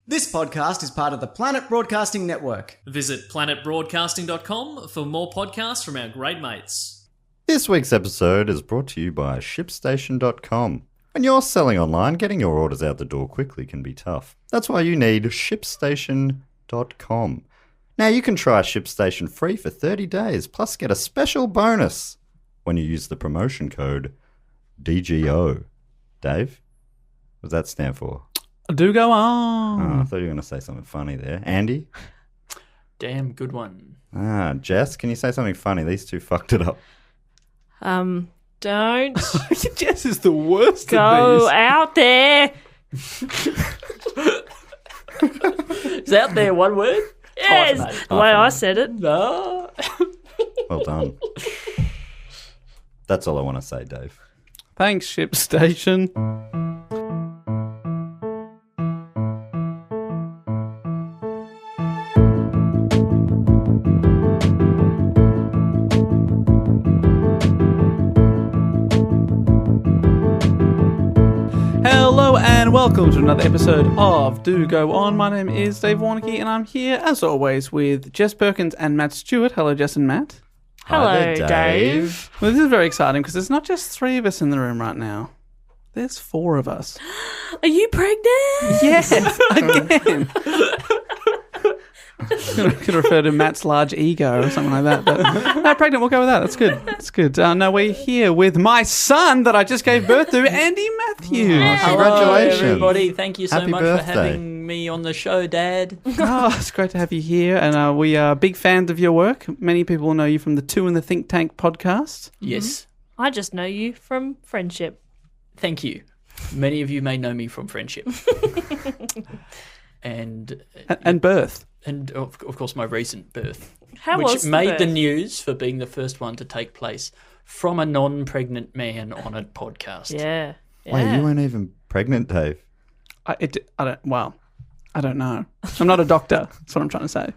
This podcast is part of the Planet Broadcasting Network. Visit planetbroadcasting.com for more podcasts from our great mates. This week's episode is brought to you by ShipStation.com. When you're selling online, getting your orders out the door quickly can be tough. That's why you need ShipStation.com. Now you can try ShipStation free for 30 days, plus get a special bonus when you use the promotion code DGO. Dave, what does that stand for? Do go on. Oh, I thought you were going to say something funny there. Andy? Damn good one. Jess, can you say something funny? These two fucked it up. Don't Jess is the worst go of these. out there. Is out there one word? Yes, Hyphenate. the way I said it. No. Well done. That's all I want to say, Dave. Thanks, ShipStation. Hello and welcome to another episode of Do Go On. My name is Dave Warnicky and I'm here, as always, with Jess Perkins and Matt Stewart. Hello, Jess and Matt. Hello, Hi there, Dave. Well, this is very exciting because there's not just three of us in the room right now. There's four of us. Are you pregnant? Yes, again. Could refer to Matt's large ego or something like that. But no, pregnant, we'll go with that. That's good. That's good. No, we're here with my son that I just gave birth to, Andy Matthews. Hello, Congratulations. everybody. Thank you so Happy much birthday. for having me on the show, Dad. Oh, it's great to have you here. And we are big fans of your work. Many people will know you from the Two in the Think Tank podcast. Yes. I just know you from friendship. Thank you. Many of you may know me from friendship. and birth. And of course my recent birth. How which was the made the birth? news for being the first one to take place from a non-pregnant man on a podcast. Yeah. Wait, you weren't even pregnant, Dave? I don't know. I'm not a doctor. That's what I'm trying to say.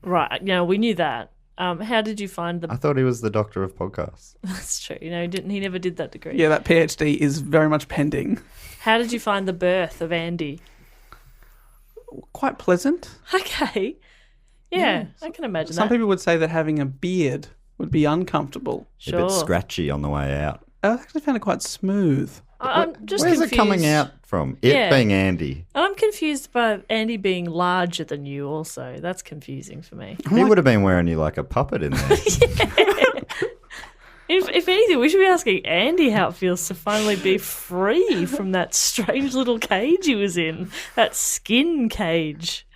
Right. We knew that. How did you find the... I thought he was the doctor of podcasts. That's true. He never did that degree. Yeah, that PhD is very much pending. How did you find the birth of Andy? Quite pleasant. Okay. Yeah, I can imagine Some that. people would say that having a beard would be uncomfortable. Sure. A bit scratchy on the way out. I actually found it quite smooth. I'm just Where's confused. it coming out from? It Yeah. being Andy. And I'm confused by Andy being larger than you also. That's confusing for me. He would have been wearing you like a puppet in there. If anything, we should be asking Andy how it feels to finally be free from that strange little cage he was in. That skin cage.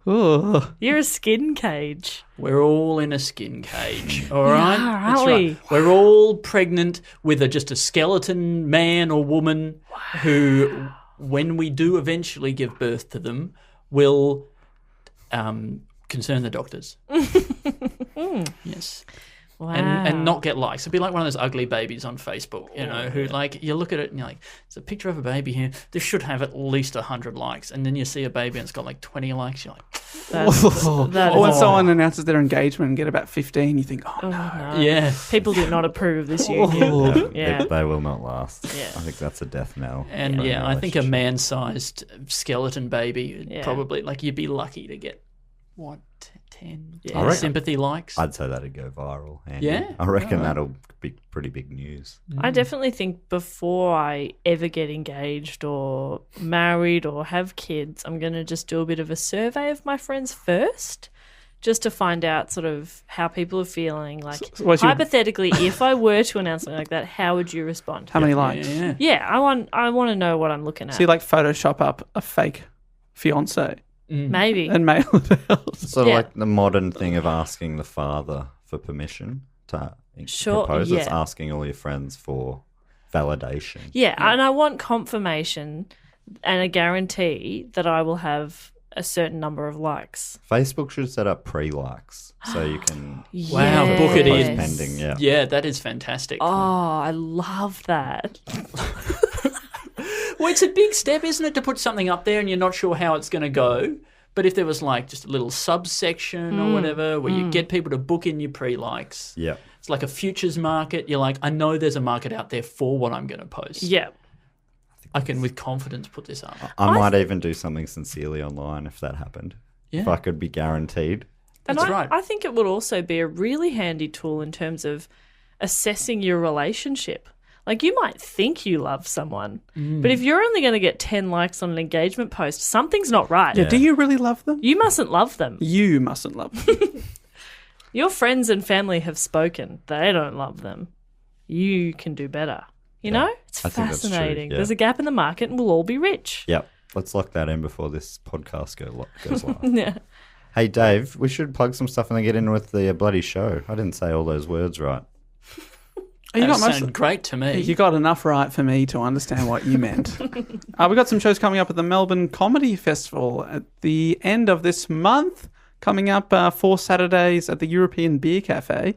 Oh, You're a skin cage. We're all in a skin cage, all right? are, aren't That's we? right. We're all pregnant with just a skeleton man or woman who, when we do eventually give birth to them, will concern the doctors. Yes. Wow. And not get likes. It'd be like one of those ugly babies on Facebook, who like you look at it and you're like, it's a picture of a baby here. This should have at least 100 likes, and then you see a baby and it's got like 20 likes. You're like, That or when is- someone announces their engagement and get about 15, you think, oh no. no. yeah. People do not approve of this union. Yeah. They will not last. Yeah. I think that's a death knell. And for any I think a relationship. man-sized skeleton baby Yeah. probably like you'd be lucky to get 10 Yeah. I reckon- sympathy likes. I'd say that'd go viral. Andy. Yeah? I reckon Alright. that'll be pretty big news. I definitely think before I ever get engaged or married or have kids, I'm going to just do a bit of a survey of my friends first, just to find out sort of how people are feeling. Like, So what's your- hypothetically, if I were to announce something like that, how would you respond? How many likes? Yeah. Yeah, I want to know what I'm looking at. So you like Photoshop up a fake fiance Maybe. and mail it out. Sort of Yeah. like the modern thing of asking the father for permission to Sure, propose. It's yeah. asking all your friends for validation. Yeah, and I want confirmation and a guarantee that I will have a certain number of likes. Facebook should set up pre-likes so you can Wow, book it in. Yes. pending. Yeah. Yeah, that is fantastic. Oh, I love that. Well, it's a big step, isn't it, to put something up there and you're not sure how it's going to go. But if there was like just a little subsection or whatever where you get people to book in your pre-likes, Yeah. it's like a futures market. You're like, I know there's a market out there for what I'm going to post. Yeah. I can with confidence put this up. I might even do something sincerely online if that happened. Yeah. If I could be guaranteed. That's right. I think it would also be a really handy tool in terms of assessing your relationship. Like, you might think you love someone, but if you're only going to get 10 likes on an engagement post, something's not right. Yeah, do you really love them? You mustn't love them. You mustn't love them. Your friends and family have spoken. They don't love them. You can do better. You know? It's I think that's true, fascinating. yeah. There's a gap in the market and we'll all be rich. Yep. Let's lock that in before this podcast goes live. Yeah. Hey, Dave, we should plug some stuff and then get in with the bloody show. I didn't say all those words right. You That got most sounded great to me. You got enough right for me to understand what you meant. We've got some shows coming up at the Melbourne Comedy Festival at the end of this month. Coming up 4 Saturdays at the European Beer Cafe.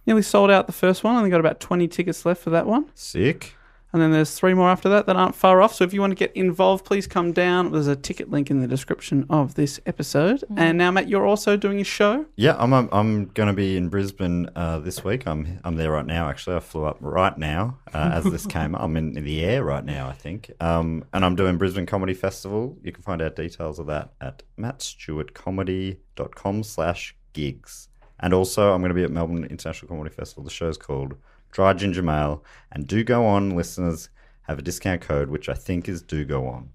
Nearly sold out the first one. Only got about 20 tickets left for that one. Sick. And then there's 3 more after that aren't far off. So if you want to get involved, please come down. There's a ticket link in the description of this episode. And now, Matt, you're also doing a show. Yeah, I'm going to be in Brisbane this week. I'm there right now, actually. I flew up right now as this came. I'm in the air right now, I think. And I'm doing Brisbane Comedy Festival. You can find out details of that at mattstewartcomedy.com/gigs. And also, I'm going to be at Melbourne International Comedy Festival. The show's called Dry Ginger Ale, and Do Go On listeners have a discount code, which I think is Do Go On.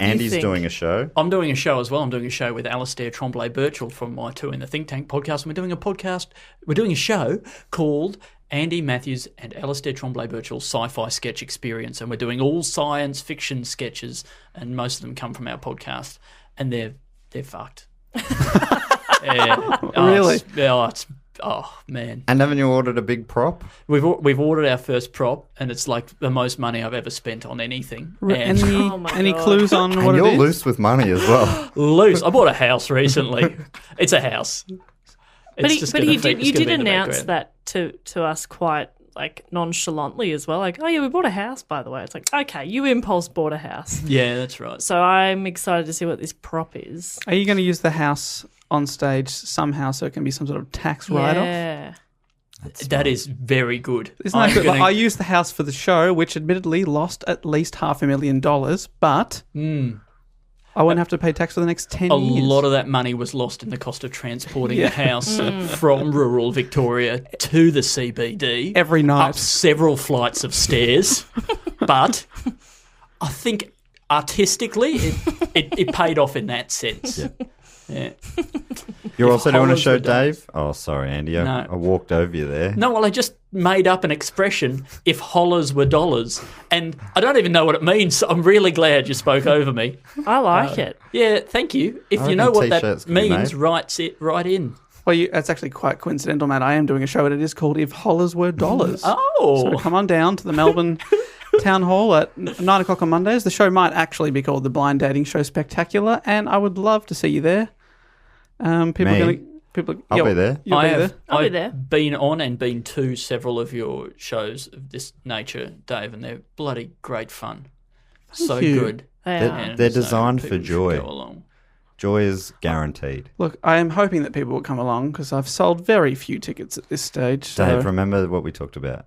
Andy's think? doing a show. I'm doing a show as well. I'm doing a show with Alastair Tremblay-Birchall from my Two in the Think Tank podcast. And we're doing a show called Andy Matthews and Alastair Tremblay-Birchall Sci-Fi Sketch Experience. And we're doing all science fiction sketches, and most of them come from our podcast. And they're fucked. Yeah. Really? Oh, man. And haven't you ordered a big prop? We've ordered our first prop, and it's like the most money I've ever spent on anything. And Any clues on And what it you're is? loose with money as well. loose. I bought a house recently. It's a house. But It's just you gonna did be in the announce background. that to us quite like nonchalantly as well. Like, oh yeah, we bought a house, by the way. It's like, okay, you impulse bought a house. Yeah, that's right. So I'm excited to see what this prop is. Are you going to use the house on stage somehow so it can be some sort of tax write-off? Yeah. That is very good. Isn't that good? Like, I used the house for the show, which admittedly lost at least $500,000, but I won't have to pay tax for the next 10 a years. lot of that money was lost in the cost of transporting the house from rural Victoria to the CBD. Every night. Up several flights of stairs. But I think artistically it paid off in that sense. Yeah. You're also doing a Hollands show, were done. Dave? Oh, sorry, Andy. I No. walked over you there. No, well, I just made up an expression, if hollers were dollars. And I don't even know what it means, so I'm really glad you spoke over me. I like it. Yeah, thank you. If I you know reckon what t-shirts that can be means, made. write it right in. Well, it's actually quite coincidental, Matt. I am doing a show, and it is called If Hollers Were Dollars. Oh. So come on down to the Melbourne Town Hall at 9 o'clock on Mondays. The show might actually be called The Blind Dating Show Spectacular, and I would love to see you there. Me? I'll be there. You'll be there. I'll be I've there. been on and been to several of your shows of this nature, Dave, and they're bloody great fun. So you. good. They They're- are. And they're so designed for people should joy. go along. Joy is guaranteed. Look, I am hoping that people will come along because I've sold very few tickets at this stage. So Dave, remember what we talked about.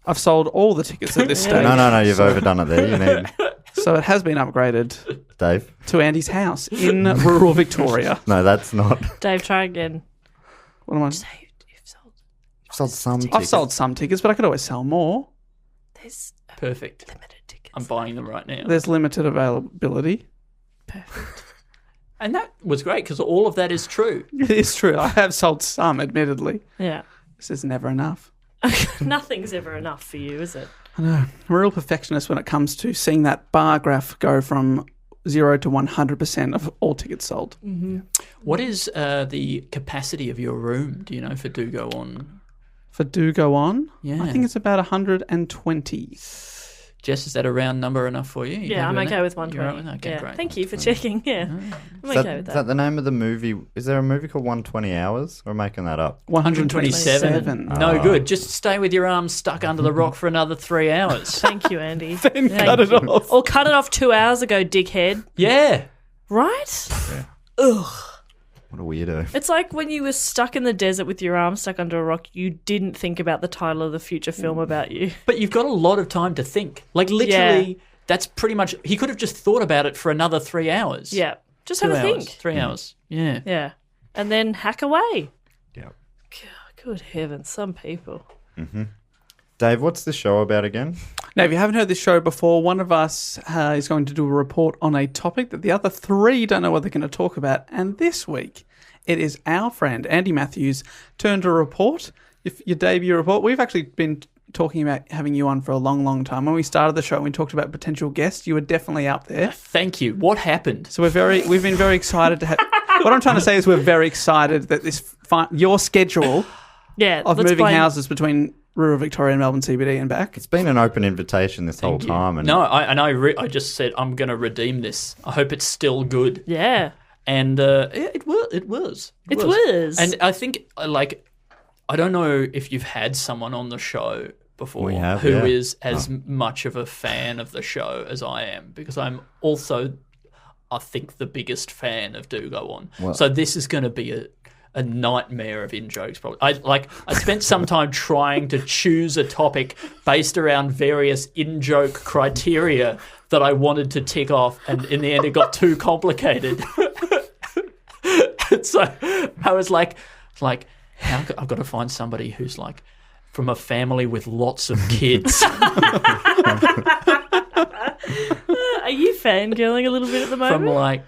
I've sold all the tickets at this stage. No, you've overdone it there. You need So it has been upgraded Dave. to Andy's house in rural Victoria. No, that's not. Dave, try again. What am I? Say you've sold. You've sold some. I've tickets. sold some tickets, but I could always sell more. There's Perfect. limited tickets. I'm buying them right now. There's limited availability. Perfect. And that was great because all of that is true. It is true. I have sold some, admittedly. Yeah. This is never enough. Nothing's ever enough for you, is it? I know. I'm a real perfectionist when it comes to seeing that bar graph go from 0 to 100% of all tickets sold. What is the capacity of your room, do you know, for Do Go On? For Do Go On, Yeah. I think it's about 120. Jess, is that a round number enough for you? Yeah, I'm okay with 120. You're right with that? Okay, yeah. great. Thank you for checking. Yeah, I'm Is okay that, with is that. that the name of the movie? Is there a movie called 120 Hours? Or am I making that up? 127. No good. Just stay with your arms stuck under the rock for another 3 hours. Thank you, Andy. Then cut it off. Or cut it off 2 hours ago, dickhead. Yeah. Right? Yeah. Ugh. What a weirdo. It's like when you were stuck in the desert with your arm stuck under a rock, you didn't think about the title of the future film about you. But you've got a lot of time to think. Like literally, that's pretty much. He could have just thought about it for another 3 hours. Yeah. Just 2 have a hours, think. 3 hours. Yeah. Yeah. And then hack away. Yeah. God, good heavens, some people. Dave, what's the show about again? Now, if you haven't heard this show before, one of us is going to do a report on a topic that the other three don't know what they're going to talk about. And this week, it is our friend Andy Matthews' turn to report. Your debut report. We've actually been talking about having you on for a long, long time. When we started the show and we talked about potential guests, you were definitely up there. Thank you. What happened? So we've been very excited to have. What I'm trying to say is we're very excited that your schedule Yeah. of let's moving blame- houses between rural Victoria and Melbourne CBD and back. It's been an open invitation this whole time. And No, I just said I'm going to redeem this. I hope it's still good. Yeah. And it was. It was. And I think, I don't know if you've had someone on the show before We have, who yeah. is as much of a fan of the show as I am, because I'm also, I think, the biggest fan of Do Go On. Well- So this is going to be a nightmare of in-jokes. Probably. I spent some time trying to choose a topic based around various in-joke criteria that I wanted to tick off, and in the end it got too complicated. So I was like, I've got to find somebody who's like from a family with lots of kids. Are you fangirling a little bit at the moment? From I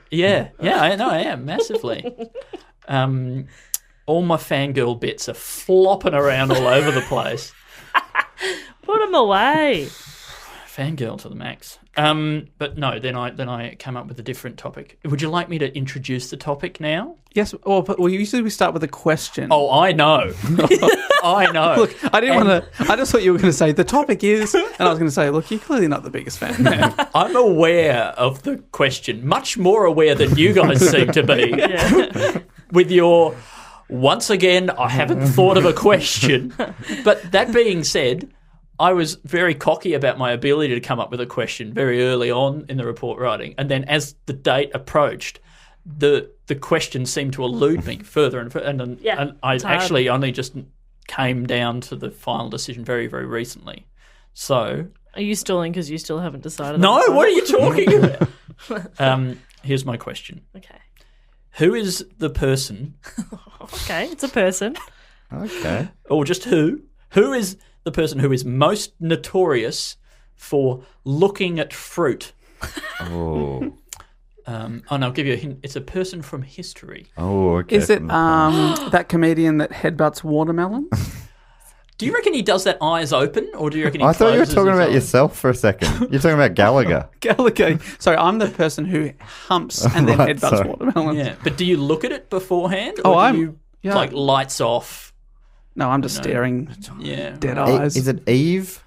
am massively. All my fangirl bits are flopping around all over the place. Put them away. Fangirl to the max. But no, then I came up with a different topic. Would you like me to introduce the topic now? Yes, but usually we start with a question. Oh, I know. I know. Look, I didn't want to. I just thought you were going to say the topic is, and I was going to say, look, you're clearly not the biggest fan. I'm aware of the question, much more aware than you guys seem to be. Yeah. With your, once again, I haven't thought of a question. But that being said, I was very cocky about my ability to come up with a question very early on in the report writing. And then as the date approached, the question seemed to elude me further and further. And I it's hard. actually only just came down to the final decision very, very recently. So... Are you stalling because you still haven't decided? No, on the what are topic? you talking about? Here's my question. Okay. Who is the person, Okay, it's a person. okay. or just who is the person who is most notorious for looking at fruit? Oh. And I'll give you a hint. It's a person from history. Oh, okay. Is it that comedian that headbutts watermelon? Do you reckon he does that eyes open, or do you reckon he I thought you were closes talking his about eyes? yourself for a second. You're talking about Gallagher. Gallagher. Sorry, I'm the person who humps and then Right, headbutts sorry. watermelon. Yeah, but do you look at it beforehand, Oh, or do I'm- you yeah. like lights off? No, I'm just staring Yeah, dead right. eyes. Is it Eve?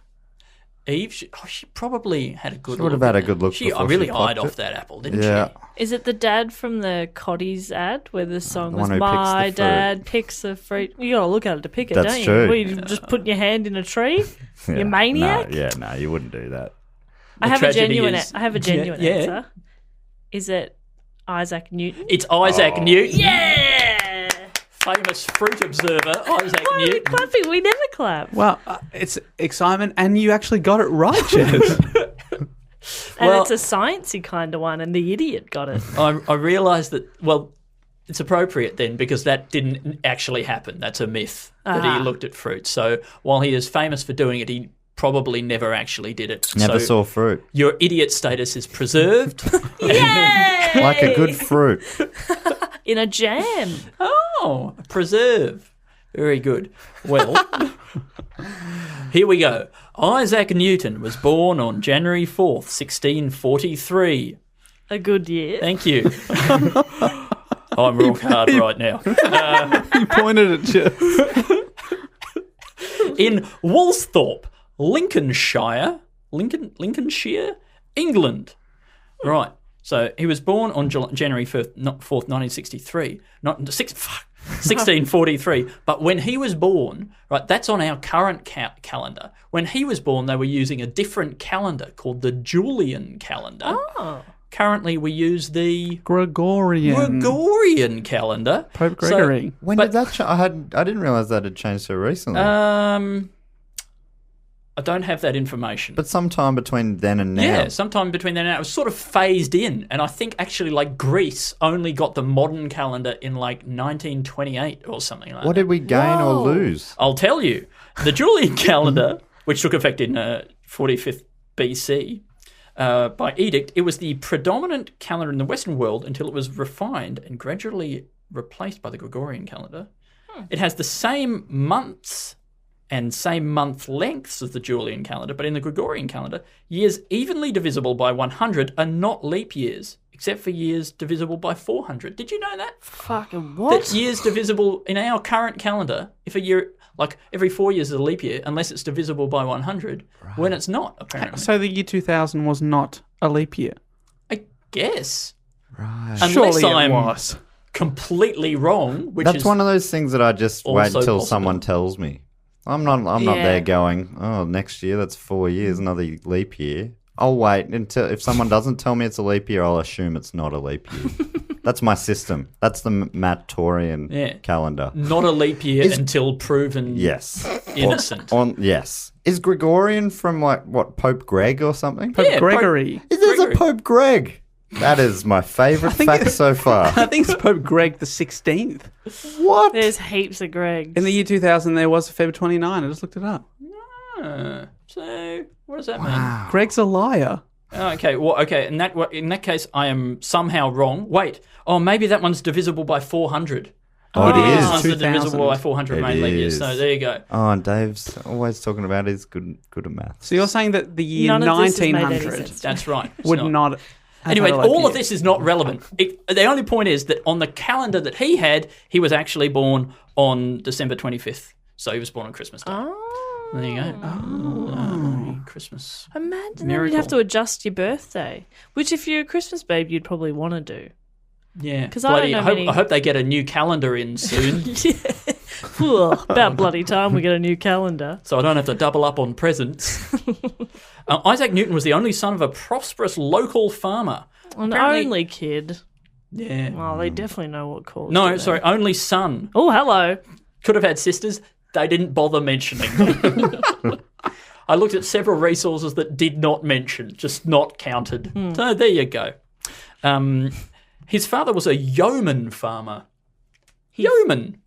Eve, she probably had a good. She would look have had at a good that. look She before really she eyed plucked off it. that apple, didn't Yeah. she? Is it the dad from the Cotties ad where the song The was one who picks the "My fruit." dad picks the fruit"? You gotta look at it to pick it, That's don't you? true. What, you just putting your hand in a tree? Yeah. You maniac? No, you wouldn't do that. I The have a tragedy genuine. is- I have a genuine Yeah. answer. Is it Isaac Newton? It's Isaac Newton. Yeah. Famous fruit observer, Isaac Why are we Newton. clapping? We never clap. Well, it's excitement, and you actually got it right, Jess. And Well- it's a sciencey kind of one, and the idiot got it. I realised that, well, it's appropriate then because that didn't actually happen. That's a myth that he looked at fruit. So while he is famous for doing it, he probably never actually did it. Never so saw fruit. your idiot status is preserved. Yay! Like a good fruit. In a jam. Oh, preserve. Very good. Well, here we go. Isaac Newton was born on January 4th, 1643. A good year. Thank you. I'm real hard right now. You pointed at Jess. In Woolsthorpe, Lincolnshire, England. Right. So he was born on January 4th, 1963. 1643. But when he was born, right, that's on our current calendar. When he was born, they were using a different calendar called the Julian calendar. Oh. Currently, we use the Gregorian. calendar. Pope Gregory. When did that change? I didn't realize that had changed so recently. I don't have that information. But sometime between then and now. Yeah, sometime between then and now. It was sort of phased in. And I think actually like Greece only got the modern calendar in like 1928 or something like that. What did we gain or lose? I'll tell you. The Julian calendar, which took effect in 45th BC, by edict, it was the predominant calendar in the Western world until it was refined and gradually replaced by the Gregorian calendar. It has the same months and same month lengths as the Julian calendar, but in the Gregorian calendar, years evenly divisible by 100 are not leap years, except for years divisible by 400. Did you know that? Fucking what? That years divisible in our current calendar, if a year, like every 4 years is a leap year, unless it's divisible by 100, when it's not, apparently. So the year 2000 was not a leap year. I guess. Right. Unless Surely I'm it was. completely wrong, which That's is one of those things that I just wait also until possible. someone tells me. I'm not Yeah. there going, oh, next year, that's 4 years, another leap year. I'll wait until, if someone doesn't tell me it's a leap year, I'll assume it's not a leap year. That's my system. That's the Matt Torian calendar. not a leap year until proven Yes. innocent. Yes. Is Gregorian from what, Pope Greg or something? Yeah, Gregory. There's a Gregory. Pope Greg. That is my favourite fact so far. I think it's Pope Greg the 16th. What? There's heaps of Gregs. In the year 2000, there was a Feb 29. I just looked it up. So what does that mean? Greg's a liar. Okay, well, okay. In that case, I am somehow wrong. Wait, maybe that one's divisible by 400. Oh, it These is. ones are divisible by 400 It main leap years. is. So there you go. Oh, and Dave's always talking about he's good at maths. So you're saying that the year None of this has made any 1900 sense. That's right. It's would not. not have Anyway, had a leap all of year. this is not relevant. The only point is that on the calendar that he had, he was actually born on December 25th. So he was born on Christmas Day. Oh. There you go. Oh. Christmas. Imagine that Miracle. you'd have to adjust your birthday, which if you're a Christmas babe, you'd probably want to do. Yeah. 'Cause I don't know many- I hope they get a new calendar in soon. About bloody time we get a new calendar. So I don't have to double up on presents. Isaac Newton was the only son of a prosperous local farmer. An Apparently- only kid. Yeah. Well, they definitely know what caused No, it. sorry, only son. Oh, hello. Could have had sisters. They didn't bother mentioning them. I looked at several resources that did not mention, just not counted. So there you go. His father was a yeoman farmer. Yeoman.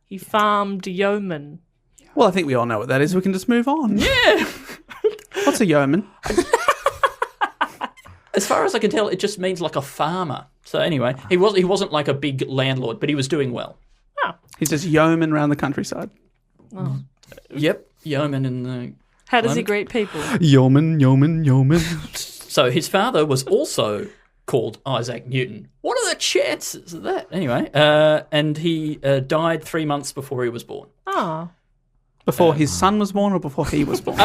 He farmed yeoman. Well, I think we all know what that is. We can just move on. Yeah. What's a yeoman? As far as I can tell, it just means like a farmer. So anyway, he wasn't like a big landlord, but he was doing well. He's just yeoman around the countryside. Yep, yeoman in the. How does he greet people? Yeoman, yeoman, yeoman. So his father was also called Isaac Newton. What are the chances of that? Anyway, and he died 3 months before he was born. Oh. Before his son was born or before he was born?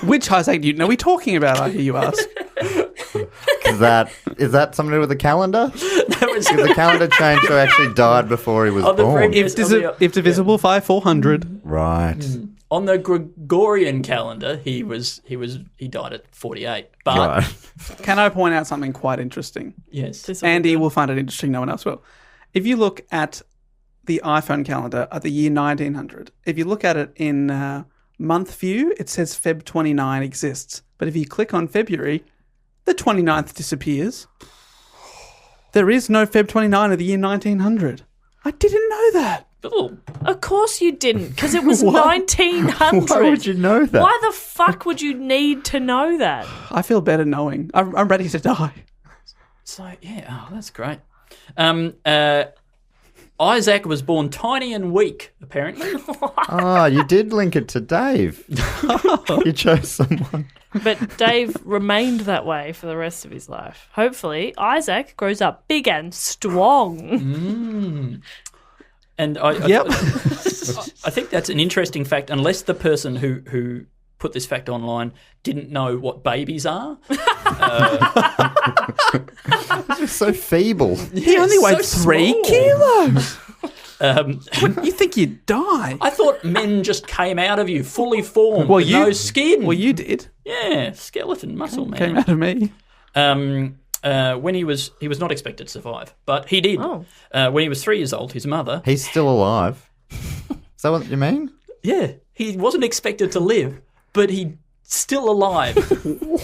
Which Isaac Newton are we talking about, I hear you ask? Is that something to do with the calendar? Because the calendar changed, so he actually died before he was Oh, the born. previous- If divisible by 400. Right. On the Gregorian calendar, he died at 48. But Right. Can I point out something quite interesting? yes, Andy will find it interesting, no one else will. If you look at the iPhone calendar at the year 1900, if you look at it in month view, it says Feb 29 exists. But if you click on February, the 29th disappears. There is no Feb 29 of the year 1900. I didn't know that. oh, Of course you didn't, because it was Why? 1900. Why would you know that? Why the fuck would you need to know that? I feel better knowing. I'm ready to die. so yeah, that's great. Isaac was born tiny and weak, apparently. Oh, you did link it to Dave. You chose someone. But Dave remained that way for the rest of his life. Hopefully, Isaac grows up big and strong. And I Yep. I think that's an interesting fact, unless the person who put this fact online didn't know what babies are. You're so feeble. He only weighed so 3 small. kilos. You think you'd die? I thought men just came out of you fully formed, Well, with you- no skin. Well, you did. Yeah, skeleton muscle man. Came out of me. When he was not expected to survive, but he did. Oh. When he was 3 years old, his mother. He's still alive. Is that what you mean? Yeah, he wasn't expected to live, but he still alive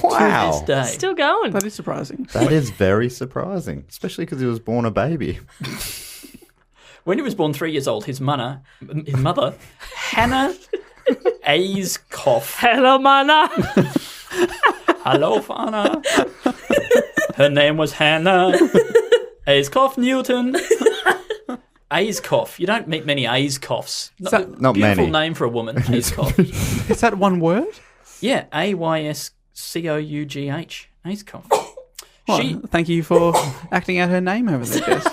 Wow. to this day. Still going. That is surprising. That is very surprising, especially because he was born a baby. When he was born 3 years old, his mother, Hannah Aizkoff. Hello, mana. Hello, Hannah. Her name was Hannah Aizkoff Newton. Aizkoff. You don't meet many Aizkoffs. Not beautiful many. name for a woman, Aizkoff. Is that one word? Yeah, Ayscough. Aizkoff. Well, thank you for acting out her name over there, Jess.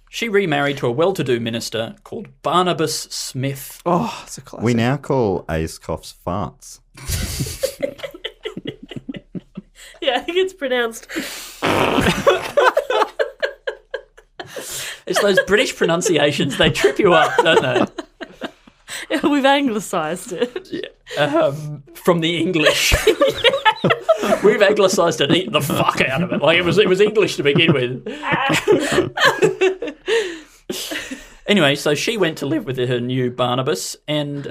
She remarried to a well-to-do minister called Barnabas Smith. Oh, it's a classic. We now call Aizkoff's farts. Yeah, I think it's pronounced. It's those British pronunciations. They trip you up, don't they? We've anglicised it. From the English. We've anglicised it and eaten the fuck out of it. Like it was English to begin with. Anyway, so she went to live with her new Barnabas and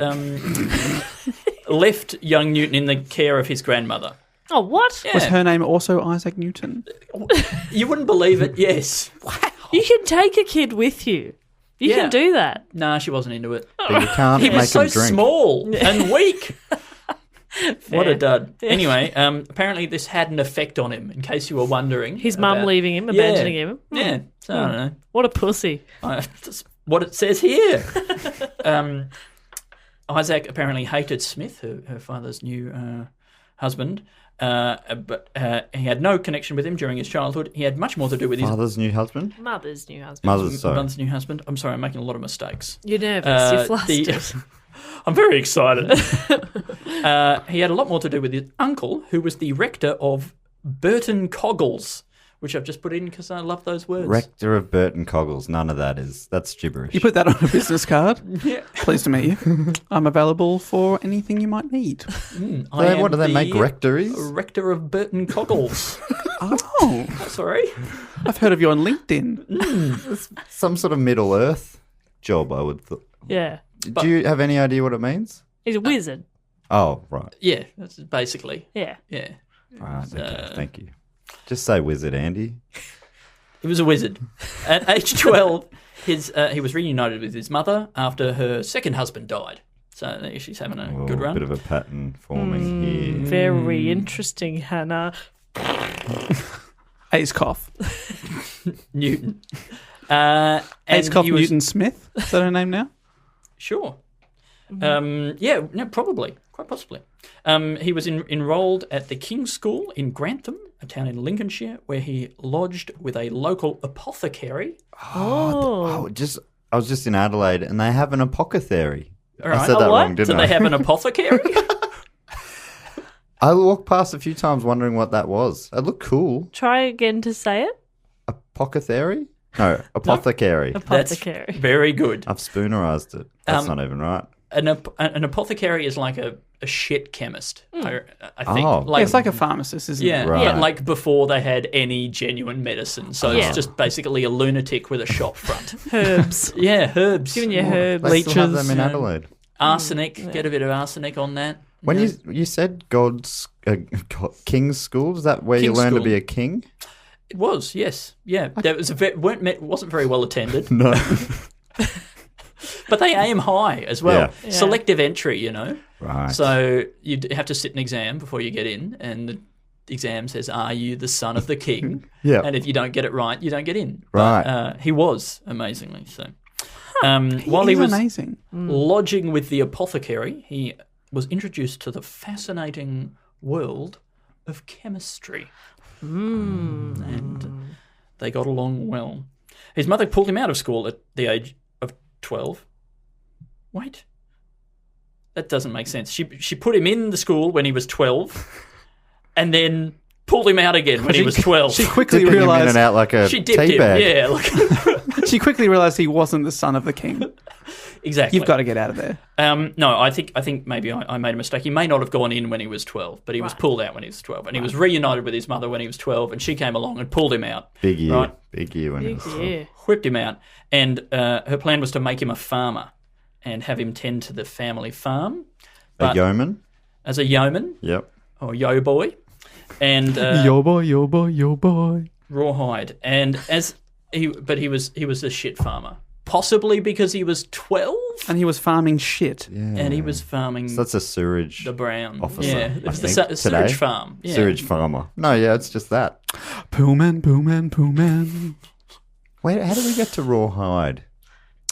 left young Newton in the care of his grandmother. Oh, what? Yeah. Was her name also Isaac Newton? You wouldn't believe it, yes. You can take a kid with you. You Yeah. can do that. Nah, she wasn't into it. But you can't He make was so him drink. small and weak. What a Fair. dud. Anyway, apparently this had an effect on him, in case you were wondering. His mum about- leaving him, abandoning him. Yeah, so I don't know. What a pussy. That's what it says here. Isaac apparently hated Smith, her father's new husband, but he had no connection with him during his childhood. He had much more to do with his Father's new husband? Mother's new husband. mother's new husband. I'm sorry, I'm making a lot of mistakes. You're nervous. You're flustered. I'm very excited. He had a lot more to do with his uncle, who was the rector of Burton Coggles, which I've just put in because I love those words. Rector of Burton Coggles. None of that is. That's gibberish. You put that on a business card. Yeah. Pleased to meet you. I'm available for anything you might need. I am What do they make the rectories? Rector of Burton Coggles. Oh, Sorry. I've heard of you on LinkedIn. Some sort of Middle Earth job, I would thought. Yeah. Do you have any idea what it means? He's a wizard. Oh, right. Yeah, that's basically. Yeah. Yeah. Right, okay, thank you. Just say wizard, Andy. He was a wizard. At age 12, he was reunited with his mother after her second husband died. So there she's having a Oh, good run. bit of a pattern forming here. Very interesting, Hannah. Ace Cough. Newton. Ace Cough he was- Newton Smith. Is that her name now? Sure. Yeah, no, probably. Quite possibly. He was enrolled at the King's School in Grantham, a town in Lincolnshire, where he lodged with a local apothecary. Oh. I was just in Adelaide, and they have an apothecary. All I right. said that what? wrong, didn't So I? they have an apothecary? I walked past a few times wondering what that was. It looked cool. Try again to say it. Apothecary? No, apothecary. That's Apothecary. very good. I've spoonerized it. That's not even right. An apothecary is like a shit chemist, I think. Oh. Yeah, it's like a pharmacist, isn't Yeah, it? Right. yeah, like before they had any genuine medicine. So Yeah. it's just basically a lunatic with a shop front. Herbs. Yeah, herbs. Giving you herbs. They still have leeches, them in yeah. Adelaide. Arsenic. Get a bit of arsenic on that. When you said King's School, is that where you King's learn to School. be a king? It was, yes. Yeah. That was wasn't very well attended. No. But they aim high as well. Yeah. Selective entry, you know. Right. So you have to sit an exam before you get in, and the exam says, "Are you the son of the king?" Yeah. And if you don't get it right, you don't get in. Right. But, he was amazingly so. While he He's was amazing. lodging with the apothecary, he was introduced to the fascinating world of chemistry, and they got along well. His mother pulled him out of school at the age of 12. Wait. That doesn't make sense. She put him in the school when he was 12 and then pulled him out again when he was 12. She quickly Dipping him in realized and out like a She dipped tea him. bag. Yeah, like, she quickly realized he wasn't the son of the king. exactly. You've got to get out of there. No, I think maybe I made a mistake. He may not have gone in when he was 12, but he was pulled out when he was 12. And he was reunited with his mother when he was 12, and she came along and pulled him out. Big year. Right. Big year when it was. Yeah. Whipped him out. And her plan was to make him a farmer and have him tend to the family farm. A yeoman? as a yeoman Yep. or yo boy, and Yo boy. rawhide. And he was a shit farmer, possibly because he was 12 And he was farming shit. Yeah. and he was farming So that's a sewage the brown. officer. Yeah, it I was think, the today. sewage farm. Yeah. Sewage farmer. No, yeah, it's just that. Poo man. Wait, how did we get to rawhide?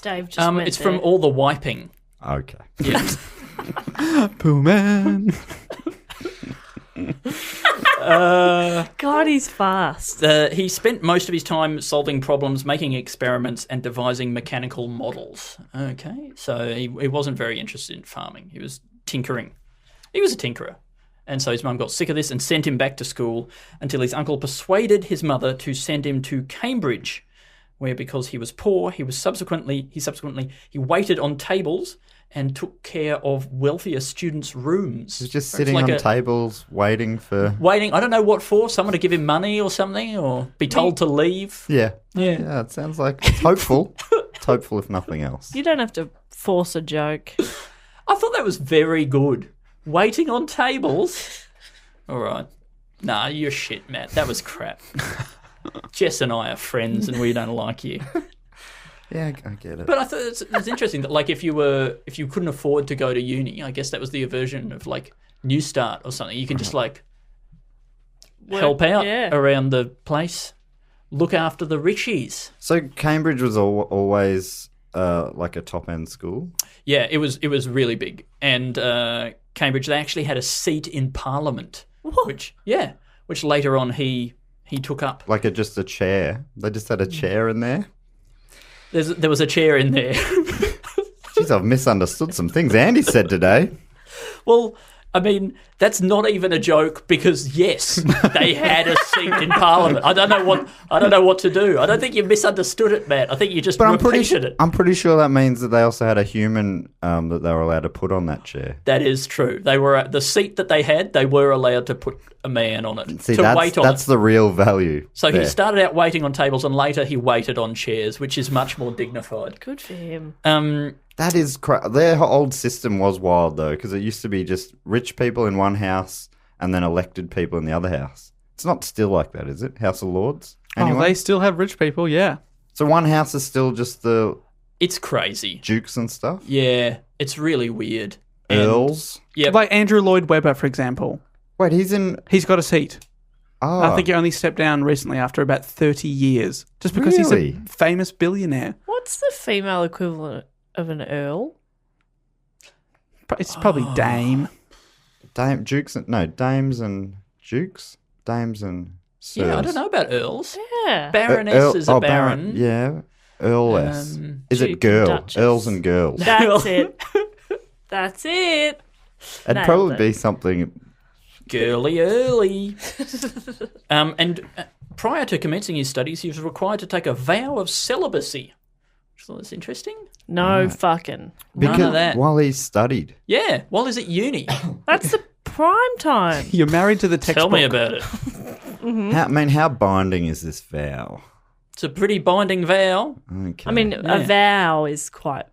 Dave just went It's there. from all the wiping. Okay. Yeah. Poo man. God, he's fast. He spent most of his time solving problems, making experiments, and devising mechanical models. Okay, so he wasn't very interested in farming. He was tinkering. He was a tinkerer. And so his mum got sick of this and sent him back to school until his uncle persuaded his mother to send him to Cambridge, where because he was poor, he waited on tables and took care of wealthier students' rooms. He's just It's sitting like on tables waiting for. waiting, I don't know what for, someone to give him money or something, or be told to leave. Yeah. Yeah. Yeah, it sounds like it's hopeful. It's hopeful if nothing else. You don't have to force a joke. I thought that was very good. Waiting on tables. All right. Nah, you're shit, Matt. That was crap. Jess and I are friends and we don't like you. Yeah, I get it. But I thought it's interesting that, like, if you couldn't afford to go to uni, I guess that was the aversion of, like, New Start or something. You can just, like, help out yeah. around the place, look after the richies. So Cambridge was always like a top end school. Yeah, it was really big. And Cambridge, they actually had a seat in Parliament, which later on he took up. Like just a chair. They just had a chair in there. There was a chair in there. Jeez, I've misunderstood some things Andy said today. Well, I mean, that's not even a joke because yes, they had a seat in Parliament. I don't know what to do. I don't think you misunderstood it, Matt. I think you just repeated it. I'm pretty sure that means that they also had a human that they were allowed to put on that chair. That is true. They were the seat that they had. They were allowed to put a man on it See, to wait on that's it. the real value. So there. he started out waiting on tables, and later he waited on chairs, which is much more dignified. Good for him. That is their old system was wild though, because it used to be just rich people in one house and then elected people in the other house. It's not still like that, is it? House of Lords? Anyone? Oh, they still have rich people, yeah. So one house is still just the It's crazy. dukes and stuff? Yeah, it's really weird. And- Earls? Yeah, Like Andrew Lloyd Webber, for example. Wait, he's in... He's got a seat. Oh, I think he only stepped down recently after about 30 years. Just because he's Really? a famous billionaire. What's the female equivalent of an earl? It's probably Dame. Dames and dukes? Dames and sirs? yeah. I don't know about earls. Yeah. Baroness is a baron. Yeah. Earless. Is Duke it and girl? Duchess. Earls and girls. That's it. That's it. It'd Nailed probably it. be something... Girly early. Prior to commencing his studies, he was required to take a vow of celibacy. I thought that's interesting. No fucking. None of that. While he studied. Yeah, while he's at uni. That's the prime time. You're married to the textbook. Tell me about it. How binding is this vow? It's a pretty binding vow, Okay. I mean, a vow is quite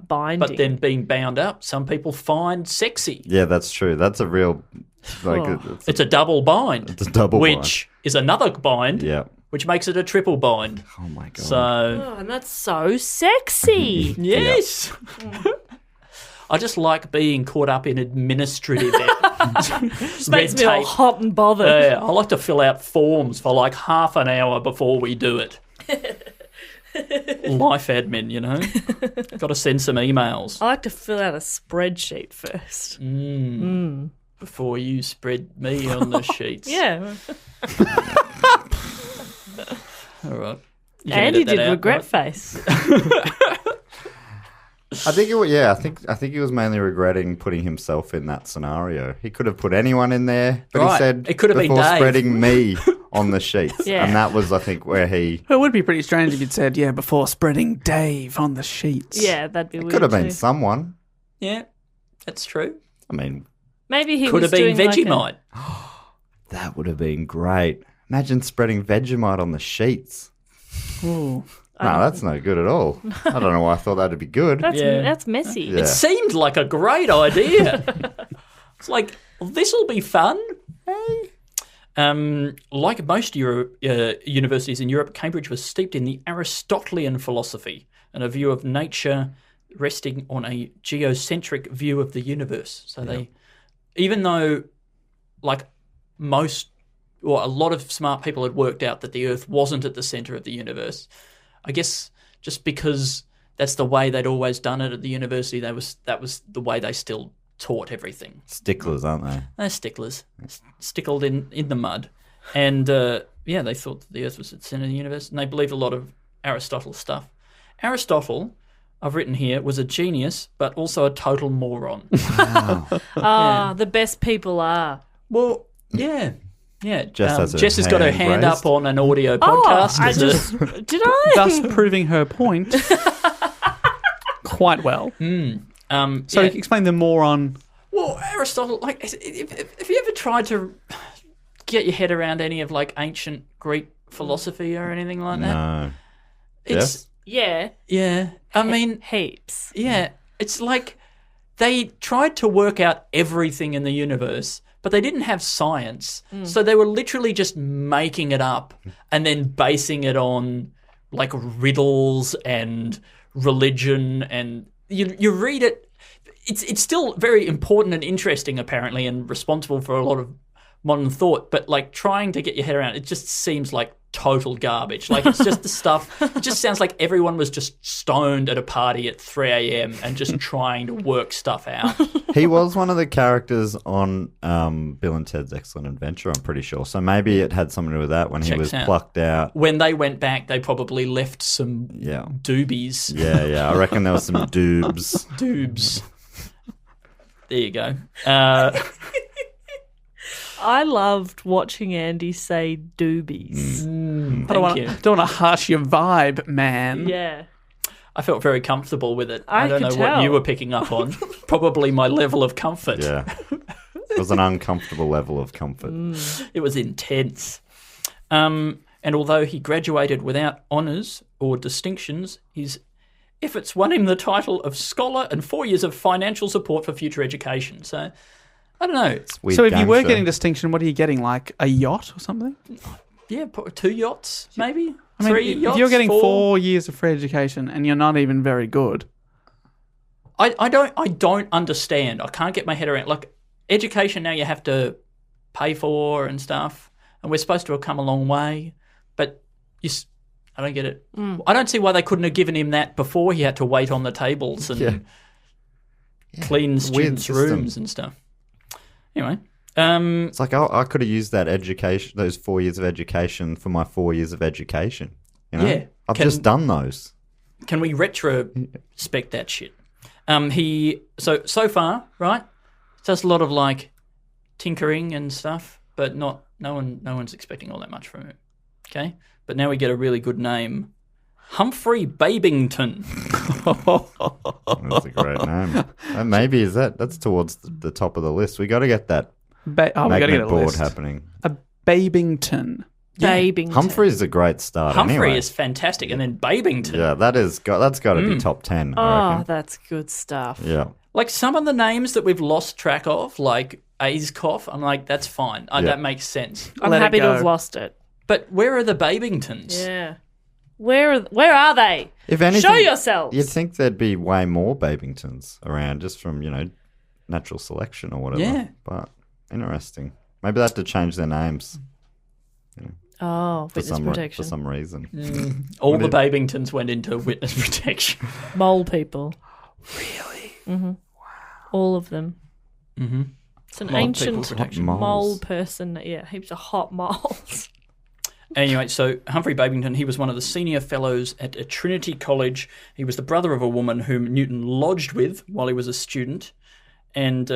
binding. but then being bound up, some people find sexy. Yeah, that's true. That's a real... Like, Oh. It's a double bind. It's a double which is another bind, Yeah. which makes it a triple bind. Oh my god. So, Oh, and that's so sexy. yes. I just like being caught up in administrative Just makes me all hot and bothered. Yeah, I like to fill out forms for like half an hour before we do it. Life admin, you know. Got to send some emails I like to fill out a spreadsheet first. before you spread me on the sheets. Yeah. All right. You can Andy edit that did out, regret right? face. I think it was, yeah, I think he was mainly regretting putting himself in that scenario. He could have put anyone in there, but Right. he said It could have been before Dave. spreading me on the sheets. Yeah. And that was, I think, where he... It would be pretty strange if you'd said, yeah, before spreading Dave on the sheets. Yeah, that'd be weird. Could have been too. someone. Yeah, that's true. I mean, Maybe he Could was have been doing Vegemite. that would have been great. Imagine spreading Vegemite on the sheets. Ooh. No, that's no good at all. I don't know why I thought that'd be good. That's Yeah. that's messy. Yeah. It seemed like a great idea. It's like, well, this'll be fun. Like most universities in Europe, Cambridge was steeped in the Aristotelian philosophy and a view of nature resting on a geocentric view of the universe. So they, even though like a lot of smart people had worked out that the Earth wasn't at the center of the universe, I guess just because that's the way they'd always done it at the university, that was the way they still taught everything. Sticklers, aren't they? They're sticklers, stickled in the mud. And they thought that the Earth was at the center of the universe, and they believed a lot of Aristotle stuff. Aristotle, I've written here, was a genius, but also a total moron. The best people are. Well, yeah. Yeah, Jess has got her hand raised. up on an audio podcast. Did I? Thus proving her point quite well. So explain the moron. Well, Aristotle, like, have you ever tried to get your head around any of like ancient Greek philosophy or anything like that? No. It's Yeah. yeah. I mean, Heaps. yeah. It's like they tried to work out everything in the universe, but they didn't have science. So they were literally just making it up and then basing it on like riddles and religion. And you read it, it's still very important and interesting apparently, and responsible for a lot of modern thought, but like trying to get your head around it just seems like total garbage. Like it's just the stuff, it just sounds like everyone was just stoned at a party at 3 a.m. and just trying to work stuff out. He was one of the characters on Bill and Ted's Excellent Adventure, I'm pretty sure. So maybe it had something to do with that when he was Checks out. plucked out. When they went back, they probably left some Yeah. doobies. Yeah. I reckon there was some doobs. Doobs. There you go. I loved watching Andy say doobies. I don't you. want to harsh your vibe, man. Yeah. I felt very comfortable with it. I don't know could what tell. you were picking up on. Probably my level of comfort. Yeah. It was an uncomfortable level of comfort. It was intense. And although he graduated without honours or distinctions, his efforts won him the title of scholar and 4 years of financial support for future education. So, I don't know. Weird So if you game were show. getting distinction, what are you getting? Like a yacht or something? Yeah, 2 yachts, maybe? I mean, 3 yachts? if you're getting 4? 4 years of free education and you're not even very good. I don't understand. I can't get my head around. Like, education now you have to pay for and stuff, and we're supposed to have come a long way, but I don't get it. I don't see why they couldn't have given him that before he had to wait on the tables and clean weird students' system. rooms and stuff. Anyway, It's like, I could have used that education, those 4 years of education for my 4 years of education. You know? Yeah. I've just done those. can we retrospect that shit? He so far, right? Does a lot of like tinkering and stuff, but no one's expecting all that much from him. Okay, but now we get a really good name, Humphrey Babington. That's a great name. And maybe that's towards the top of the list. We got to get that We got to get magnet a board list. happening. A Babington. Babington. Humphrey's a great start. Humphrey anyway. is fantastic, and then Babington. Yeah, that's got to be top 10. I Oh, reckon. that's good stuff. Yeah. Like some of the names that we've lost track of, like Aescoff, I'm like, that's fine. That makes sense. I'm Let it happy to go. have lost it. But where are the Babingtons? Yeah. Where are they? If anything, Show yourselves. You'd think there'd be way more Babingtons around just from, natural selection or whatever. Yeah. But interesting. Maybe they have to change their names Oh, for witness protection. some reason. All the Babingtons went into witness protection. Mole people. Really? Mm-hmm. Wow. All of them. Mm-hmm. It's an Mole people ancient protection. Moles. mole person. Yeah, heaps of hot moles. Anyway, so Humphrey Babington, he was one of the senior fellows at Trinity College. He was the brother of a woman whom Newton lodged with while he was a student. And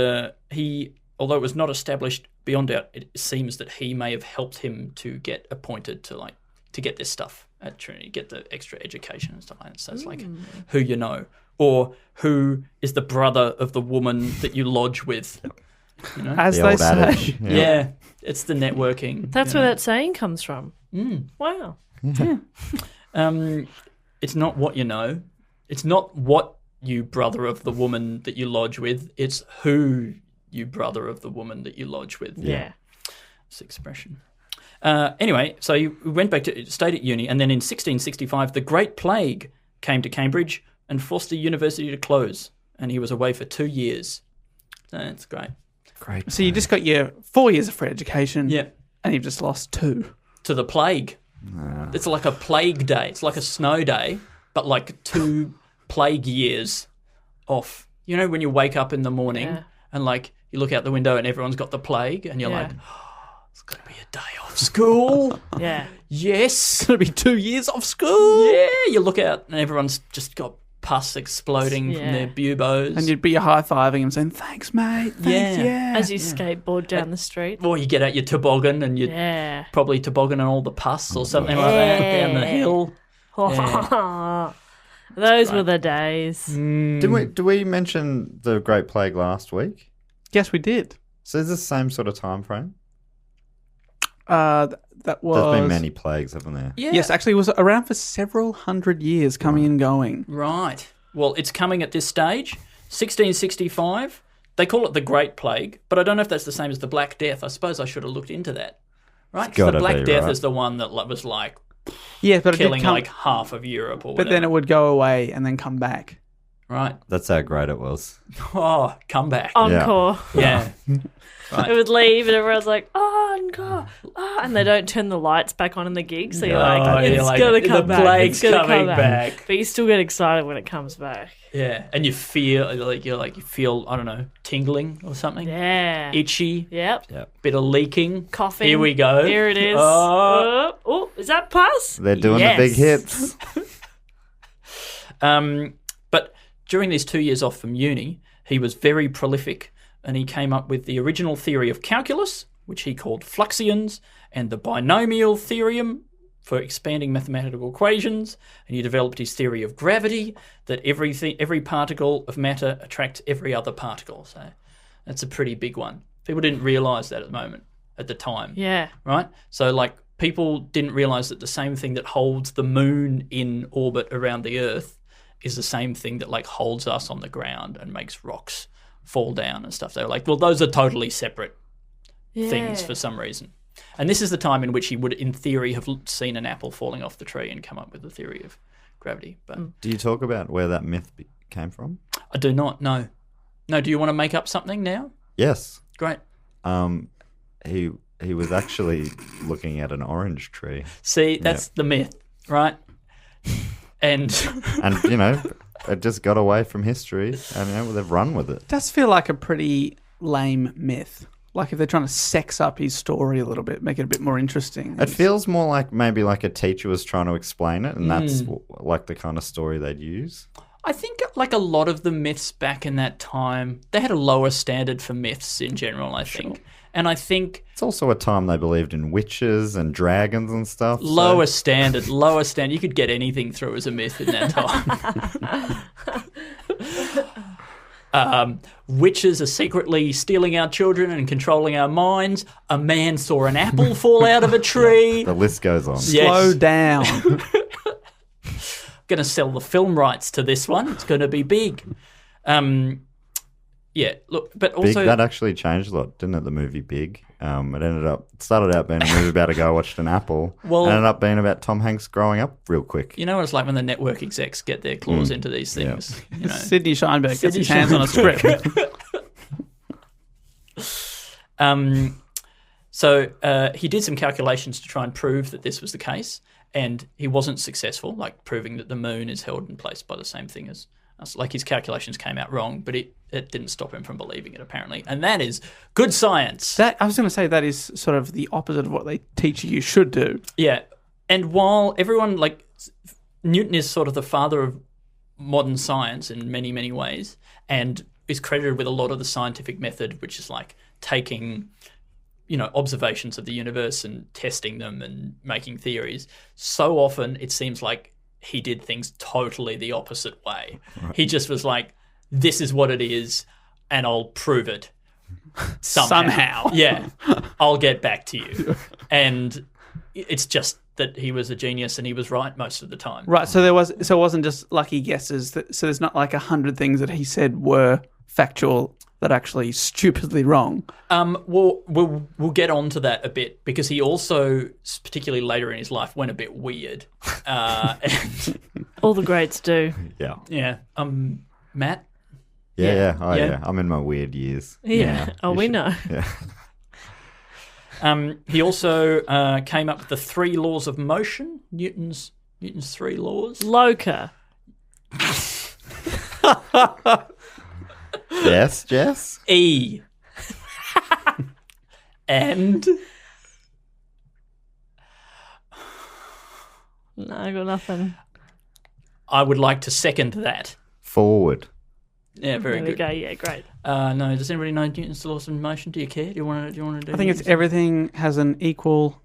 he, although it was not established beyond doubt, it seems that he may have helped him to get appointed to get this stuff at Trinity, get the extra education and stuff like that. So it's like who you know, or who is the brother of the woman that you lodge with. You know? As The they old say. adage. Yeah, it's the networking. That's you where know. that saying comes from. Wow. It's not what you know. It's not what you brother of the woman that you lodge with. It's who you brother of the woman that you lodge with. Yeah. This expression. Anyway, so he went back to stayed at uni, and then in 1665, the Great Plague came to Cambridge and forced the university to close, and he was away for 2 years. So that's great. Great. So you just got your 4 years of free education. Yeah. And you've just lost 2. To the plague. It's like a plague day. It's like a snow day, but like 2 plague years off. You know, when you wake up in the morning and like you look out the window and everyone's got the plague and you're like, oh, it's going to be a day off school. Yeah. Yes. It's going to be 2 years off school. Yeah. You look out and everyone's just got pus exploding from their buboes. And you'd be high-fiving him saying, thanks, mate. Thanks, yeah. As you skateboard down the street. Or you get out your toboggan and you're probably tobogganing all the pus or something like that down the hill. Those were the days. Did we mention the Great Plague last week? Yes, we did. So is this the same sort of time frame? That was... There's been many plagues, haven't there? Yeah. Yes, actually, it was around for several hundred years, coming and going. Right. Well, it's coming at this stage. 1665. They call it the Great Plague, but I don't know if that's the same as the Black Death. I suppose I should have looked into that. Right? 'Cause the Black Death is the one that was like Yeah, but killing it did come, like half of Europe or but whatever. then it would go away and then come back. Right. That's how great it was. Oh, come back. Encore. Yeah. Right. It would leave and everyone's like, oh, encore. Oh, and they don't turn the lights back on in the gig. So you're like, it's going to come back. The plague's It's going to coming come back. But you still get excited when it comes back. Yeah. And you feel you feel, I don't know, tingling or something. Yeah. Itchy. Yep. Bit of leaking. Coughing. Here we go. Here it is. Oh. Oh, is that pus? They're doing Yes. the big hits. But during these 2 years off from uni, he was very prolific and he came up with the original theory of calculus, which he called fluxions, and the binomial theorem for expanding mathematical equations, and he developed his theory of gravity, that every particle of matter attracts every other particle. So that's a pretty big one. People didn't realise that at the time. Yeah. Right? So like people didn't realise that the same thing that holds the moon in orbit around the Earth is the same thing that like holds us on the ground and makes rocks fall down and stuff. They were like, well, those are totally separate things for some reason. And this is the time in which he would, in theory, have seen an apple falling off the tree and come up with the theory of gravity. But Do you talk about where that myth came from? I do not know. No, do you want to make up something now? Yes. Great. He was actually looking at an orange tree. See, that's the myth, right? And you know, it just got away from history, and you know, they've run with it. It does feel like a pretty lame myth. Like if they're trying to sex up his story a little bit, make it a bit more interesting. It feels more like maybe like a teacher was trying to explain it, and that's like the kind of story they'd use. I think like a lot of the myths back in that time, they had a lower standard for myths in general, I think. And I think... It's also a time they believed in witches and dragons and stuff. Lower standard. You could get anything through as a myth in that time. Witches are secretly stealing our children and controlling our minds. A man saw an apple fall out of a tree. The list goes on. Slow down. Going to sell the film rights to this one. It's going to be big. Yeah, look, but also... Big, that actually changed a lot, didn't it, the movie Big? It started out being a movie about a guy watched an apple. Well, ended up being about Tom Hanks growing up real quick. You know what it's like when the network execs get their claws into these things. Yeah. You know? Sidney Sheinberg gets his hands on a script. So he did some calculations to try and prove that this was the case, and he wasn't successful, like proving that the moon is held in place by the same thing as us. Like his calculations came out wrong, but it didn't stop him from believing it, apparently. And that is good science. I was going to say that is sort of the opposite of what they teach you should do. Yeah. And while everyone, like, Newton is sort of the father of modern science in many, many ways, and is credited with a lot of the scientific method, which is like taking, you know, observations of the universe and testing them and making theories. So often it seems like he did things totally the opposite way. Right. He just was like, this is what it is, and I'll prove it somehow. Yeah, I'll get back to you. And it's just that he was a genius and he was right most of the time. Right, so it wasn't just lucky guesses. So there's not like 100 things that he said were factual that actually stupidly wrong. We'll get on to that a bit because he also, particularly later in his life, went a bit weird. And, All the greats do. Yeah. yeah. Matt? Yeah. Oh, Yeah. yeah. I'm in my weird years. Yeah. Oh, You we should- know. Yeah. He also came up with the 3 laws of motion, Newton's 3 laws. Loca. Yes, Jess? E. And No, I got nothing. I would like to second that. Forward. Yeah, very There we good. go. Yeah, great. No, does anybody know Newton's laws of motion? Do you care? Do you want to do? I think it's Newton's? everything has an equal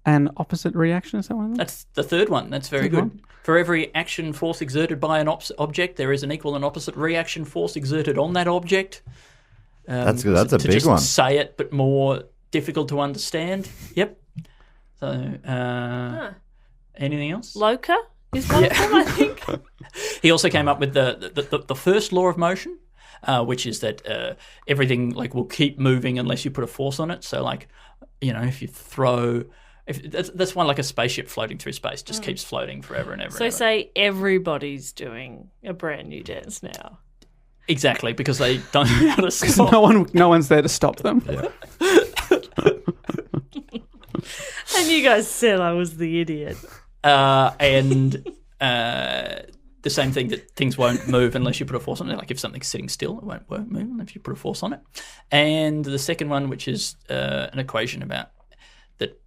and opposite reaction. Is that one of them? That's the third one. That's very Third good. one? For every action force exerted by an object, there is an equal and opposite reaction force exerted on that object. That's good. That's a to big just one. Say it, but more difficult to understand. Yep. So, anything else? Loca is one of them, I think. He also came up with the first law of motion, which is that everything will keep moving unless you put a force on it. So if you throw, that's one like a spaceship floating through space, just keeps floating forever and ever. So and ever. say everybody's doing a brand new dance now. Exactly, because they don't know how to stop. No one's there to stop them. And you guys said I was the idiot. And the same thing that things won't move unless you put a force on it. Like if something's sitting still, it won't move if you put a force on it. And the second one, which is an equation about that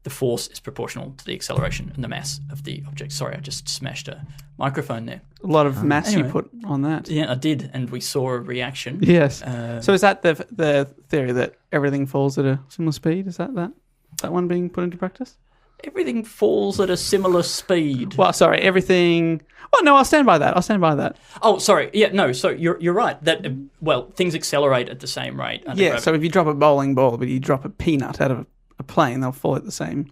the force is proportional to the acceleration and the mass of the object. Sorry, I just smashed a microphone there. A lot of mass Anyway. you put on that. Yeah, I did, and we saw a reaction. Yes. So is that the theory that everything falls at a similar speed? Is that one being put into practice? Everything falls at a similar speed. Well, sorry, everything. Oh no, I'll stand by that. Oh, sorry. Yeah, no. So you're right that things accelerate at the same rate. Under Yeah. gravity. So if you drop a bowling ball, but you drop a peanut out of a plane, they'll fall at the same.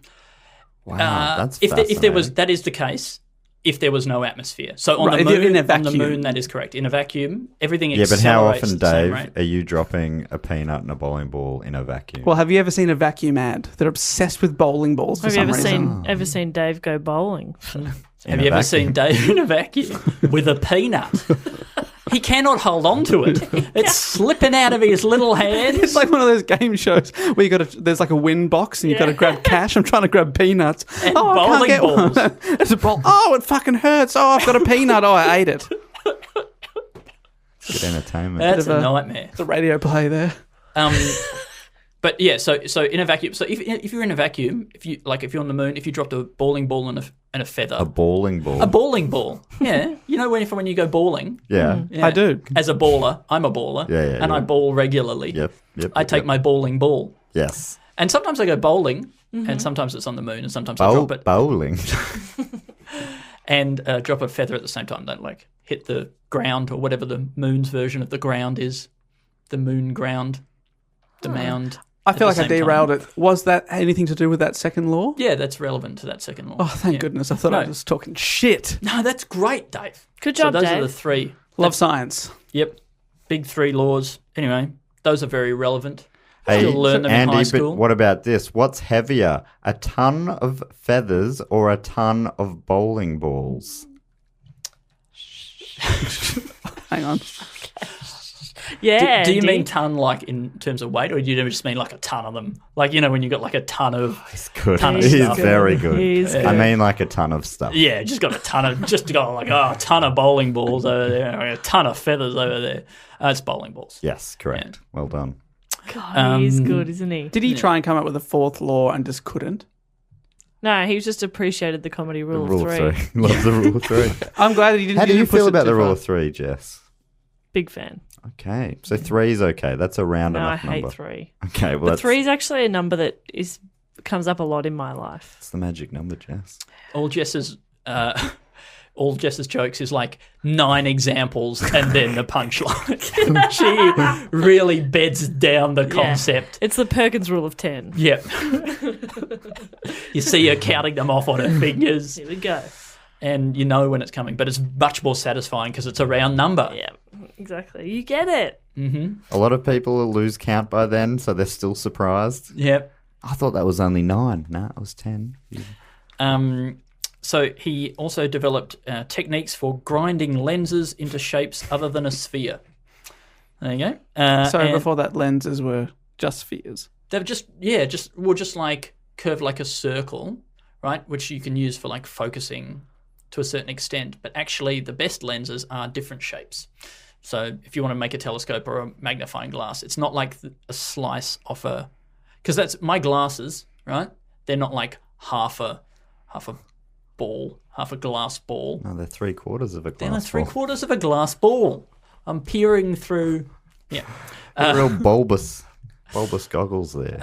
Wow, that's if there was, fascinating. that is the case. If there was no atmosphere, so on Right, the moon, in a on the vacuum. moon, that is correct. In a vacuum, everything Yeah, but how accelerates often, at the same Dave, rate. are you dropping a peanut and a bowling ball in a vacuum? Well, have you ever seen a vacuum ad? They're obsessed with bowling balls for Have you some ever reason. ever seen Dave go bowling? Have you ever seen Dave in a vacuum with a peanut? He cannot hold on to it. It's slipping out of his little hands. It's like one of those game shows where there's like a win box and you've got to grab cash. I'm trying to grab peanuts. And I can't bowling get balls. one. There's a ball. Oh, it fucking hurts. Oh, I've got a peanut. Oh, I ate it. Good entertainment. That's Bit of a a- nightmare. The radio play there. But yeah, so in a vacuum. So if you're in a vacuum, if you're on the moon, if you dropped a bowling ball and a feather, A bowling ball. a bowling ball, yeah, you know when you go bowling. Yeah. Yeah. I do. As a baller, I'm a baller, Yeah, and I yeah. ball regularly. Yep. I take my bowling ball, Yes. and sometimes I go bowling, and sometimes it's on the moon, and sometimes I drop it Bowling. and drop a feather at the same time. Don't hit the ground or whatever the moon's version of the ground is, the moon ground, the mound. I at feel the like I same time. derailed it. Was that anything to do with that second law? Yeah, that's relevant to that second law. Oh, thank Yeah. goodness. I thought I No. was talking shit. No, that's great, Dave. Good So job, those Dave. are the three. Love science. Yep, big 3 laws. Anyway, those are very relevant. Hey, Still learn them in Andy, high but school. what about this? What's heavier, a ton of feathers or a ton of bowling balls? Hang on. Yeah. Do you Andy. mean ton in terms of weight, or do you just mean a ton of them? When you got a ton of He's good. Ton of He's stuff. very good. He's I mean, like a ton of stuff. yeah, just got a ton of a ton of bowling balls over there, or a ton of feathers over there. It's bowling balls. Yes, correct. Well done. God, he's good, isn't he? Did he try and come up with a fourth law and just couldn't? No, he just appreciated the comedy The rule, rule of of 3. three. Love the rule of 3. I'm glad that he didn't. How do he you didn't push feel it about too the rule far. of 3, Jess? Big fan. Okay, so 3 is okay. That's a round No, I enough hate number. 3. Okay, well, But that's 3 is actually a number that comes up a lot in my life. the magic number, Jess. All Jess's jokes is 9 examples and then the punchline. She really beds down the concept. It's the Perkins rule of 10. Yep. You see her counting them off on her fingers. Here we go. and you know when it's coming. But it's much more satisfying because it's a round number. Yeah, exactly. You get it. A lot of people will lose count by then, so they're still surprised. Yep. I thought that was only 9. No, it was 10. So he also developed techniques for grinding lenses into shapes other than a sphere. There you go. So and before that, lenses were just spheres. they were just like curved like a circle, right? Which you can use for like focusing to a certain extent. But actually, the best lenses are different shapes. So if you want to make a telescope or a magnifying glass, it's not like a slice off a, because that's my glasses, right? They're not like half a ball, half a glass ball. No, they're 3/4 of a glass. They're like 3/4 of a glass ball. I'm peering through. Yeah. Real bulbous goggles there.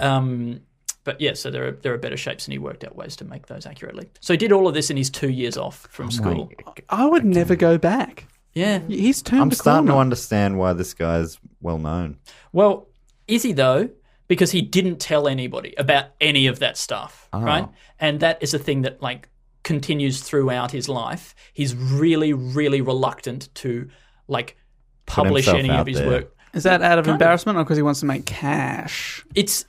But yeah, so there are better shapes, and he worked out ways to make those accurately. So he did all of this in his 2 years off from school. I would never go back. Yeah. He's turned I'm the starting to corner. understand why this guy's well known. Well, is he though? Because he didn't tell anybody about any of that stuff, right? And that is a thing that like continues throughout his life. He's really, really reluctant to like publish himself any out of his there. work. Is that out of embarrassment or because he wants to make cash? It's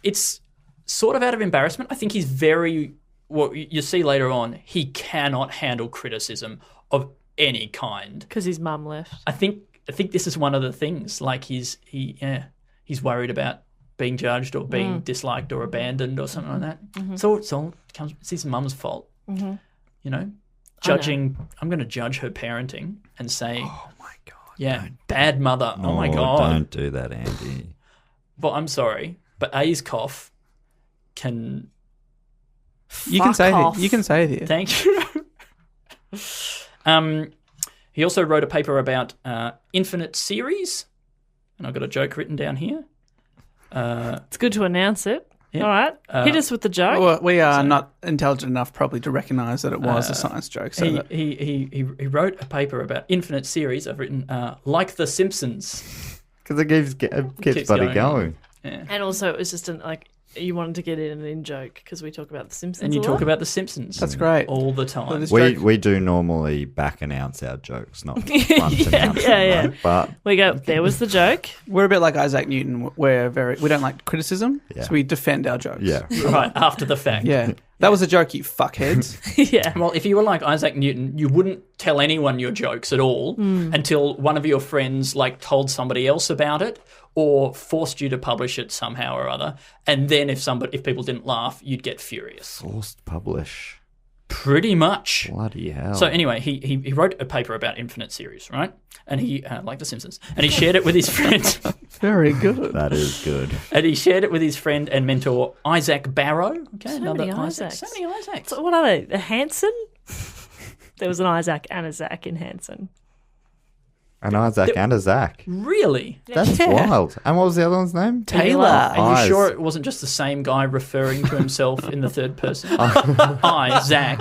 sort of out of embarrassment. I think he's very, what you see later on, he cannot handle criticism of any kind. Because his mum left. I think this is one of the things. Like he's worried about being judged or being disliked or abandoned or something like that. So it's his mum's fault. You know, judging. I'm going to judge her parenting and say, "Oh my god, yeah, bad mother. Oh my god, Don't do that, Andy. Well, I'm sorry, but A's cough can. You can say off. it. You can say it here. Thank you. He also wrote a paper about infinite series, and I've got a joke written down here. It's good to announce it. Yeah. All right. Hit us with the joke. Well, we are not intelligent enough probably to recognise that it was a science joke. So He wrote a paper about infinite series. I've written like The Simpsons. Because it keeps bloody going. Yeah. And also, it was just you wanted to get in an in joke because we talk about The Simpsons. And you a talk lot. about The Simpsons. That's great. All the time. this We joke- we do normally back announce our jokes, not front announce them. yeah. Right? But We go, there was the joke. we're a bit like Isaac Newton. We don't like criticism, Yeah. so we defend our jokes. yeah, Right, after the fact. Yeah. That was a joke, you fuckheads. Yeah. Well, if you were like Isaac Newton, you wouldn't tell anyone your jokes at all until one of your friends like told somebody else about it or forced you to publish it somehow or other. And then if people didn't laugh, you'd get furious. forced publish. Pretty much. Bloody hell. So anyway, he wrote a paper about infinite series, right? And he, like The Simpsons, and he shared it with his friend. Very good. that is good. And he shared it with his friend and mentor, Isaac Barrow. Okay, So another many Isaac. Isaacs. So many Isaacs. So what are they? A Hanson? There was an Isaac and a Zach in Hanson. An Isaac and a Zach. Really? That's wild. And what was the other one's name? Taylor. Are you Eyes. sure it wasn't just the same guy referring to himself in the third person? I, Zach.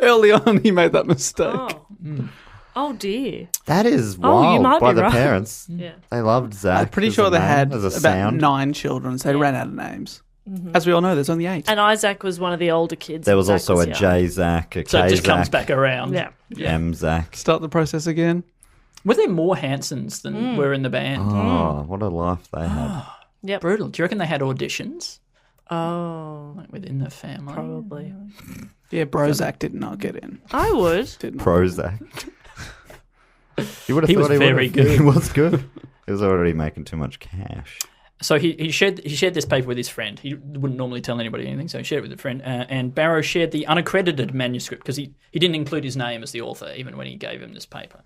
Early on, he made that mistake. Oh. Oh dear. That is Oh, you wild might by be the right. parents. Yeah. They loved Zach. I'm pretty as sure a they name, had as a about sound. 9 children, so they ran out of names. As we all know, there's only 8. And Isaac was one of the older kids. There and was Zach also a young. J Zach, a So K it just comes Zach, back around. Yeah. M Zach. Start the process again. Were there more Hansons than were in the band? Oh, what a life they had. Yep. Brutal. Do you reckon they had auditions Oh, like within the family? probably. Yeah, Brozak did not get in. I would. Did not. Prozac. You would have He thought was very would've- good. He was good. He was already making too much cash. So he shared this paper with his friend. He wouldn't normally tell anybody anything, so he shared it with a friend. And Barrow shared the unaccredited manuscript because he didn't include his name as the author, even when he gave him this paper.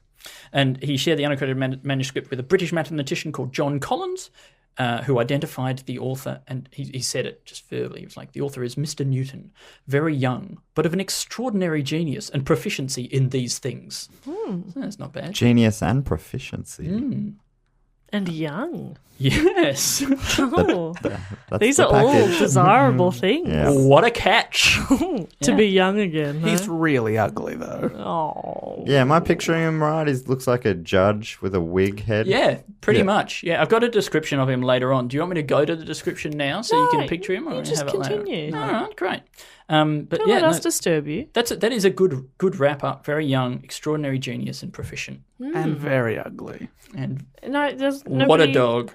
And he shared the unaccredited manuscript with a British mathematician called John Collins, who identified the author. And he said it just verbally. He was like, the author is Mr. Newton, very young, but of an extraordinary genius and proficiency in these things. So that's not bad. Genius and proficiency. And young. Yes. Oh, That's these the are all package. desirable things. Yeah. What a catch. To be young again. Huh? He's really ugly, though. Oh. Yeah, am I picturing him right? He looks like a judge with a wig head. Yeah, pretty Yeah. much. Yeah, I've got a description of him later on. Do you want me to go to the description now so you can picture him? Or you just have it later? continue. All right, great. But Don't yeah, let us disturb you. that is a good wrap up. Very young, extraordinary genius and proficient. And very ugly. And No, there's what a nobody. dog.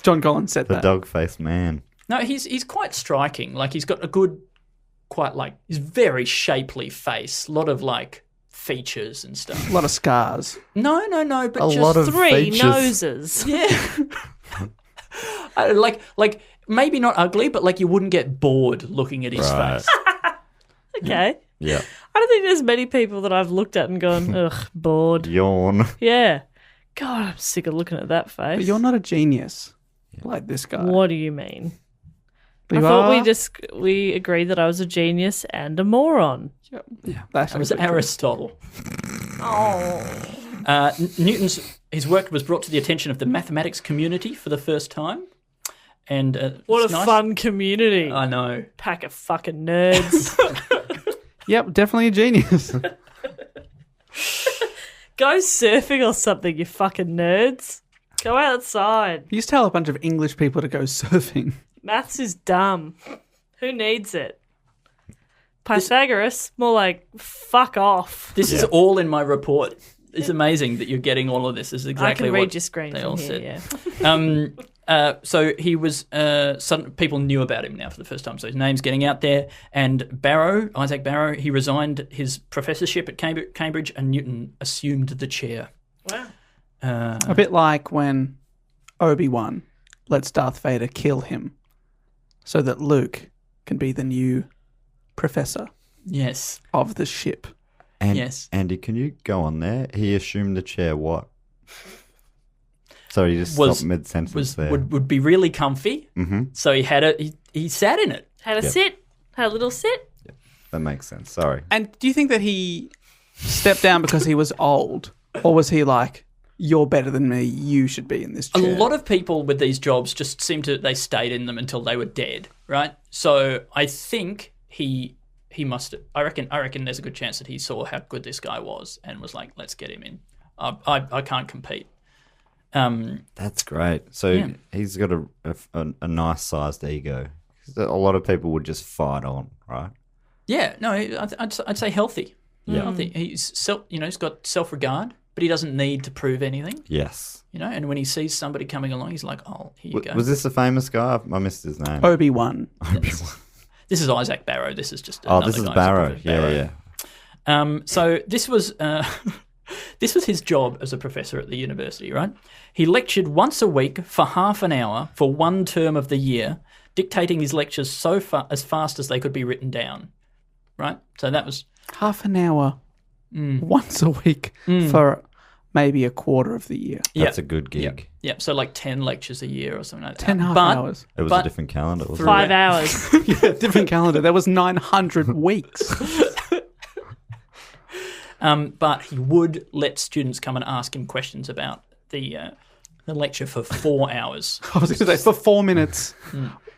John Collins said The that. dog-faced man. No, he's quite striking. Like he's got a good, he's very shapely face. A lot of like features and stuff. A lot of scars. No, but A just lot of 3 features. noses. yeah. like maybe not ugly, but like you wouldn't get bored looking at his Right. face. Okay. Yeah. I don't think there's many people that I've looked at and gone, ugh, bored. Yawn. Yeah. God, I'm sick of looking at that face. But you're not a genius like this guy. What do you mean? You I thought are? we agreed that I was a genius and a moron. Yeah, that's That was actually true. Aristotle. His work was brought to the attention of the mathematics community for the first time. And What it's a nice. fun community. I know. Pack of fucking nerds. Yep, definitely a genius. Go surfing or something, you fucking nerds. Go outside. You used to tell a bunch of English people to go surfing. Maths is dumb. Who needs it? Pythagoras, more like fuck off. This is all in my report. It's amazing that you're getting all of this. This is I exactly can what read your screen they from all here, said. yeah. So he was. People knew about him now for the first time. So his name's getting out there. And Isaac Barrow, he resigned his professorship at Cambridge, and Newton assumed the chair. Wow. A bit like when Obi-Wan lets Darth Vader kill him so that Luke can be the new professor Yes. of the ship. And, Yes. Andy, can you go on there? He assumed the chair what? Sorry, you just Was- stopped mid-sentence there. Would be really comfy. Mm-hmm. So he had he sat in it. Had a Yep. sit. Had a little sit. That makes sense. Sorry. And do you think that he stepped down because he was old? Or was he like, you're better than me, you should be in this A chair? lot of people with these jobs just they stayed in them until they were dead, right? So I think he must. I reckon there's a good chance that he saw how good this guy was and was like, let's get him in. I can't compete. That's great. So Yeah. he's got a nice-sized ego. A lot of people would just fight on, right? Yeah, no, I'd say healthy. Yeah. Healthy. He's he's got self-regard, but he doesn't need to prove anything. Yes. And when he sees somebody coming along, he's like, oh, here you go. Was this a famous guy? I missed his name. Obi-Wan. This is Isaac Barrow. This is just Oh, another this is guy. Barrow. Yeah. So this was this was his job as a professor at the university, right? He lectured once a week for half an hour for one term of the year, dictating his lectures as fast as they could be written down, right? So that was Half an hour once a week for maybe a quarter of the year. That's a good gig. yeah. So like 10 lectures a year or something like that. 10 half But- hours. It was But- a different calendar, wasn't it? 5 hours. Yeah, different calendar. There was 900 weeks. But he would let students come and ask him questions about the lecture for 4 hours. I was going to say, for 4 minutes,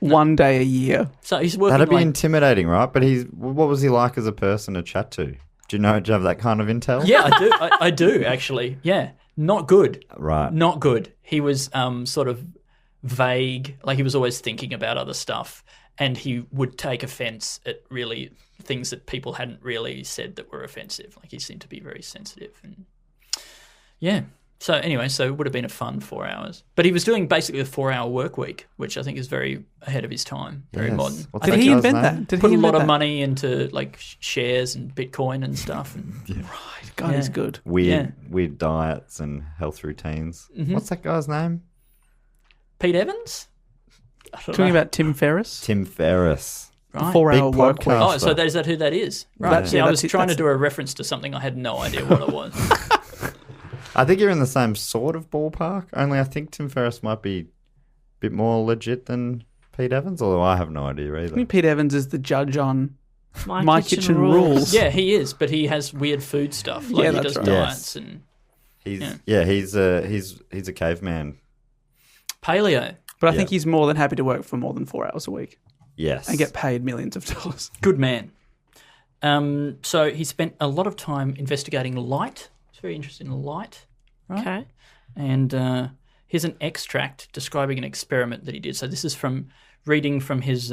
one day a year. So he's working That'd be like intimidating, right? But what was he like as a person to chat to? Do you have that kind of intel? yeah, I do. I do actually. Yeah, not good. Right. Not good. He was sort of vague. Like he was always thinking about other stuff, and he would take offence at really things that people hadn't really said that were offensive. Like he seemed to be very sensitive, and yeah. So anyway, so it would have been a fun 4 hours. But he was doing basically a 4-hour work week, which I think is very ahead of his time, very Yes. modern. What's Did that he guy's invent name? that? Did Put he a lot invent of that? money into like shares and Bitcoin and stuff. And God, he's Yeah. good. Weird diets and health routines. Mm-hmm. What's that guy's name? Pete Evans? I don't Talking know. about Tim Ferriss. Tim Ferriss. Right. 4-hour Big work week. podcast. Oh, so is that who that is? Right. That's- See, yeah, I was that's- trying to that's- do a reference to something I had no idea what it was. I think you're in the same sort of ballpark, only I think Tim Ferriss might be a bit more legit than Pete Evans, although I have no idea I either. think Pete Evans is the judge on My, My Kitchen Rules. Yeah, he is, but he has weird food stuff. Like Yeah, he that's does right. diets and He's a caveman. paleo. But I think he's more than happy to work for more than 4 hours a week Yes. and get paid millions of dollars. Good man. So he spent a lot of time investigating light. He's very interested in light. Right? Okay. And here's an extract describing an experiment that he did. So this is from reading from his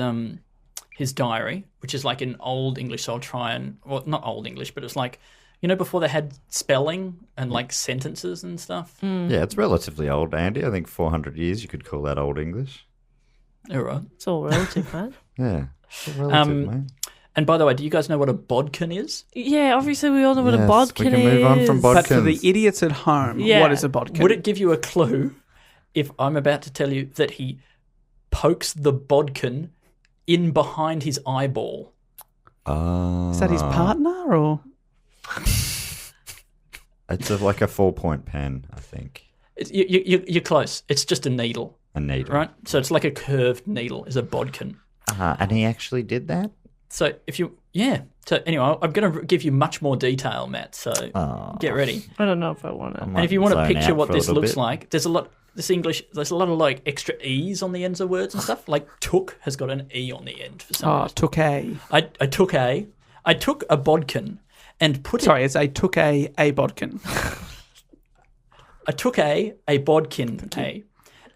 his diary, which is like in Old English, so I'll try and... Well, not Old English, but it's like... You know, before they had spelling and like sentences and stuff? Yeah, it's relatively old, Andy. I think 400 years you could call that Old English. All right. It's all relative, right? Yeah. It's relative, mate. And by the way, do you guys know what a bodkin is? Yeah, obviously we all know what a Yes, bodkin we can move on from is. bod- But for the Bodkins. idiots at home, Yeah. what is a bodkin? Would it give you a clue if I'm about to tell you that he pokes the bodkin in behind his eyeball? Is that his partner or? It's like a 4-point pen, I think. You're close. It's just a needle, A needle. right? So it's like a curved needle is a bodkin. And he actually did that? So if you, yeah. So anyway, I'm going to give you much more detail, Matt. So get ready. I don't know if I want it. And if you want to zone picture out what for a this little looks bit. like, there's a lot of like extra E's on the ends of words and stuff. Like took has got an E on the end for some Oh, reason. took a. I took a bodkin and put it. Sorry, it's a took a bodkin. I took a bodkin,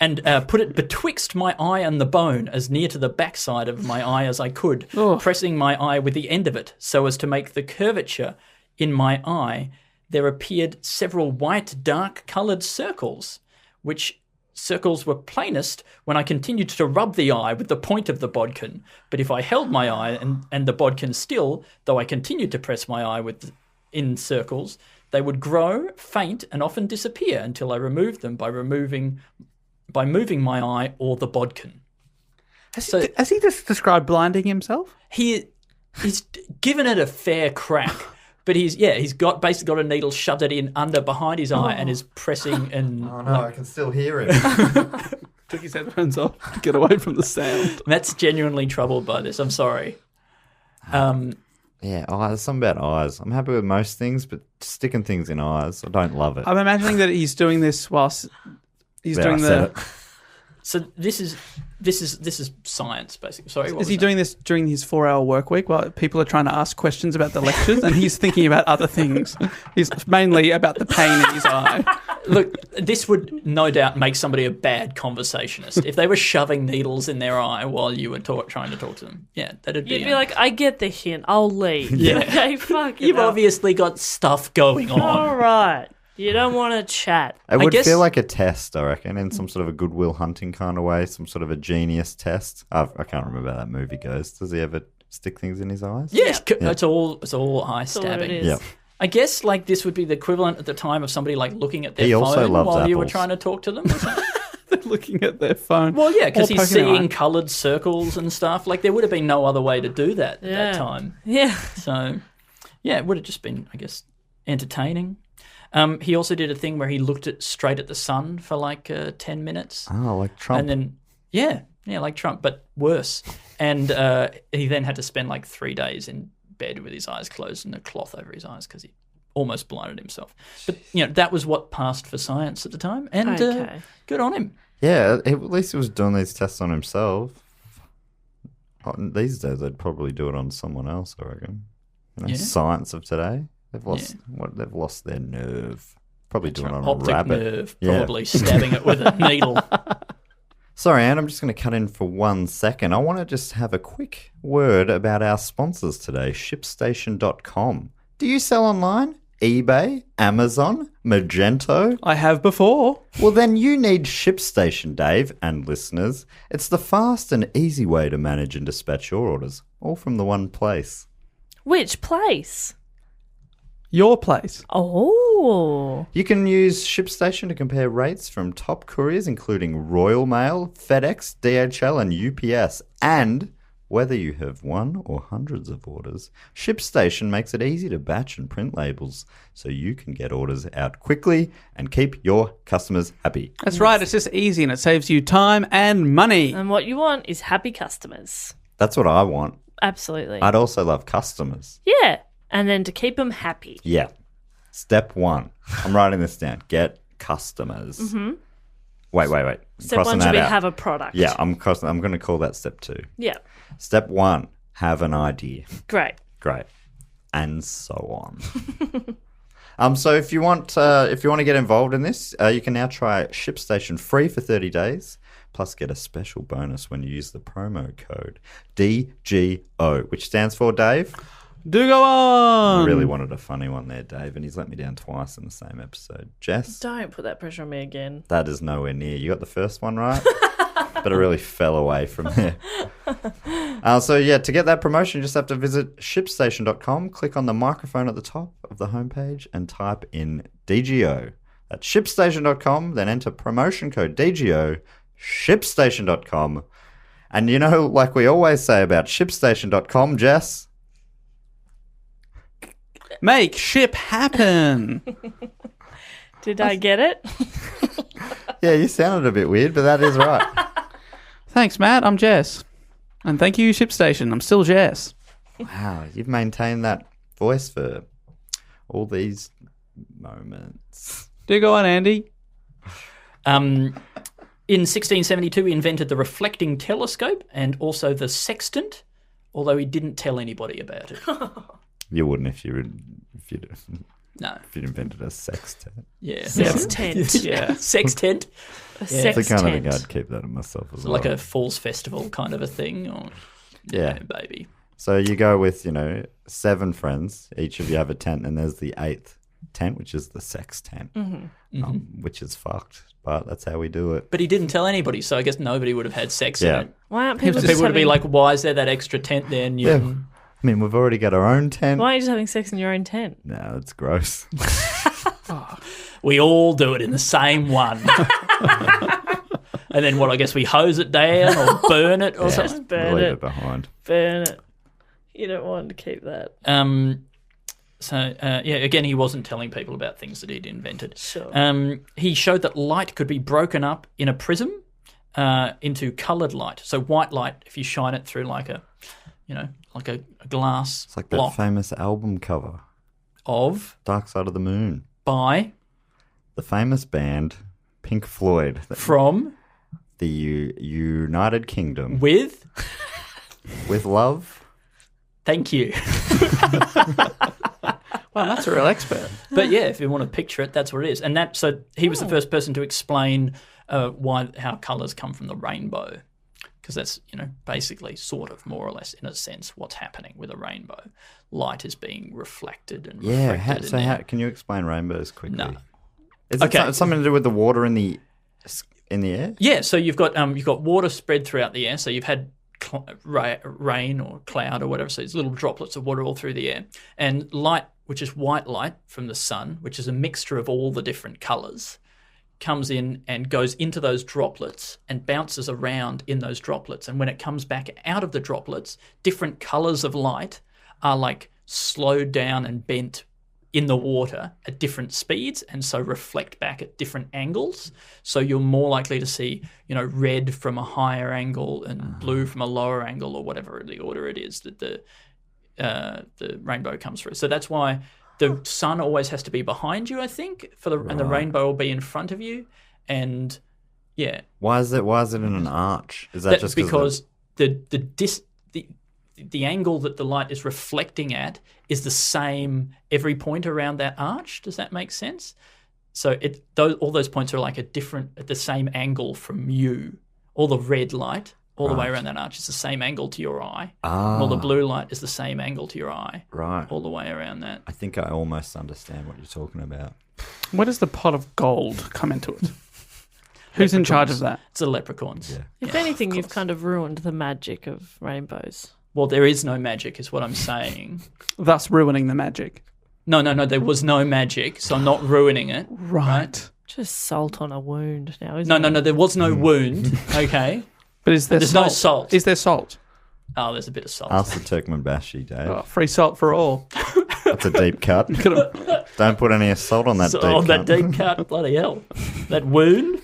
and put it betwixt my eye and the bone, as near to the backside of my eye as I could, pressing my eye with the end of it, so as to make the curvature in my eye. There appeared several white, dark-coloured circles, which circles were plainest when I continued to rub the eye with the point of the bodkin. But if I held my eye and the bodkin still, though I continued to press my eye in circles, they would grow, faint, and often disappear until I removed them by moving my eye or the bodkin. Has he just described blinding himself? He's given it a fair crack, but he's basically got a needle shoved it in under behind his eye and is pressing and Oh, no, I can still hear him. Took his headphones off to get away from the sound. Matt's genuinely troubled by this. I'm sorry. Yeah, eyes. Something about eyes. I'm happy with most things, but sticking things in eyes, I don't love it. I'm imagining that he's doing this whilst he's There, doing I said the. it. So this is science, basically. Sorry, what Is was he that? doing this during his 4-hour work week while people are trying to ask questions about the lectures and he's thinking about other things? He's mainly about the pain in his eye. Look, this would no doubt make somebody a bad conversationist if they were shoving needles in their eye while you were trying to talk to them. Yeah, that'd be. You'd be like, I get the hint. I'll leave. Yeah. Okay, fuck it. You've up. obviously got stuff going on. All right. You don't want to chat. It would guess- feel like a test, I reckon, in some sort of a Goodwill Hunting kind of way, some sort of a genius test. I can't remember how that movie goes. Does he ever stick things in his eyes? Yes, it's all eye That's all it stabbing. is. Yeah. I guess like this would be the equivalent at the time of somebody like looking at their He phone also loves while you were apples. trying to talk to them. Or something. They're looking at their phone. Well, yeah, because Or he's poking an seeing eye. coloured circles and stuff. Like there would have been no other way to do that at that time. Yeah. So, yeah, it would have just been, I guess, entertaining. He also did a thing where he looked straight at the sun for like 10 minutes. Oh, like Trump. And then, yeah, like Trump, but worse. And he then had to spend like 3 days in bed with his eyes closed and a cloth over his eyes because he almost blinded himself. But, that was what passed for science at the time. And Okay. good on him. Yeah, at least he was doing these tests on himself. These days, they'd probably do it on someone else, I reckon. Yeah. Science of today. They've lost their nerve. Probably doing it on a Optic rabbit. nerve, Yeah. probably stabbing it with a needle. Sorry, Anne, I'm just going to cut in for 1 second. I want to just have a quick word about our sponsors today, ShipStation.com. Do you sell online? eBay? Amazon? Magento? I have before. Well, then you need ShipStation, Dave, and listeners. It's the fast and easy way to manage and dispatch your orders, all from the one place. Which place? Your place. Oh. You can use ShipStation to compare rates from top couriers, including Royal Mail, FedEx, DHL, and UPS. And whether you have one or hundreds of orders, ShipStation makes it easy to batch and print labels so you can get orders out quickly and keep your customers happy. That's right. It's just easy and it saves you time and money. And what you want is happy customers. That's what I want. Absolutely. I'd also love customers. Yeah. And then to keep them happy. Yeah. Step 1. I'm writing this down. Get customers. Mm-hmm. Wait. Step Crossing 1 should that be out. have a product. Yeah, I'm going to call that step 2. Yeah. Step 1, have an idea. Great. Great. And so on. So if you want to get involved in this, you can now try ShipStation free for 30 days. plus get a special bonus when you use the promo code DGO, which stands for, Dave? Do go on. I really wanted a funny one there, Dave, and he's let me down twice in the same episode. Jess? Don't put that pressure on me again. That is nowhere near. You got the first one right, but it really fell away from there. To get that promotion, you just have to visit shipstation.com, click on the microphone at the top of the homepage, and type in DGO. That's shipstation.com, then enter promotion code DGO, shipstation.com. And like we always say about shipstation.com, Jess? Make ship happen. Did I get it? Yeah, you sounded a bit weird, but that is right. Thanks, Matt. I'm Jess. And thank you, ShipStation. I'm still Jess. Wow, you've maintained that voice for all these moments. Do go on, Andy. In 1672, he invented the reflecting telescope and also the sextant, although he didn't tell anybody about it. You wouldn't if you'd invented a sextant. Yeah. Sextant. Yeah. Sextant. A It's the kind of thing sextant. I'd keep that in myself as well. Like a falls festival kind of a thing. Or, Yeah. baby. So you go with, 7 friends. Each of you have a tent, and there's the 8th tent, which is the sex tent, which is fucked. But that's how we do it. But he didn't tell anybody, so I guess nobody would have had sex Yeah. in it. Why aren't people People just would be having, like, why is there that extra tent there, Newton? I mean, we've already got our own tent. why aren't you just having sex in your own tent? No, it's gross. We all do it in the same one. And then what, I guess we hose it down or burn it or something? Burn Leave it. it behind. Burn it. You don't want to keep that. Again, he wasn't telling people about things that he'd invented. Sure. He showed that light could be broken up in a prism into coloured light. So white light, if you shine it through like a glass It's like block that famous album cover, of, Dark Side of the Moon. by, The famous band Pink Floyd. from, The United Kingdom. with. With love. Thank you. Wow, that's a real expert. But yeah, if you want to picture it, that's what it is. And so he was the first person to explain how colours come from the rainbow. Because that's, basically sort of more or less in a sense what's happening with a rainbow. Light is being reflected and refracted. Can you explain rainbows quickly? No. Is it something to do with the water in the air? Yeah, so you've got water spread throughout the air. So you've had rain or cloud or whatever. So it's little droplets of water all through the air. And light, which is white light from the sun, which is a mixture of all the different colours, comes in and goes into those droplets and bounces around in those droplets. And when it comes back out of the droplets, different colours of light are like slowed down and bent in the water at different speeds, and so reflect back at different angles. So you're more likely to see, red from a higher angle and blue from a lower angle, or whatever the order it is that the rainbow comes through. So that's why the sun always has to be behind you, I think, and the rainbow will be in front of you. And yeah, Why is it in an arch? Is that just because the angle that the light is reflecting at is the same every point around that arch? Does that make sense? So all those points are like at the same angle from you. All the red light all the way around that arch is the same angle to your eye. And all the blue light is the same angle to your eye. Right. All the way around that. I think I almost understand what you're talking about. Where does the pot of gold come into it? Who's in charge of that? It's the leprechauns. Yeah. If anything, you've kind of ruined the magic of rainbows. Well, there is no magic, is what I'm saying. Thus ruining the magic. No, there was no magic, so I'm not ruining it. Right. Just salt on a wound now, isn't it? No, there was no wound, okay? But There's no salt. Is there salt? Oh, there's a bit of salt. Ask the Turkmenbashi, Dave. Oh, free salt for all. That's a deep cut. Don't put any salt on that deep cut. That deep cut, bloody hell. That wound.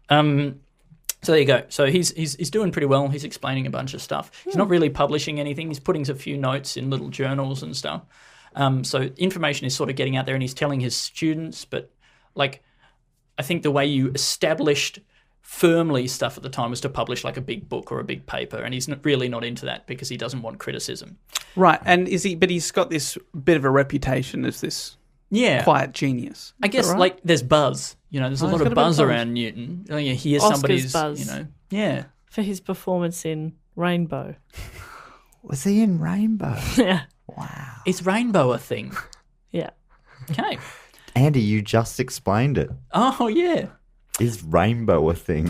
So there you go. So he's doing pretty well. He's explaining a bunch of stuff. He's not really publishing anything. He's putting a few notes in little journals and stuff. So information is sort of getting out there, and he's telling his students. But I think the way you established firmly stuff at the time was to publish like a big book or a big paper, and he's really not into that because he doesn't want criticism. Right. And but he's got this bit of a reputation as this quiet genius. I guess Is that right? like there's buzz. There's a Oh, lot he's of got a bit of buzz buzz. around Newton. You hear Oscar's somebody's, buzz. yeah. For his performance in Rainbow. Was he in Rainbow? Yeah. Is rainbow a thing? Yeah. Okay. Andy, you just explained it. Oh yeah. Is Rainbow a thing?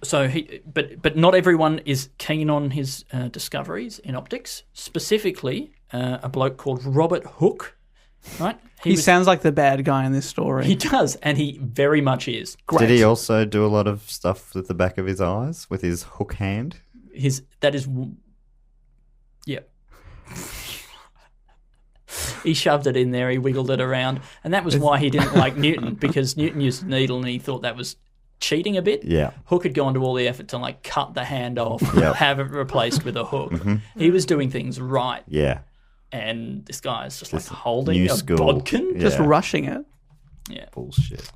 So but not everyone is keen on his discoveries in optics. Specifically, a bloke called Robert Hooke. Right. He sounds like the bad guy in this story. He does, and he very much is. Did he also do a lot of stuff with the back of his eyes with his hook hand? Yep. He shoved it in there, he wiggled it around, and that was why he didn't like Newton, because Newton used a needle and he thought that was cheating a bit. Yeah. Hooke had gone to all the effort to like cut the hand off, Yep. have it replaced with a hook. He was doing things right, Yeah. and this guy is just like This holding new a school. bodkin. Yeah. Just rushing it. Bullshit.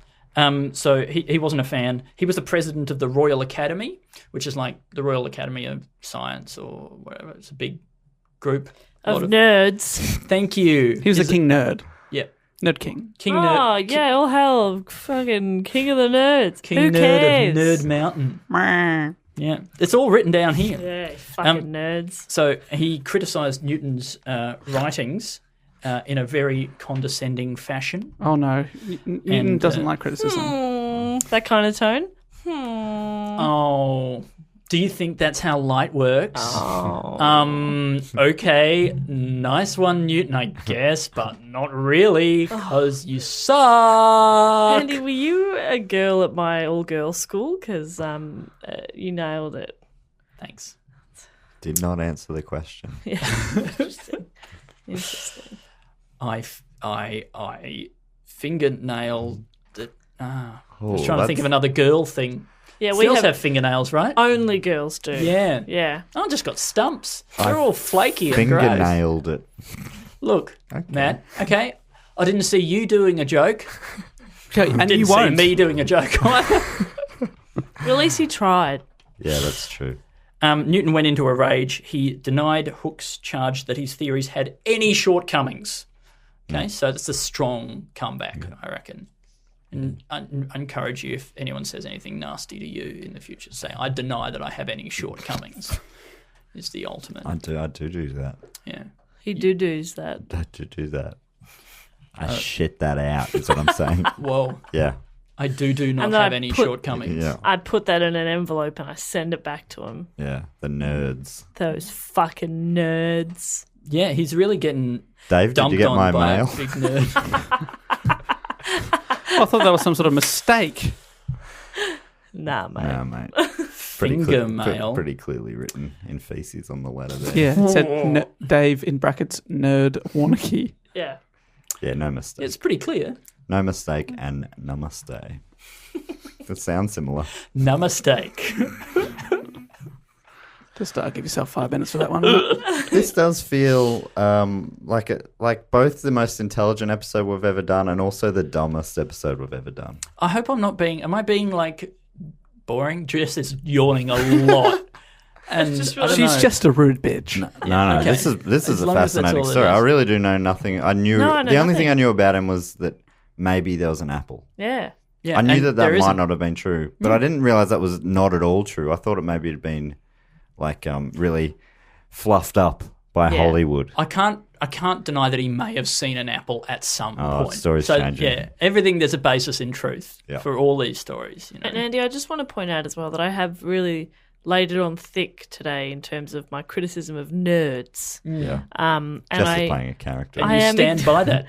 So he wasn't a fan. He was the president of the Royal Academy, which is like the Royal Academy of Science or whatever. It's a big group. A lot Of nerds. Thank you. He was a king nerd. Yep. Nerd king. King Oh, nerd. yeah, all hell. Fucking king of the nerds. King Who nerd cares? of Nerd Mountain. Yeah. It's all written down here. Yeah, fucking nerds. So he criticised Newton's writings in a very condescending fashion. Oh no, Newton And, doesn't like criticism. That kind of tone. Oh, do you think that's how light works? Oh. Okay, nice one, Newton, I guess, but not really, because you suck. Andy, were you a girl at my all-girls school? Because you nailed it. Thanks. Did not answer the question. Yeah, interesting. Interesting. I fingernailed it. I was Oh, trying to think of another girl thing. Yeah, we Girls have, have fingernails, right? only girls do. Yeah. Yeah. I just got stumps. They're I all flaky and gross. Fingernailed it. Look, Matt, okay, I didn't see you doing a joke. Okay, and Didn't you see won't. me doing a joke either. Well, at least he tried. Yeah, that's true. Newton went into a rage. He denied Hooke's charge that his theories had any shortcomings. Okay, so that's a strong comeback, I reckon. And I encourage you, if anyone says anything nasty to you in the future, say, I deny that I have any shortcomings. Is the ultimate. I do that. Yeah. He does that. I do that. I shit that out, is what I'm saying. Whoa. Yeah. I do not And then have I any put- shortcomings. Yeah. I put that in an envelope and I send it back to him. Yeah. The nerds. Those fucking nerds. Yeah, he's really getting Dave, did dumped you get on my by mail? a big nerd. Oh, I thought that was some sort of mistake. Nah, mate. No, mate. Finger mail. Pretty clearly written in feces on the letter there. Yeah, it said Dave in brackets nerd Warnicky. Yeah. Yeah, no mistake. It's pretty clear. No mistake and namaste. That sounds similar. No mistake. Just give yourself 5 minutes for that one. This does feel like both the most intelligent episode we've ever done and also the dumbest episode we've ever done. I hope I'm not being. Am I being like boring? Jess is yawning a lot, and I don't She's know. just a rude bitch. No, okay. this is As a long as that's fascinating all it story. is. I really do know nothing. I knew No, I know the only thing nothing. I knew about him was that maybe there was an apple. Yeah. Yeah, I knew and that there might isn't. not have been true, but I didn't realize that was not at all true. I thought it maybe had been like really fluffed up by Yeah. Hollywood. I can't deny that he may have seen an apple at some Oh, point. story's so changing. yeah, everything there's a basis in truth Yeah. for all these stories. You know? And Andy, I just want to point out as well that I have really laid it on thick today in terms of my criticism of nerds. Yeah, And just as I, playing a character. And I you am stand by that.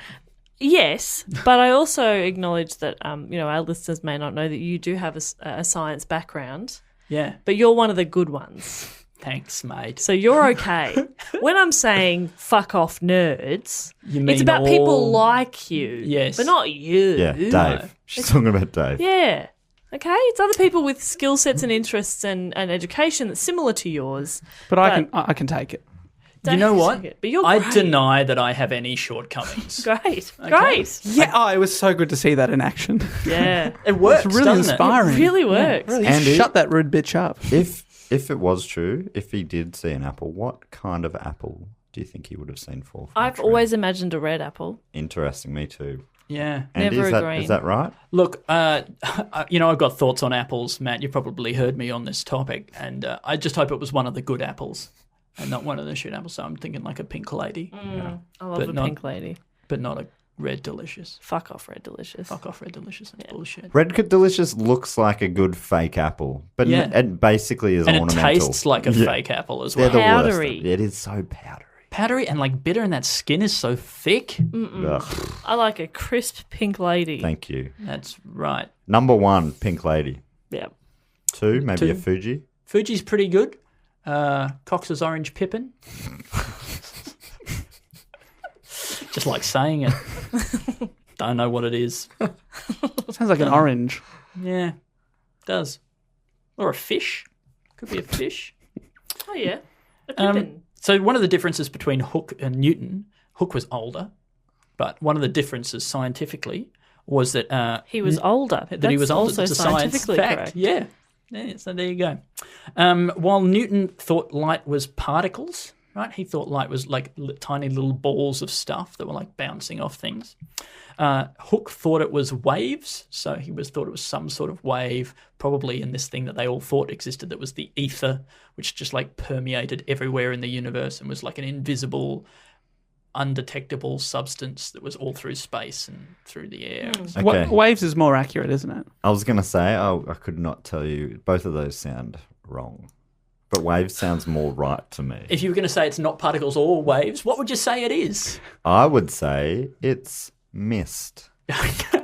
yes, but I also acknowledge that our listeners may not know that you do have a science background, Yeah. but you're one of the good ones. Thanks, mate. So you're okay. When I'm saying fuck off nerds, You mean it's about all- people like you. Yes. But not you. Yeah, Dave. She's talking about Dave. Yeah. Okay? It's other people with skill sets and interests and education that's similar to yours. But I can take it. You know what? But you're I great. deny that I have any shortcomings. Great. Great. Yeah, it was so good to see that in action. Yeah. It works, It's really doesn't inspiring. It really works. Andy, Shut that rude bitch up. if it was true, if he did see an apple, what kind of apple do you think he would have seen fall from I've a tree? always imagined a red apple. Interesting, me too. Yeah. Andy, Never is a that, green. is that right? Look, I've got thoughts on apples, Matt. You've probably heard me on this topic, and I just hope it was one of the good apples and not one of the shit apples. So I'm thinking like a pink lady, I love But a not- pink lady. but not a red delicious. Fuck off, Red Delicious. Fuck off, red delicious. That's bullshit. Red Delicious looks like a good fake apple, but Yeah. it basically is And it ornamental. tastes like a fake apple as They're well. the Powdery. worst. It is so powdery. Powdery and like bitter, and that skin is so thick. Ugh, I like a crisp pink lady. thank you. That's right. Number 1, Pink Lady. Yeah. 2, maybe Two. a Fuji. Fuji's pretty good. Cox's Orange Pippin. Just like saying it. Don't know what it is. Sounds like an orange. Yeah, does. Or a fish. Could be a fish. Oh, yeah. A pippin. So one of the differences between Hooke and Newton, Hooke was older, but one of the differences scientifically was that he was older. that he was older. also It's a science scientifically fact. correct. Yeah. So there you go. While Newton thought light was particles, right? He thought light was like tiny little balls of stuff that were like bouncing off things. Hooke thought it was waves, so he thought it was some sort of wave, probably in this thing that they all thought existed that was the ether, which just like permeated everywhere in the universe and was like an invisible, undetectable substance that was all through space and through the air. Okay. Waves is more accurate, isn't it? I was going to say, I could not tell you. Both of those sound wrong. But wave sounds more right to me. If you were going to say it's not particles or waves, what would you say it is? I would say it's mist.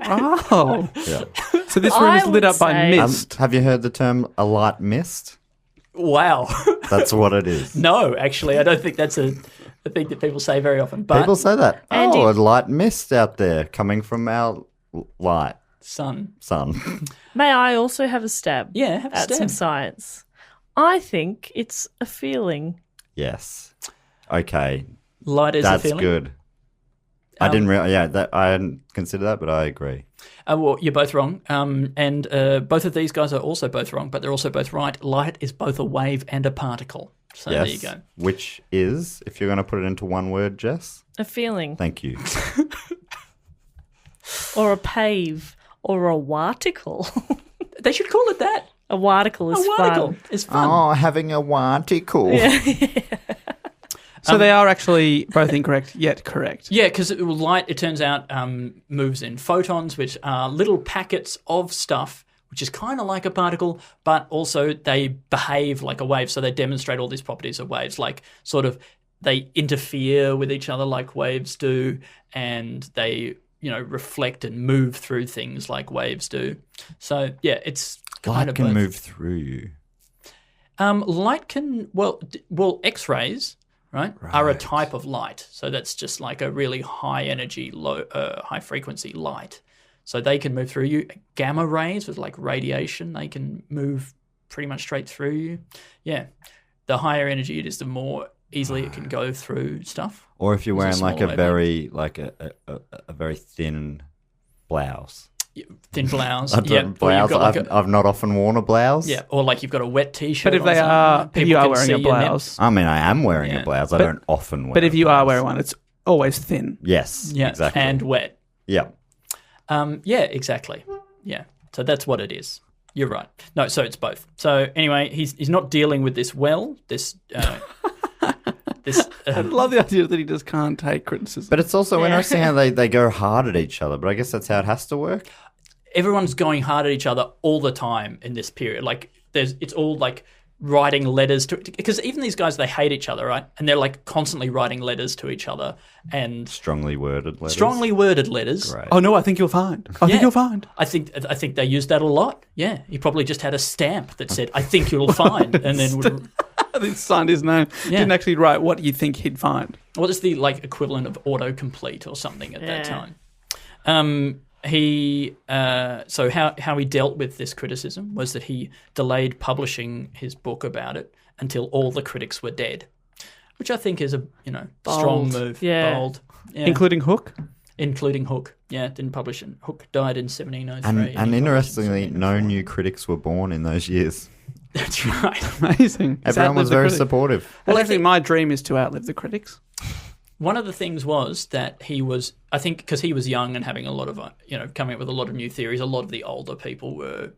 Oh. Yeah. So this room is I lit would up by say- mist. Have you heard the term a light mist? Wow. That's what it is. No, actually, I don't think that's a thing that people say very often. But People say that. Andy- Oh, a light mist out there coming from our light sun. sun. May I also have a stab Yeah, have a at some stab. science? I think it's a feeling. Yes. Okay. Light is That's a feeling. good. I didn't realize. Yeah, I hadn't considered that, but I agree. Well, you're both wrong. And both of these guys are also both wrong, but they're also both right. Light is both a wave and a particle. So Yes. there you go. Which is, if you're going to put it into one word, Jess? A feeling. Thank you. Or a pave. Or a warticle. They should call it that. A warticle is A warticle fun. is fun. Oh, having a warticle. So they are actually both incorrect, yet correct. Yeah, because light, it turns out, moves in photons, which are little packets of stuff, which is kind of like a particle, but also they behave like a wave. So they demonstrate all these properties of waves, like sort of they interfere with each other like waves do, and they, reflect and move through things like waves do. So yeah, it's kind Light of can both. move through you. Light can, well, X-rays, right, are a type of light. So that's just like a really high energy, high frequency light. So they can move through you. Gamma rays with like radiation, they can move pretty much straight through you. Yeah. The higher energy it is, the more easily it can go through stuff. Or if you're It's a wearing like smaller a very, like a very thin blouse. Thin blouse. I don't- Yeah. Or you've blouse. got like I've not often worn a blouse. yeah. Or like you've got a wet t-shirt. But if on they something, are, if people you are can wearing see a your nips. blouse, I mean, I am wearing Yeah. a blouse. I But- don't often wear but if a you are blouse. wearing one, it's always thin. Yes, Yeah. exactly. And wet. yeah. Yeah, exactly. Yeah. So that's what it is. You're right. No, so it's both. So anyway, he's not dealing with this well. I love the idea that he just can't take criticism. But it's also interesting how they go hard at each other. But I guess that's how it has to work. everyone's going hard at each other all the time in this period. Like it's all like writing letters to, because even these guys, they hate each other, right? And they're like constantly writing letters to each other and Strongly worded letters. strongly worded letters. Great. Oh no, I think you'll find. I Yeah. think you'll find. I think they used that a lot. Yeah, he probably just had a stamp that said, "I think you'll find," and then would, I think signed his name. Yeah. Didn't actually write what you think he'd find. what is the like equivalent of autocomplete or something at that Yeah. time? So how he dealt with this criticism was that he delayed publishing his book about it until all the critics were dead, which I think is a strong Bold. move. Yeah. Bold. Yeah. Including Hook. Including Hooke. Yeah, didn't publish it. Hooke died in 1703. And he published in interestingly, no 1704. new critics were born in those years. That's right. Amazing. He's Everyone outlived was the very critic. supportive. Well, I actually, think- my dream is to outlive the critics. one of the things was that he was, I think, because he was young and having a lot of, coming up with a lot of new theories. A lot of the older people were,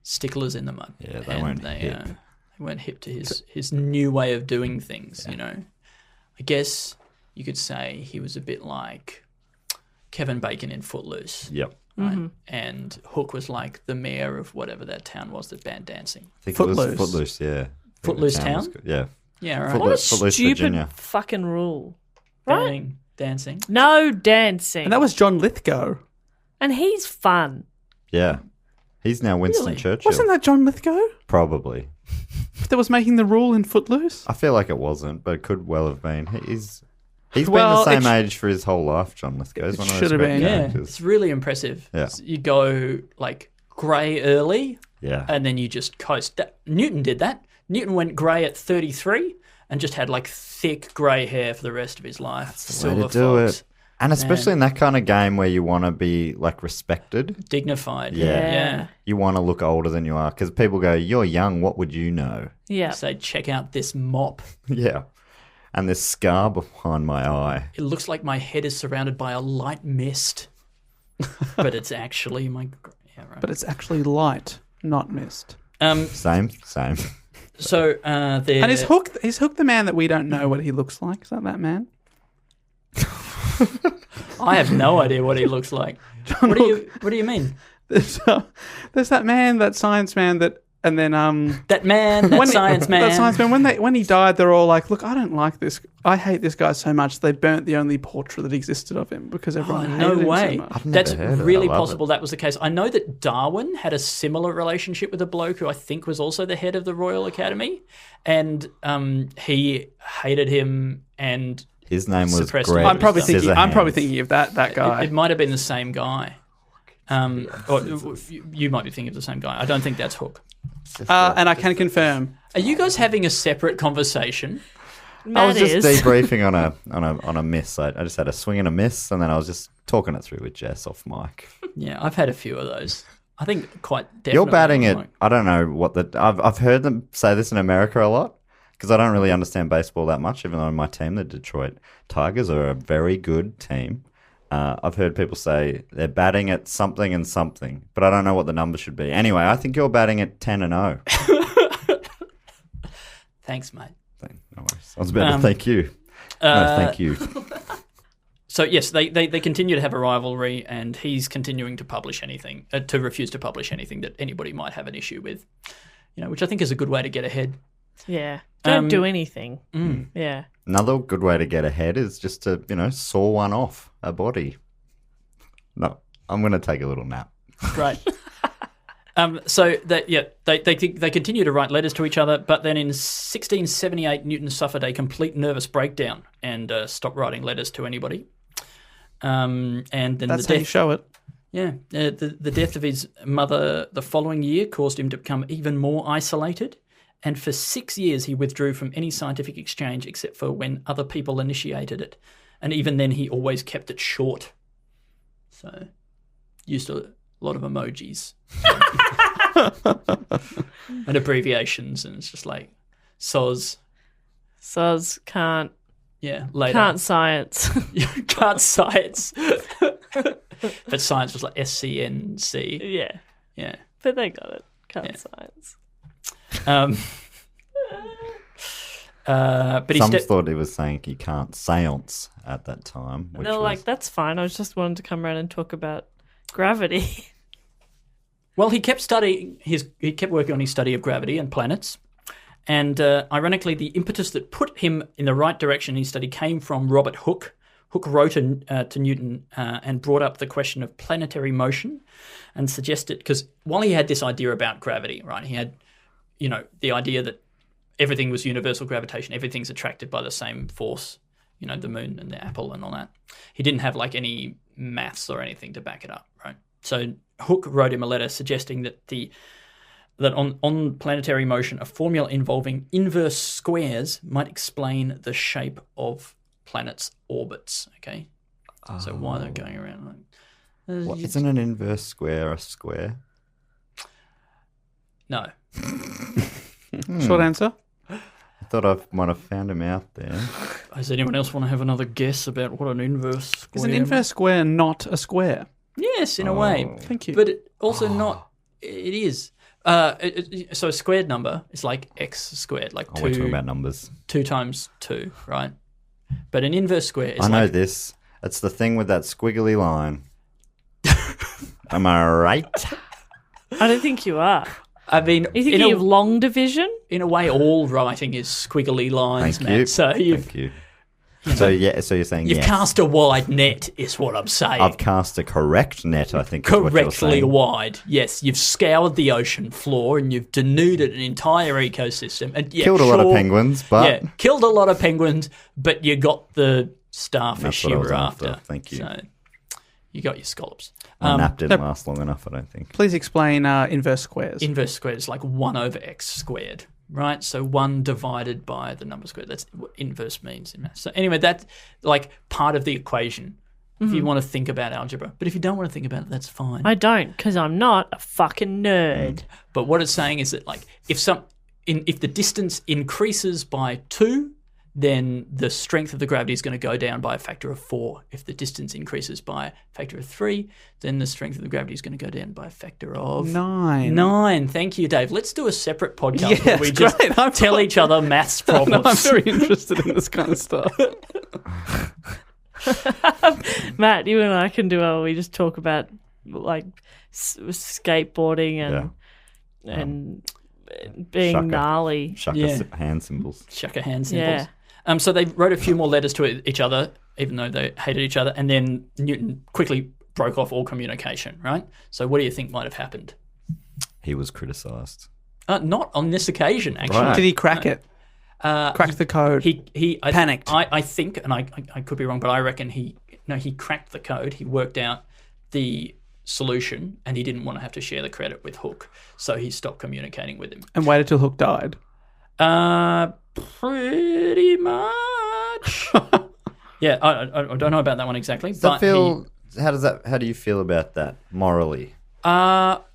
sticklers in the mud. Yeah, they weren't hip. They weren't hip to his new way of doing things. I guess you could say he was a bit like Kevin Bacon in Footloose. Yep. Right? And Hook was like the mayor of whatever that town was that banned dancing. I think Footloose. it was Footloose, yeah. Footloose The town? was good. Yeah. Yeah, right. What a Footloose, stupid Virginia. fucking rule. Right? Banning dancing. No dancing. And that was John Lithgow. And he's fun. Yeah. He's now Winston Really? Churchill. Wasn't that John Lithgow Probably. that was making the rule in Footloose? I feel like it wasn't, but it could well have been. He's Well, been the same it age for his whole life, John Lithgow. He's one of those should have great been. Yeah, characters. it's really impressive. Yeah. So you go like grey early, Yeah. and then you just coast. Newton did that. Newton went grey at 33 and just had like thick grey hair for the rest of his life. That's the way to do it. And especially in that kind of game where you want to be like respected. Dignified. Yeah. You want to look older than you are because people go, "You're young. What would you know?" Yeah. Say, check out this mop. Yeah. And this scar behind my eye. It looks like my head is surrounded by a light mist, but it's actually my. Yeah, right. But it's actually light, not mist. Same. So there. And is Hook the man that we don't know what he looks like? Is that man? I have no idea what he looks like. What do you mean? There's that man, that science man and then That man, that science man. That science man. When he died, they're all like, "Look, I don't like this. I hate this guy so much." They burnt the only portrait that existed of him because everyone hated no him way. so much. I've never That's heard of it. really I love possible that was the case. I know that Darwin had a similar relationship with a bloke who I think was also the head of the Royal Academy, and he hated him and His name was suppressed Greg. him. I'm probably thinking Scissorhands. of that guy. it might have been the same guy. Or you might be thinking of the same guy. I don't think that's Hook. And I can confirm. Are you guys having a separate conversation? I Matt was just is. debriefing on a miss. I just had a swing and a miss, and then I was just talking it through with Jess off mic. Yeah, I've had a few of those. I think quite definitely. You're batting it. Like- I don't know what I've heard them say this in America a lot because I don't really understand baseball that much. Even though my team, the Detroit Tigers, are a very good team. I've heard people say they're batting at something and something, but I don't know what the number should be. Anyway, I think you're batting at 10-0. Thanks, mate. No worries. I was about to thank you. No, thank you. So yes, they continue to have a rivalry, and he's continuing to publish anything, to refuse to publish anything that anybody might have an issue with, which I think is a good way to get ahead. Yeah. Don't do anything. Yeah. Another good way to get ahead is just to, saw one off a body. No, I'm going to take a little nap. Great. So they continue to write letters to each other, but then in 1678, Newton suffered a complete nervous breakdown and stopped writing letters to anybody. And then That's the how you death, show it. the death of his mother the following year caused him to become even more isolated. And for 6 years, he withdrew from any scientific exchange except for when other people initiated it. And even then, he always kept it short. So, used a lot of emojis and abbreviations. And it's just like, soz, Soz can't later. can't science. Can't science. But science was like SCNC. Yeah. Yeah. But they got it. Can't Yeah. science. But he Some thought he was saying he can't seance at that time. And Which they're was, like, that's fine. I was just wanted to come around and talk about gravity. Well, he kept studying. He kept working on his study of gravity and planets, and ironically, the impetus that put him in the right direction in his study came from Robert Hooke. Hooke wrote to Newton and brought up the question of planetary motion, and suggested, because while he had this idea about gravity, right, he had, the idea that everything was universal gravitation, everything's attracted by the same force, the moon and the apple and all that. He didn't have like any maths or anything to back it up, right? So Hooke wrote him a letter suggesting that on planetary motion, a formula involving inverse squares might explain the shape of planets' orbits. Okay, so why they're going around like What, isn't an inverse square a square? no. Short answer. I thought I might have found him out there. Does anyone else want to have another guess about what an inverse square Is an inverse square not a square? Yes, in a way. Thank you. But also not. It is. So a squared number is like x squared, like Oh, we're talking about numbers. 2 times 2, right? But an inverse square is I know like this. It's the thing with that squiggly line. Am I right? I don't think you are. I mean, Are you thinking of long division? in a way, all writing is squiggly lines, Thank Matt. you. So you've Thank you. So you're saying you've yes. cast a wide net, is what I'm saying. I've cast a correct net, I think. Is what you're Correctly saying. wide. Yes, you've scoured the ocean floor and you've denuded an entire ecosystem. And Killed a lot of penguins, but yeah, killed a lot of penguins, but you got the starfish That's what I you was were after. after. Thank you. So you got your scallops. my nap didn't last long enough, I don't think. Please explain inverse squares. Inverse squared is like 1 over x squared, right? So 1 divided by the number squared. That's what inverse means in math. So anyway, that's like part of the equation if you want to think about algebra. But if you don't want to think about it, that's fine. I don't, because I'm not a fucking nerd. But what it's saying is that like if the distance increases by 2, then the strength of the gravity is going to go down by a factor of 4. If the distance increases by a factor of 3, then the strength of the gravity is going to go down by a factor of 9. 9. Thank you, Dave. Let's do a separate podcast where we Yes, just great. I'm tell each other maths No, problems. I'm very interested in this kind of stuff. Matt, you and I can do it. We just talk about like skateboarding and being Shaka. gnarly. Shaka Yeah. hand symbols. Shuck a hand symbols. Yeah. So they wrote a few more letters to each other, even though they hated each other, and then Newton quickly broke off all communication, right? So what do you think might have happened? He was criticised. Not on this occasion, actually. Right. Did he crack it? Crack the code? I Panicked. I think, and I could be wrong, but I reckon he cracked the code. He worked out the solution, and he didn't want to have to share the credit with Hooke, so he stopped communicating with him. And waited till Hooke died. Pretty much. Yeah, I don't know about that one exactly. Does that but feel? How do you feel about that morally?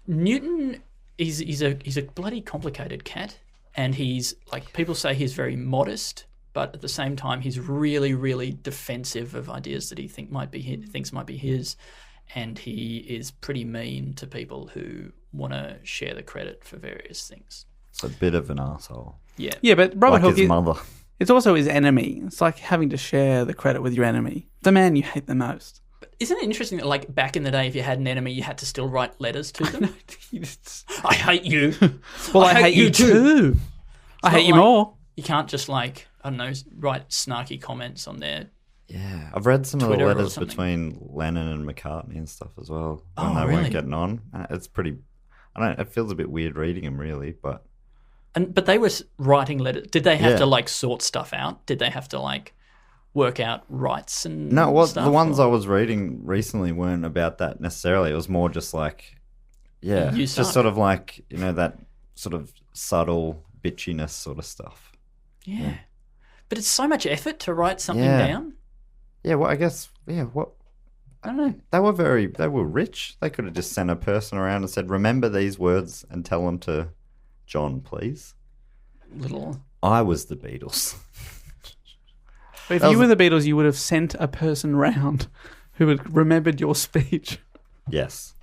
Newton he's a bloody complicated cat, and he's like people say he's very modest, but at the same time he's really really defensive of ideas that he thinks might be his, and he is pretty mean to people who want to share the credit for various things. It's a bit of an asshole. Yeah. Yeah, but Robert Like Hooke his mother. it's also his enemy. It's like having to share the credit with your enemy, the man you hate the most. Isn't it interesting that like back in the day, if you had an enemy, you had to still write letters to them? I hate you. Well, I hate you too. I hate you like- more. You can't just like, I don't know, write snarky comments on there. Yeah, I've read some of Twitter the or letters something. between Lennon and McCartney and stuff as well. When Oh, they really? weren't getting on. It's pretty. It feels a bit weird reading them, really, but But they were writing letters. Did they have Yeah. to like sort stuff out? Did they have to like work out rights and no. What stuff, the ones or- I was reading recently weren't about that necessarily. It was more just like, yeah, You just suck. sort of like that sort of subtle bitchiness sort of stuff. Yeah. But it's so much effort to write something Yeah. down. Yeah, well, I guess. Yeah, what. I don't know. They were rich. They could have just sent a person around and said, "Remember these words and tell them to John, please." Little. I was the Beatles. But if That you was- were the Beatles, you would have sent a person round who had remembered your speech. Yes.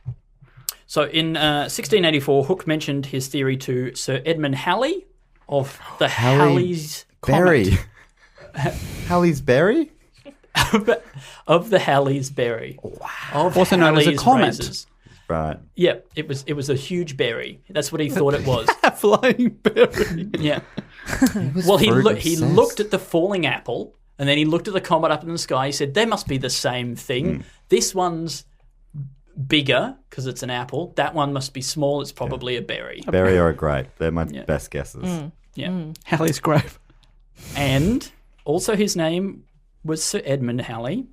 So in 1684, Hooke mentioned his theory to Sir Edmund Halley of the Halley's Berry. Halley's Berry? of the Halley's berry. Wow. Also known as a comet. Right. Yeah, it was a huge berry. That's what he thought it was. A flying berry. Yeah. Well, he fruit-obsessed. looked at the falling apple, and then he looked at the comet up in the sky. He said, "They must be the same thing. This one's bigger because it's an apple. That one must be small. It's probably a berry." Berry or a grape. They're my best guesses. Yeah. Halley's grave. And also his name was Sir Edmund Halley.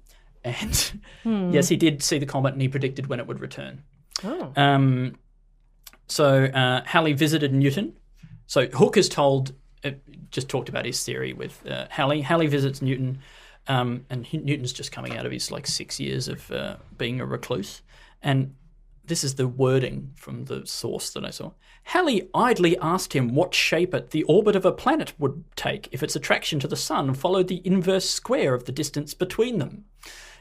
And yes, he did see the comet and he predicted when it would return. Oh. So Halley visited Newton. So Hooke is told, just talked about his theory with Halley. Halley visits Newton, and Newton's just coming out of his 6 years of being a recluse. And this is the wording from the source that I saw. Halley idly asked him what shape the orbit of a planet would take if its attraction to the sun followed the inverse square of the distance between them.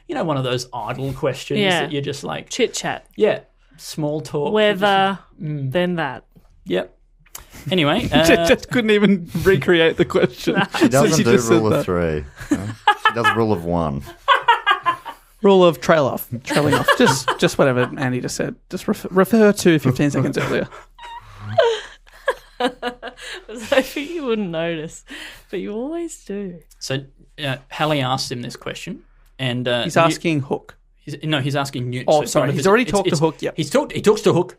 You know, one of those idle questions that you're just like... Chit chat. Yeah. Small talk. Whether, then that. Yep. Anyway. Just couldn't even recreate the question. She doesn't she do just said rule that. of 3. She does rule of 1. Rule of trailing off. Just whatever Andy just said. Just refer to 15 seconds earlier. I think you wouldn't notice, but you always do. So Halley asked him this question. And He's asking Hook. He's asking Newton. Oh, sorry. He's already talked to Hook. Yep. He talks to Hook.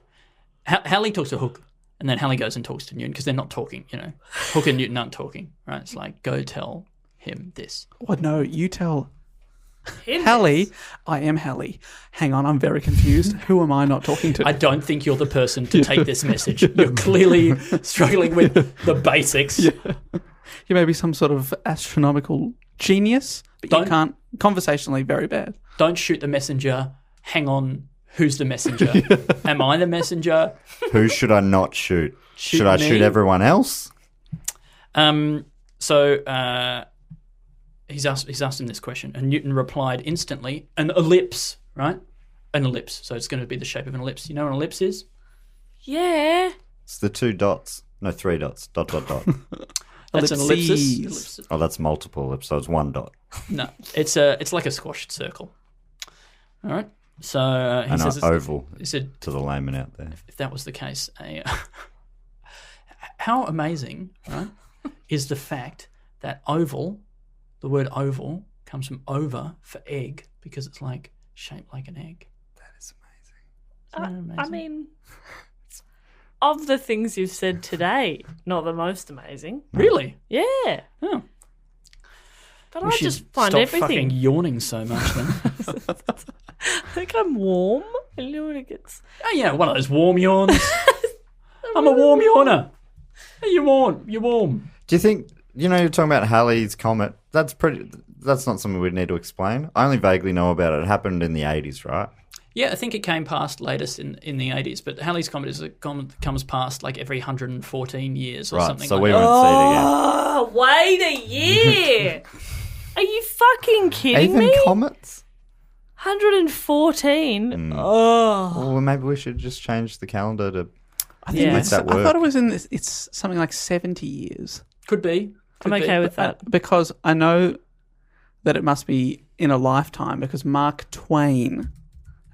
Halley talks to Hook. And then Halley goes and talks to Newton because they're not talking, you know. Hook and Newton aren't talking, right? It's like, go tell him this. What? No, you tell Halley. I am Halley. Hang on, I'm very confused. Who am I not talking to? I don't think you're the person to take this message. You're clearly struggling with the basics. Yeah. You may be some sort of astronomical genius, but you can't. Conversationally, very bad. Don't shoot the messenger. Hang on. Who's the messenger? Am I the messenger? Who should I not shoot? Should I me? shoot everyone else? So he's asked him this question, and Newton replied instantly, an ellipse, right? An ellipse. So it's going to be the shape of an ellipse. You know what an ellipse is? Yeah. It's the 2 dots. No, 3 dots. Dot, dot, dot. That's an ellipsis. Oh, that's multiple ellipses. So it's 1 dot. No, it's like a squashed circle. All right. So he An says oval he said, to the layman out there. if that was the case, how amazing, right, is the fact that oval, the word oval, comes from over for egg because it's like shaped like an egg. That is amazing. Isn't that I amazing? mean, of the things you've said today, not the most amazing. Really? Yeah. Oh. But We I should just find stop everything. fucking yawning so much then. I think I'm warm. A little bit gets. Oh yeah, one of those warm yawns. I'm a warm yawner. Hey, you're warm. You're warm. Do you think, you're talking about Halley's Comet, that's not something we'd need to explain. I only vaguely know about it. It happened in the 80s, right? Yeah, I think it came past latest in the 80s, but Halley's Comet is a comet that comes past like every 114 years or Right, something so like we that. won't see it again. Oh, wait a year. Are you fucking kidding Even me? comets? 114. Oh. Well, maybe we should just change the calendar to I think make it's, that I work. thought it was it's something like 70 years. Could be. I'm okay with that. Because I know that it must be in a lifetime because Mark Twain,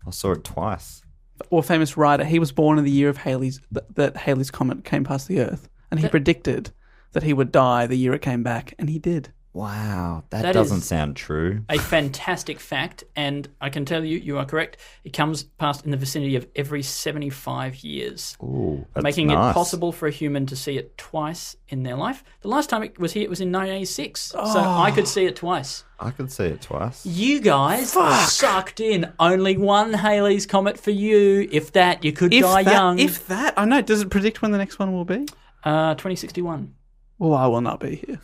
I saw it twice. or famous writer, he was born in the year of that Halley's Comet came past the Earth. And he predicted that he would die the year it came back. And he did. Wow, That that doesn't is- sound true. A fantastic fact, and I can tell you, you are correct. It comes past in the vicinity of every 75 years, Ooh, that's making nice. it possible for a human to see it twice in their life. The last time it was here, it was in 1986, so I could see it twice. I could see it twice. You guys sucked in. Only one Halley's Comet for you. If that, you could die young. If that, I know. Does it predict when the next one will be? 2061. Well, I will not be here.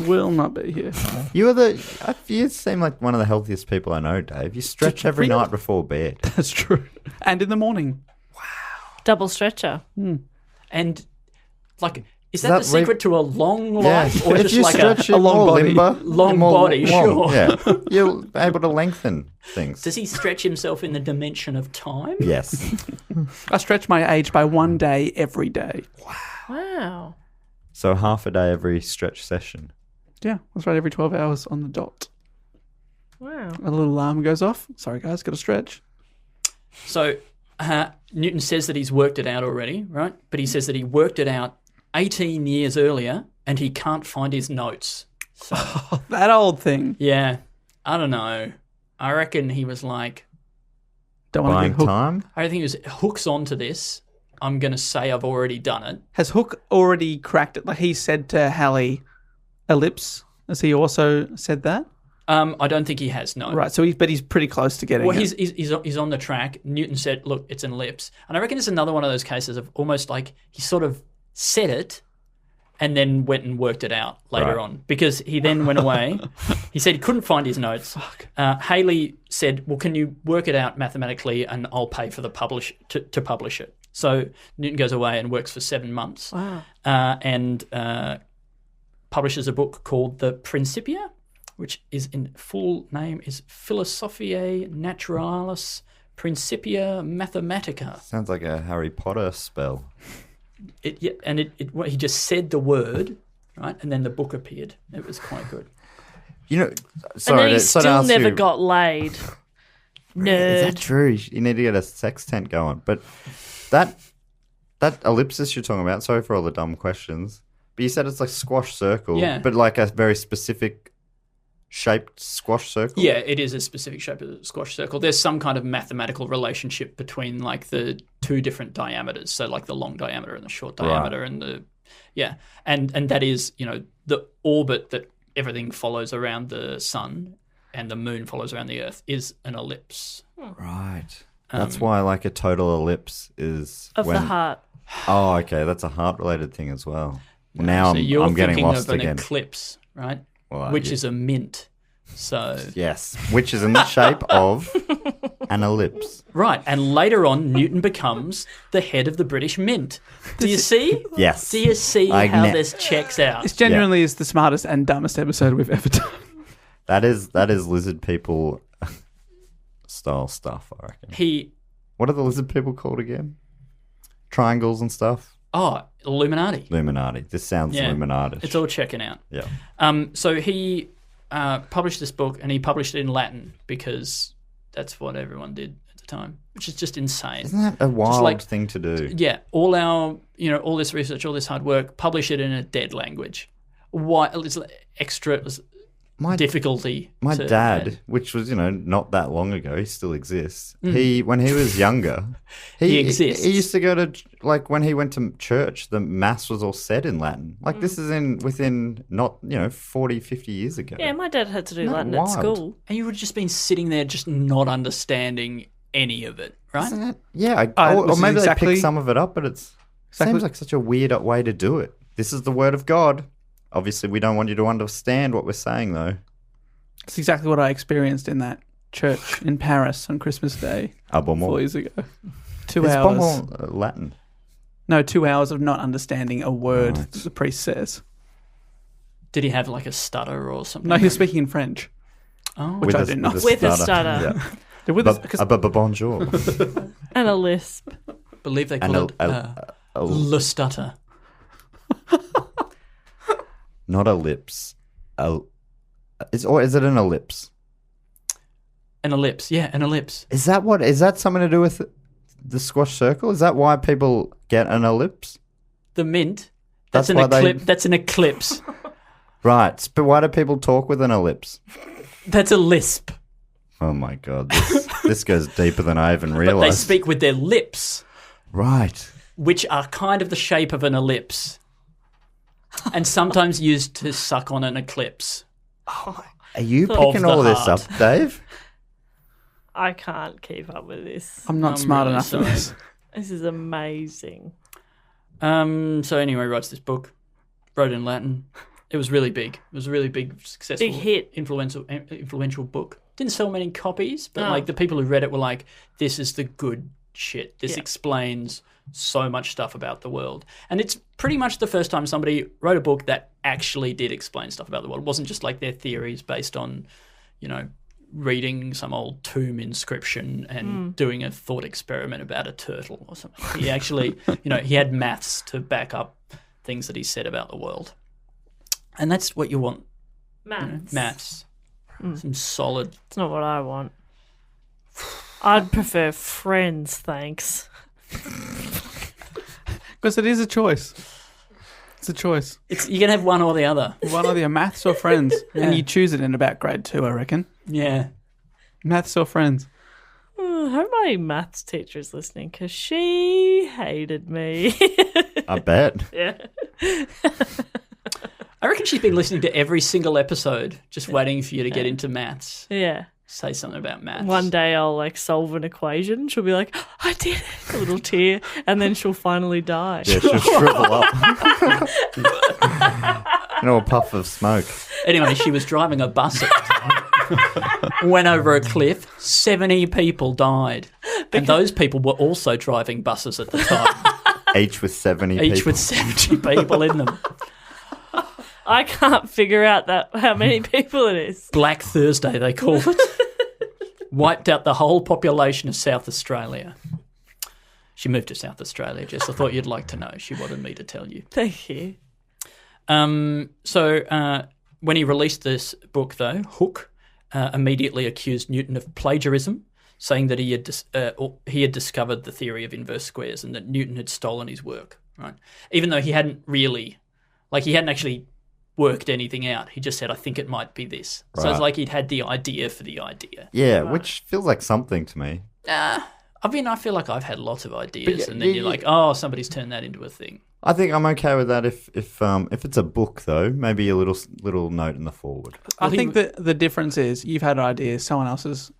Will not be here. You seem like one of the healthiest people I know, Dave. You stretch every Really? night before bed. That's true. And in the morning. Double stretcher. And, like, is Does that that the secret to a long life? Or if just you like stretch a your long body. limber, Long you're more body, long. sure. Yeah, you're able to lengthen things. Does he stretch himself in the dimension of time? Yes. I stretch my age by 1 day every day. Wow. So half a day every stretch session. Yeah, that's right. Every 12 hours on the dot. Wow. A little alarm goes off. Sorry, guys, got to stretch. So Newton says that he's worked it out already, right? But he says that he worked it out 18 years earlier and he can't find his notes. So, That old thing. yeah, I don't know. I reckon he was like, Don't want to Buying get hooked. time. I think he was hooks onto this. I'm going to say I've already done it. Has Hook already cracked it? Like he said to Halley, ellipse. Has he also said that? I don't think he has, no. Right. So he's pretty close to getting Well, it. he's on the track. Newton said, look, it's an ellipse. And I reckon it's another one of those cases of almost like he sort of said it and then went and worked it out later Right. on because he then went away. He said he couldn't find his notes. Haley said, well, can you work it out mathematically and I'll pay for the to publish it. So Newton goes away and works for 7 months. Wow. And publishes a book called the Principia, which is in full name is Philosophiae Naturalis Principia Mathematica. Sounds like a Harry Potter spell. He just said the word, right, and then the book appeared. It was quite good. You know, And then sorry, he to still ask never you, got laid. Is Nerd. that true? You need to get a sex tent going. But that ellipsis you're talking about, sorry for all the dumb questions, but you said it's like squash circle, Yeah. but like a very specific shaped squash circle? Yeah, it is a specific shape of the squash circle. There's some kind of mathematical relationship between like the two different diameters, so like the long diameter and the short diameter, and and that is, you know, the orbit that everything follows around the sun and the moon follows around the earth is an ellipse. Right. That's why like a total ellipse is Of when... the heart. Oh, okay. That's a heart-related thing as well. Now So you're I'm getting thinking lost of an again. eclipse, right? Well, Which yeah. is a mint. So Yes, which is in the shape of an ellipse. right, and later on, Newton becomes the head of the British Mint. Do you see? Yes. Do you see I how ne- this checks out? This genuinely is the smartest and dumbest episode we've ever done. That is lizard people style stuff, I reckon. What are the lizard people called again? Triangles and stuff? Illuminati. Illuminati. This sounds Illuminati. It's all checking out. Yeah. So he published this book, and he published it in Latin because that's what everyone did at the time, which is just insane. Isn't that a wild like- thing to do? Yeah, all this research, all this hard work, publish it in a dead language. Why? It's extra difficulty. My to dad, add. which was, not that long ago, he still exists. When he was younger, He exists. He used to go to, like, when he went to church, the mass was all said in Latin. Like, this is within not, 40, 50 years ago. Yeah, my dad had to do Isn't that Latin at wild? school. And you would have just been sitting there just not understanding any of it, right? Isn't it? Yeah, or this is maybe they exactly- pick some of it up, but it seems like such a weird way to do it. This is the word of God. Obviously, we don't want you to understand what we're saying, though. It's exactly what I experienced in that church in Paris on Christmas Day 4 years ago. 2 Is hours. Bonbon Latin? No, 2 hours of not understanding a word Right. that the priest says. Did he have like a stutter or something? No, he was speaking in French. Oh, Which I did not. With a stutter. Yeah. With us, because Bonjour. And a lisp. I believe they And call it le stutter. Not ellipse. Is it an ellipse? An ellipse, yeah, an ellipse. Is that something to do with the squash circle? Is that why people get an ellipse? The mint. That's That's why That's an eclipse. Right, but why do people talk with an ellipse? That's a lisp. Oh my god, this goes deeper than I even But realized. they speak with their lips, Right. which are kind of the shape of an ellipse, and sometimes used to suck on an eclipse. Are you Of picking the all this heart. up, Dave? I can't keep up with this. I'm not I'm smart really enough for sorry. this. This is amazing. So anyway, he writes this book, wrote in Latin. It was really big. It was a really big, successful, Big hit. influential book. Didn't sell many copies, but No. like the people who read it were like, "This is the good shit. This Yeah. explains so much stuff about the world." And it's pretty much the first time somebody wrote a book that actually did explain stuff about the world. It wasn't just like their theories based on, reading some old tomb inscription and doing a thought experiment about a turtle or something. He actually, he had maths to back up things that he said about the world. And that's what you want, Maths. maths. Some solid. It's not what I want. I'd prefer Friends, thanks. Because it is a choice. It's a choice. You can have one or the other. One or the maths or friends. Yeah. And you choose it in about grade 2, I reckon. Yeah. Maths or friends. I hope my maths teacher is listening because she hated me. I bet. Yeah. I reckon she's been listening to every single episode, just waiting for you to get into maths. Yeah. say something about maths. One day I'll like solve an equation. She'll be like, I did it. A little tear. And then she'll finally die. Yeah, she'll shrivel up. A puff of smoke. Anyway, she was driving a bus at the time. Went over a cliff. 70 people died. And those people were also driving buses at the time. Each with 70 people. Each with 70 people in them. I can't figure out how many people it is. Black Thursday, they call it. Wiped out the whole population of South Australia. She moved to South Australia, Jess. I thought you'd like to know. She wanted me to tell you. Thank you. So when he released this book, though, Hook immediately accused Newton of plagiarism, saying that he had discovered the theory of inverse squares and that Newton had stolen his work, right? Even though he hadn't actually worked anything out. He just said, I think it might be this. Right. So it's like he'd had the idea for the idea. Yeah, right. Which feels like something to me. I feel like I've had lots of ideas, and then you're like, oh, somebody's turned that into a thing. I think I'm okay with that if it's a book, though, maybe a little note in the forward. I think that the difference is you've had ideas, someone else's,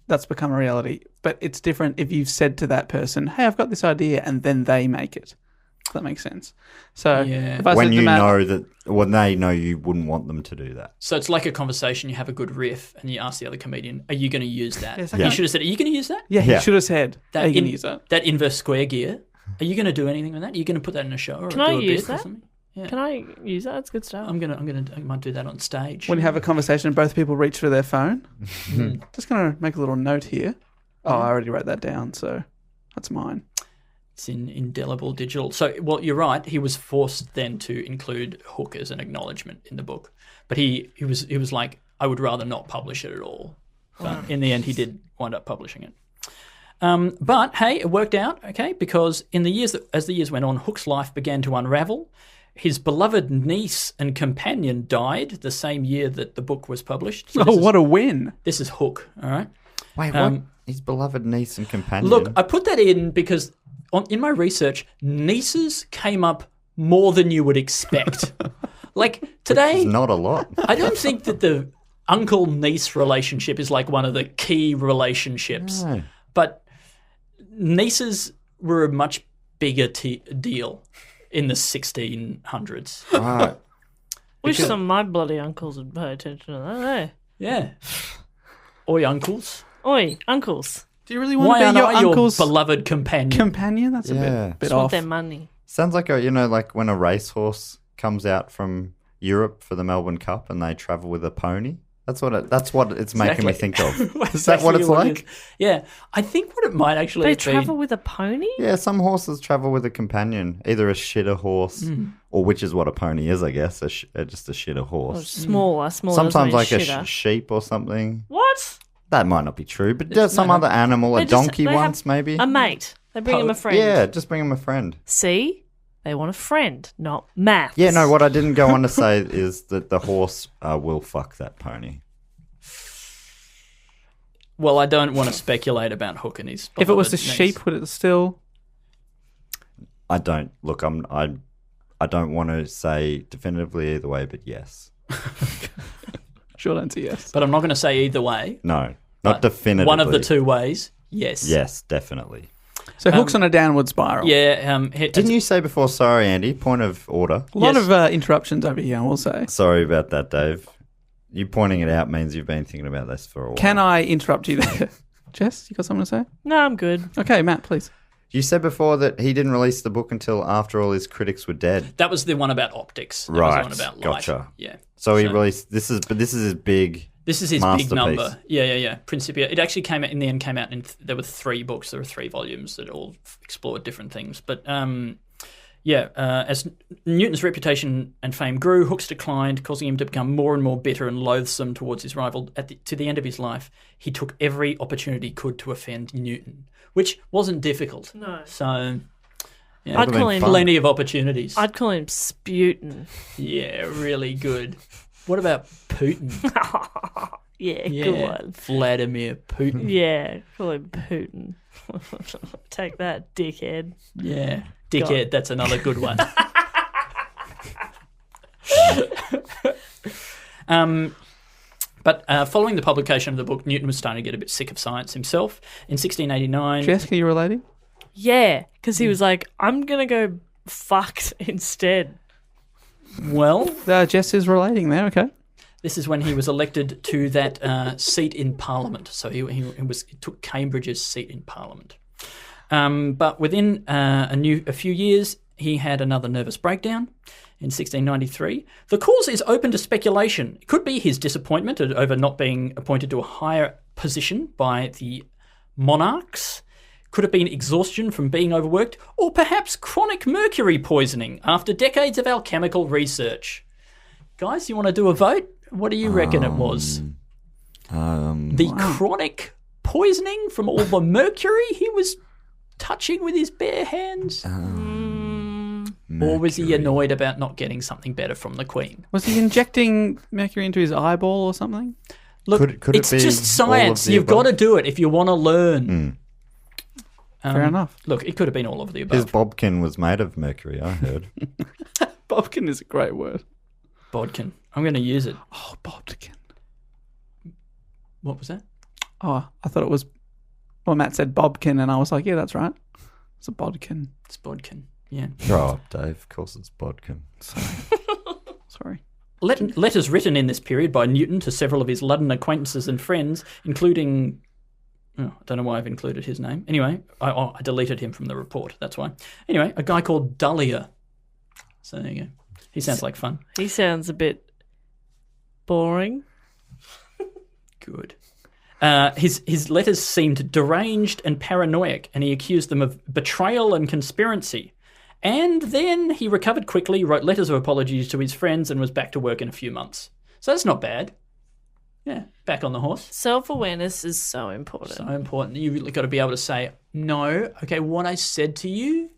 that's become a reality. But it's different if you've said to that person, hey, I've got this idea, and then they make it. If that makes sense. So if I when said to you Matt, know that, when they know you wouldn't want them to do that. So it's like a conversation, you have a good riff, and you ask the other comedian, are you going to use that? Yeah. You should have said, are you going to use that? Yeah, he should have said, are you going to use that? That inverse square gear, are you going to do anything with that? Are you going to put that in a show or Can do I a use bit that? or something? Yeah. Can I use that? It's good stuff. I might do that on stage. When you have a conversation and both people reach for their phone, just going to make a little note here. Oh, I already wrote that down, so that's mine. It's in indelible digital. So, well, you're right. He was forced then to include Hook as an acknowledgement in the book, but he was like, I would rather not publish it at all. But in the end, he did wind up publishing it. But hey, it worked out, okay, because as the years went on, Hook's life began to unravel. His beloved niece and companion died the same year that the book was published. So what a win! This is Hook, all right? Wait, what? His beloved niece and companion? Look, I put that in because in my research, nieces came up more than you would expect. Like today, which is not a lot. I don't think that the uncle-niece relationship is like one of the key relationships. No. But nieces were a much bigger deal in the 1600s. Right. Wish some of my bloody uncles would pay attention to that, eh? Yeah. Oi, uncles. Oi, uncles. Do you really want Why to aren't be your I uncle's your beloved companion? companion? That's a bit Just off. want their money. Sounds like like when a racehorse comes out from Europe for the Melbourne Cup and they travel with a pony. That's what it's making me think of. Is that what it's like? Yeah, I think what it might actually They be. travel with a pony? Yeah, some horses travel with a companion, either a shitter horse, or which is what a pony is, I guess, just a shitter Or horse. smaller. Sometimes like a shitter. sheep or something. What? That might not be true, but there's some other animal, a donkey once maybe. A mate. They bring him a friend. Yeah, just bring him a friend. See? They want a friend, not maths. Yeah, no, what I didn't go on to say is that the horse will fuck that pony. Well, I don't want to speculate about Hook and his. If it was a beloved niece. sheep, would it still? I don't look. I don't want to say definitively either way, but yes. Short answer, yes. But I'm not going to say either way. No, But not definitively. One of the two ways, yes. Yes, definitely. So Hook's on a downward spiral. Yeah. Didn't you say before? Sorry, Andy. Point of order. A lot Yes. of interruptions over here, I will say. Sorry about that, Dave. You pointing it out means you've been thinking about this for a while. Can I interrupt you there? Jess, you got something to say? No, I'm good. Okay, Matt, please. You said before that he didn't release the book until after all his critics were dead. That was the one about optics. That Right, was the one about light. gotcha. Yeah. So he released this is his big. This is his masterpiece. big number. Yeah. Principia. It actually came out in the end. There were 3 books. There were 3 volumes that all explored different things. But as Newton's reputation and fame grew, Hook's declined, causing him to become more and more bitter and loathsome towards his rival. To the end of his life, he took every opportunity he could to offend Newton, which wasn't difficult. No. So, yeah, I'd call him plenty of opportunities. I'd call him Sputin. Yeah, really good. What about Putin? Yeah, good one. Vladimir Putin. Yeah, call him Putin. Take that, dickhead. Yeah, dickhead. That's another good one. But following the publication of the book, Newton was starting to get a bit sick of science himself. In 1689... Jess, are you relating? Yeah, because he was like, I'm going to go fucked instead. Well... Jess is relating there, okay. This is when he was elected to that seat in Parliament. So he took Cambridge's seat in Parliament. But within a few years, he had another nervous breakdown in 1693. The cause is open to speculation. It could be his disappointment over not being appointed to a higher position by the monarchs. Could have been exhaustion from being overworked, or perhaps chronic mercury poisoning after decades of alchemical research. Guys, you want to do a vote? What do you reckon it was? Chronic poisoning from all the mercury he was touching with his bare hands? Or was he annoyed about not getting something better from the Queen? Was he injecting mercury into his eyeball or something? Look, Could it it's be just all of science. the You've above? got to do it if you want to learn. Fair enough. Look, it could have been all of the above. His bodkin was made of mercury, I heard. Bobkin is a great word. Bodkin. I'm going to use it. Oh, Bobkin. What was that? Oh, I thought it was... Well, Matt said Bobkin, and I was like, yeah, that's right. It's a bodkin. It's bodkin. Yeah. Grow up, Dave. Of course it's bodkin. Sorry. Letters written in this period by Newton to several of his London acquaintances and friends, including... Oh, I don't know why I've included his name. Anyway, I deleted him from the report. That's why. Anyway, a guy called Dahlia. So there you go. He sounds like fun. He sounds a bit boring. Good. His letters seemed deranged and paranoid, and he accused them of betrayal and conspiracy. And then he recovered quickly, wrote letters of apologies to his friends, and was back to work in a few months. So that's not bad. Yeah, back on the horse. Self-awareness is so important. So important. You've got to be able to say, no, okay, what I said to you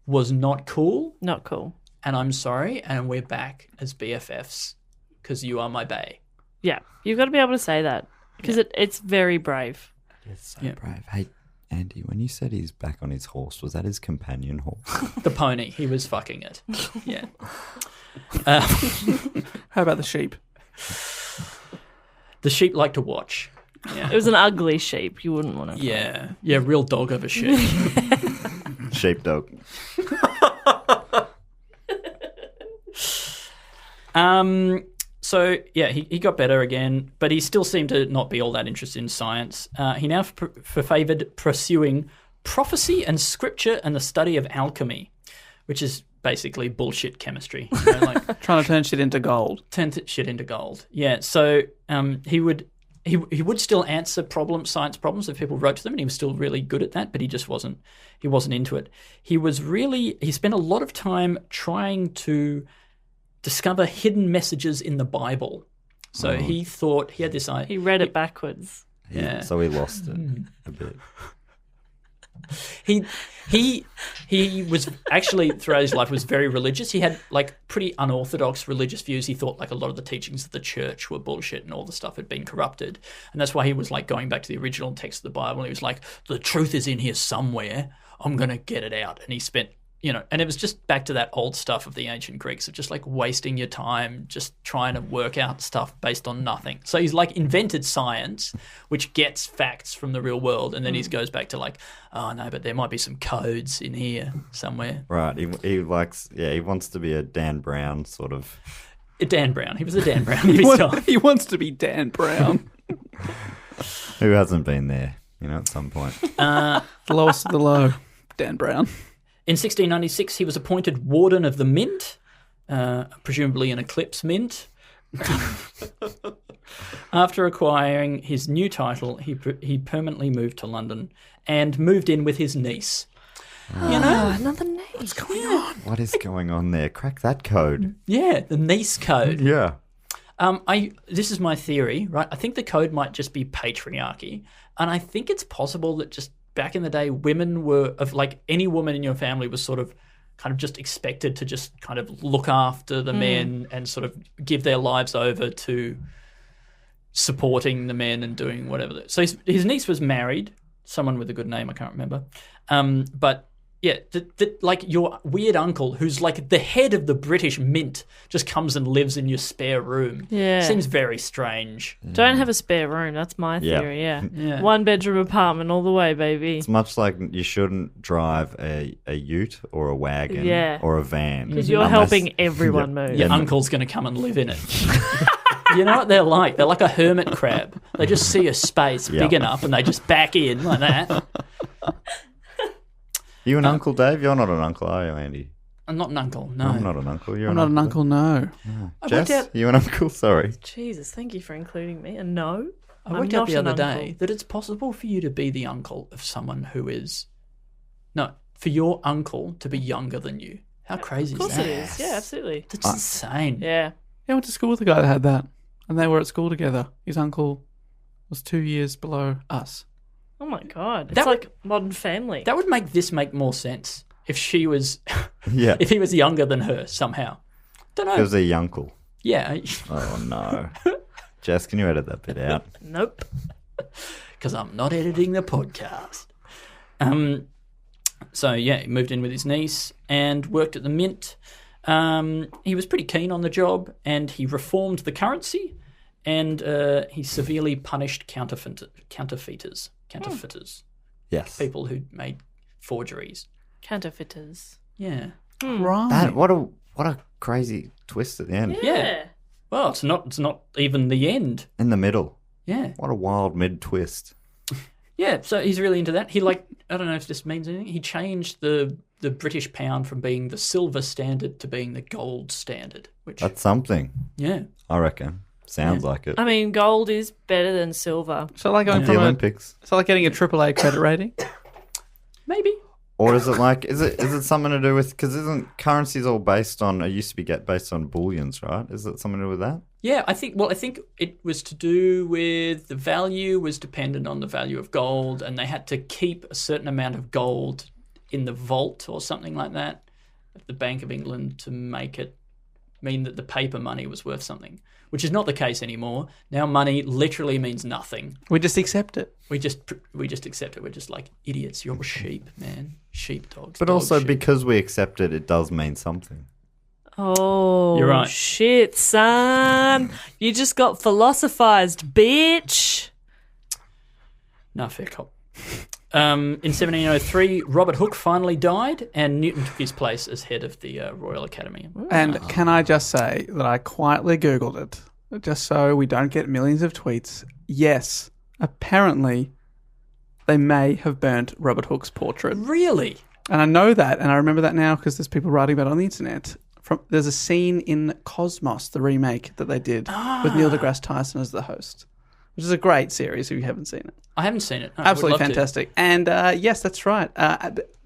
was not cool, Not cool. and I'm sorry, and we're back as BFFs because you are my bae. Yeah, you've got to be able to say that because it's very brave. It's so brave. Hey, Andy, when you said he's back on his horse, was that his companion horse? The pony, he was fucking it. Yeah. How about the sheep? The sheep like to watch. Yeah. It was an ugly sheep. You wouldn't want to. Yeah, real dog of a sheep. Sheepdog. So, yeah, he got better again, but he still seemed to not be all that interested in science. He now favoured pursuing prophecy and scripture and the study of alchemy, which is basically bullshit chemistry. You know, like Trying to turn shit into gold. turn shit into gold. Yeah, so he would still answer science problems if people wrote to them, and he was still really good at that, but he just wasn't into it. He spent a lot of time trying to discover hidden messages in the Bible. So he thought he had this idea. He read it backwards. Yeah. So he lost it a bit. He was actually throughout his life was very religious. He had like pretty unorthodox religious views. He thought like a lot of the teachings of the church were bullshit and all the stuff had been corrupted. And that's why he was like going back to the original text of the Bible. And he was like, the truth is in here somewhere. I'm going to get it out. And he spent, and it was just back to that old stuff of the ancient Greeks of just like wasting your time, just trying to work out stuff based on nothing. So he's like invented science, which gets facts from the real world. And then he goes back to like, oh no, but there might be some codes in here somewhere. Right. He wants to be a Dan Brown sort of. Dan Brown. He was a Dan Brown in his time. He wants to be Dan Brown. Who hasn't been there, at some point. The lowest of the low. Dan Brown. In 1696, he was appointed Warden of the Mint, presumably an eclipse mint. After acquiring his new title, he permanently moved to London and moved in with his niece. Another name. What's going on? What is going on there? Crack that code. Yeah, the niece code. Yeah. This is my theory, right? I think the code might just be patriarchy, and I think it's possible that just back in the day, women were any woman in your family was sort of kind of just expected to just kind of look after the men and sort of give their lives over to supporting the men and doing whatever. So his niece was married, someone with a good name, I can't remember. But Yeah, like your weird uncle who's like the head of the British Mint just comes and lives in your spare room. Yeah. Seems very strange. Don't have a spare room. That's my Yeah. theory. Yeah. Yeah. 1-bedroom apartment all the way, baby. It's much like you shouldn't drive a ute or a wagon Yeah. or a van. Because you're unless- helping everyone move. Your uncle's going to come and live in it. You know what they're like? They're like a hermit crab. They just see a space big enough and they just back in like that. You an uncle, Dave? You're not an uncle, are you, Andy? I'm not an uncle, no. I'm not an uncle. You're I'm not an uncle, no. I Jess, worked out, you an uncle? Sorry. Jesus, thank you for including me. And no, I I'm worked out not the an other uncle. day that it's possible for you to be the uncle of someone who is... No, for your uncle to be younger than you. How crazy Of course is that? it is. Yeah, absolutely. That's insane. Yeah. Yeah, I went to school with a guy that had that. And they were at school together. His uncle was 2 years below us. Oh my God. It's That like Modern Family. That would make more sense if she was... Yeah. if he was younger than her somehow. Don't know. It was a uncle. Yeah, Oh, no. Jess, can you edit that bit out? Nope. because I'm not editing the podcast. So yeah, he moved in with his niece and worked at the mint. He was pretty keen on the job, and he reformed the currency, and he severely punished counterfeiters, Yes. people who made forgeries. Counterfeiters. Yeah, Right. What a crazy twist at the end. yeah. Well, it's not even the end. In the middle. Yeah, What a wild mid twist. yeah. So he's really into that. He I don't know if this means anything. He changed the British pound from being the silver standard to being the gold standard. Which That's something, yeah. I reckon. Sounds like it. I mean, gold is better than silver. So like going the from Olympics. so like getting a AAA credit rating. Maybe. Or is it like, is it something to do with, because isn't currencies all based on, it used to be based on bullions, right? Is it something to do with that? Yeah, I think it was to do with the value was dependent on the value of gold, and they had to keep a certain amount of gold in the vault or something like that at the Bank of England to make it mean that the paper money was worth something, which is not the case anymore. Now money literally means nothing. We just accept it. We just accept it. We're just like idiots. You're sheep, man. Sheepdogs. But also because we accept it, it does mean something. Oh, You're right. Shit, son. You just got philosophized, bitch. No, fair cop. In 1703, Robert Hooke finally died, and Newton took his place as head of the Royal Academy. And can I just say that I quietly Googled it, just so we don't get millions of tweets. Yes, apparently they may have burnt Robert Hooke's portrait. Really? And I know that, and I remember that now because there's people writing about it on the internet. There's a scene in Cosmos, the remake that they did with Neil deGrasse Tyson as the host, which is a great series if you haven't seen it. I haven't seen it. No, I would Absolutely love to. fantastic. And yes, that's right.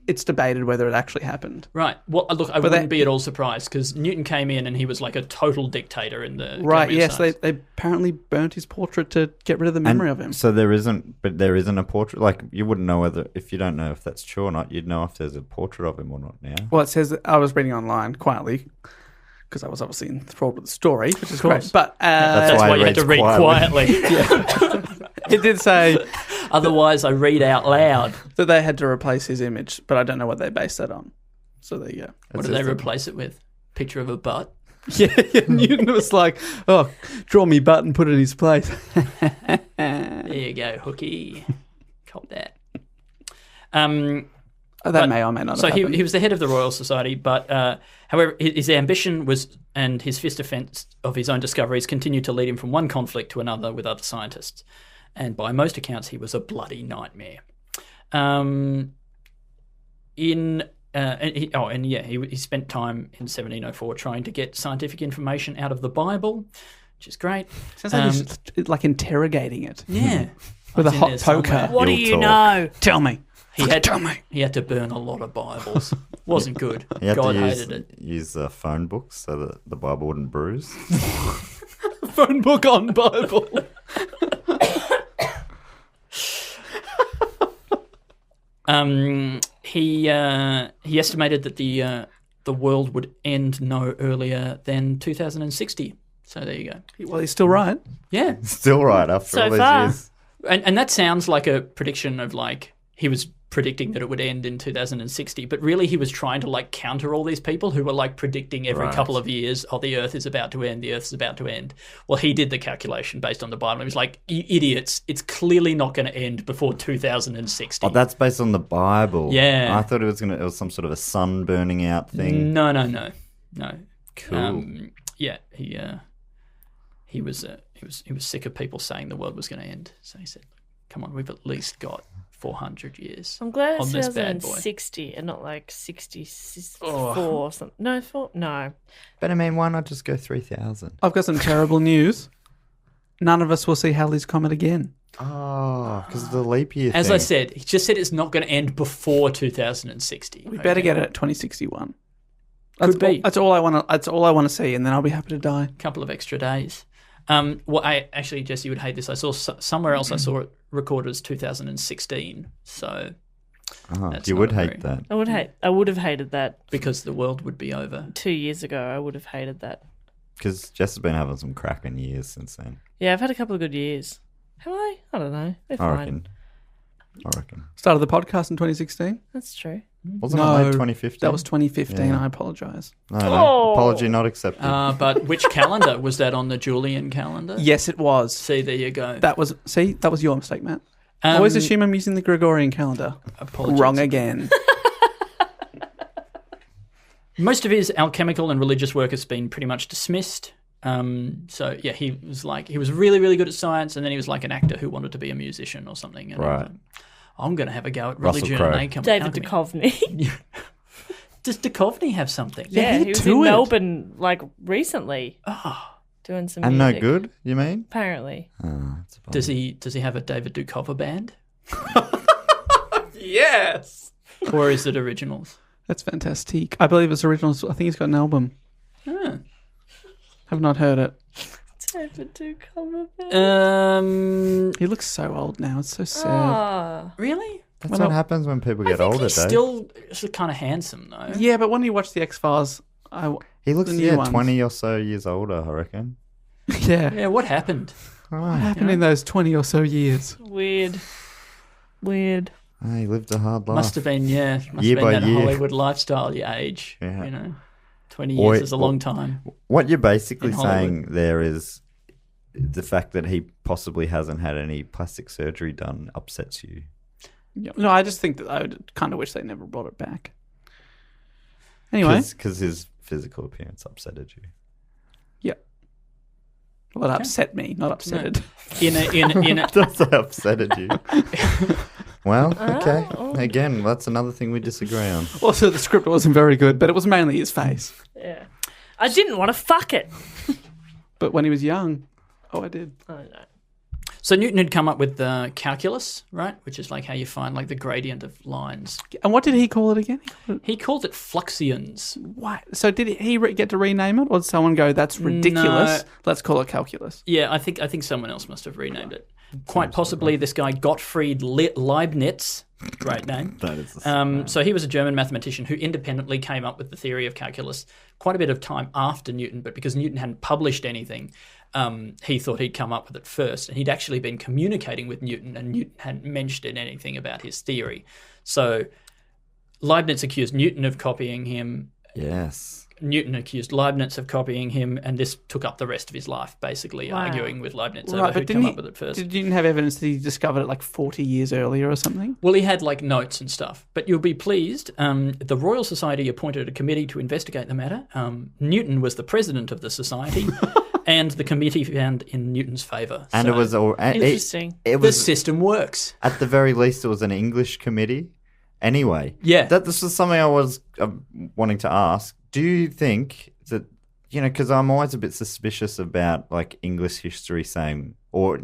It's debated whether it actually happened. Right. Well, look, I wouldn't be at all surprised because Newton came in and he was like a total dictator in the Right, Academy of yes, they Science. apparently burnt his portrait to get rid of the memory of him. So there isn't a portrait. Like you wouldn't know if you don't know if that's true or not. You'd know if there's a portrait of him or not now. Well, it says that I was reading online quietly because I was obviously enthralled with the story, which is course. great. But That's why why it you had to reads read quietly. it did say Otherwise, I read out loud. that they had to replace his image, but I don't know what they based that on. So there you go. What did they replace it with? Picture of a butt? Yeah, Newton was like, "Oh, draw me butt and put it in his place." There you go, Hookie. Cop that. That may or may not have So happened. he was the head of the Royal Society, but however, his ambition was, and his fist offence of his own discoveries continued to lead him from one conflict to another with other scientists. And by most accounts, he was a bloody nightmare. He spent time in 1704 trying to get scientific information out of the Bible, which is great. Sounds like he's like interrogating it Yeah. with a It's in hot there poker. somewhere. What do You'll you talk. know? Tell me. He had to burn a lot of Bibles. Wasn't good. You had God to hated it. use phone books so that the Bible wouldn't bruise. Phone book on Bible. He estimated that the world would end no earlier than 2060. So there you go. Well, he's still right. Yeah, Still right after So all these far. years. and that sounds like a prediction of like he was predicting that it would end in 2060, but really he was trying to like counter all these people who were like predicting every couple of years, oh, the Earth is about to end, the Earth is about to end. Well, he did the calculation based on the Bible. He was like, you idiots, it's clearly not going to end before 2060. Oh, that's based on the Bible. Yeah. I thought it was some sort of a sun burning out thing. No. Cool. He was sick of people saying the world was going to end, so he said, "Come on, we've at least got 400 years." I'm glad on it's this bad boy. 2060 and not like 64 or something. No, no. But I mean, why not just go 3,000? I've got some terrible news. None of us will see Halley's Comet again. Oh, because of the leap year As thing. I said, he just said it's not going to end before 2060. We better get it at 2061. Could be. That's all I want to. That's all I want to see, and then I'll be happy to die. A couple of extra days. Well, Jesse, you would hate this. I saw somewhere else. I saw it recorded as 2016. So that's you not would a hate that. I would have hated that because the world would be over. 2 years ago. I would have hated that. Because Jess has been having some cracking years since then. Yeah, I've had a couple of good years. Have I? I don't know. They're fine. I reckon. Started the podcast in 2016. That's true. Wasn't it late 2015? That was 2015. Yeah. I apologise. No. Apology not accepted. But which calendar? Was that on the Julian calendar? Yes, it was. See, there you go. That was your mistake, Matt. Always assume I'm using the Gregorian calendar. Apologies. Wrong again. Most of his alchemical and religious work has been pretty much dismissed. So yeah, he was really, really good at science, and then he was like an actor who wanted to be a musician or something. And Right. I'm going to have a go at Russell religion. Crowe. And David alchemy. Duchovny. Does Duchovny have something? Yeah, he he was do in it. Melbourne like recently. Doing some and music. no good, you mean? Apparently. Oh, that's a bummer. Does he have a David Duchovny band? Yes. Or is it originals? That's fantastic. I believe it's originals. I think he's got an album. Have not heard it. David Duchovny. He looks so old now. It's so sad. Ah. Really? That's what happens when people get older, He's Dave. still kind of handsome though. Yeah, but when you watch the X-Files, He looks, the new ones. 20 or so years older, I reckon. yeah. Yeah, what happened? What happened in those 20 or so years? Weird. He lived a hard life. Must have been Year that by year. Hollywood lifestyle. You age. Yeah. You know, 20 years is a long time. What you're basically In Hollywood. saying there is the fact that he possibly hasn't had any plastic surgery done upsets you. Yeah. No, I just think that I would kind of wish they never brought it back. Anyway. Because his physical appearance upsetted you. Yeah. Well, it upset me, not upsetted. In a That's what upsetted you. Well, okay. Again, that's another thing we disagree on. Also, the script wasn't very good, but it was mainly his face. Yeah. I didn't want to fuck it. But when he was young, I did. I know. So Newton had come up with the calculus, right? Which is like how you find like the gradient of lines. And what did he call it again? He called it fluxions. Why? So did he get to rename it, or did someone go, "That's ridiculous. Let's call it calculus"? Yeah, I think someone else must have renamed it. Quite possibly this guy Gottfried Leibniz, great name. That is So he was a German mathematician who independently came up with the theory of calculus quite a bit of time after Newton, but because Newton hadn't published anything, he thought he'd come up with it first. And he'd actually been communicating with Newton, and Newton hadn't mentioned anything about his theory. So Leibniz accused Newton of copying him. Yes. Newton accused Leibniz of copying him, and this took up the rest of his life, basically arguing with Leibniz over who'd come up with it first. Did Newton have evidence that he discovered it like 40 years earlier or something? Well, he had like notes and stuff. But you'll be pleased, the Royal Society appointed a committee to investigate the matter. Newton was the president of the society, and the committee found in Newton's favour. And So it was all Interesting. It the was system works. at the very least it was an English committee. Anyway, Yeah. this was something I was wanting to ask. Do you think that, because I'm always a bit suspicious about like English history saying, or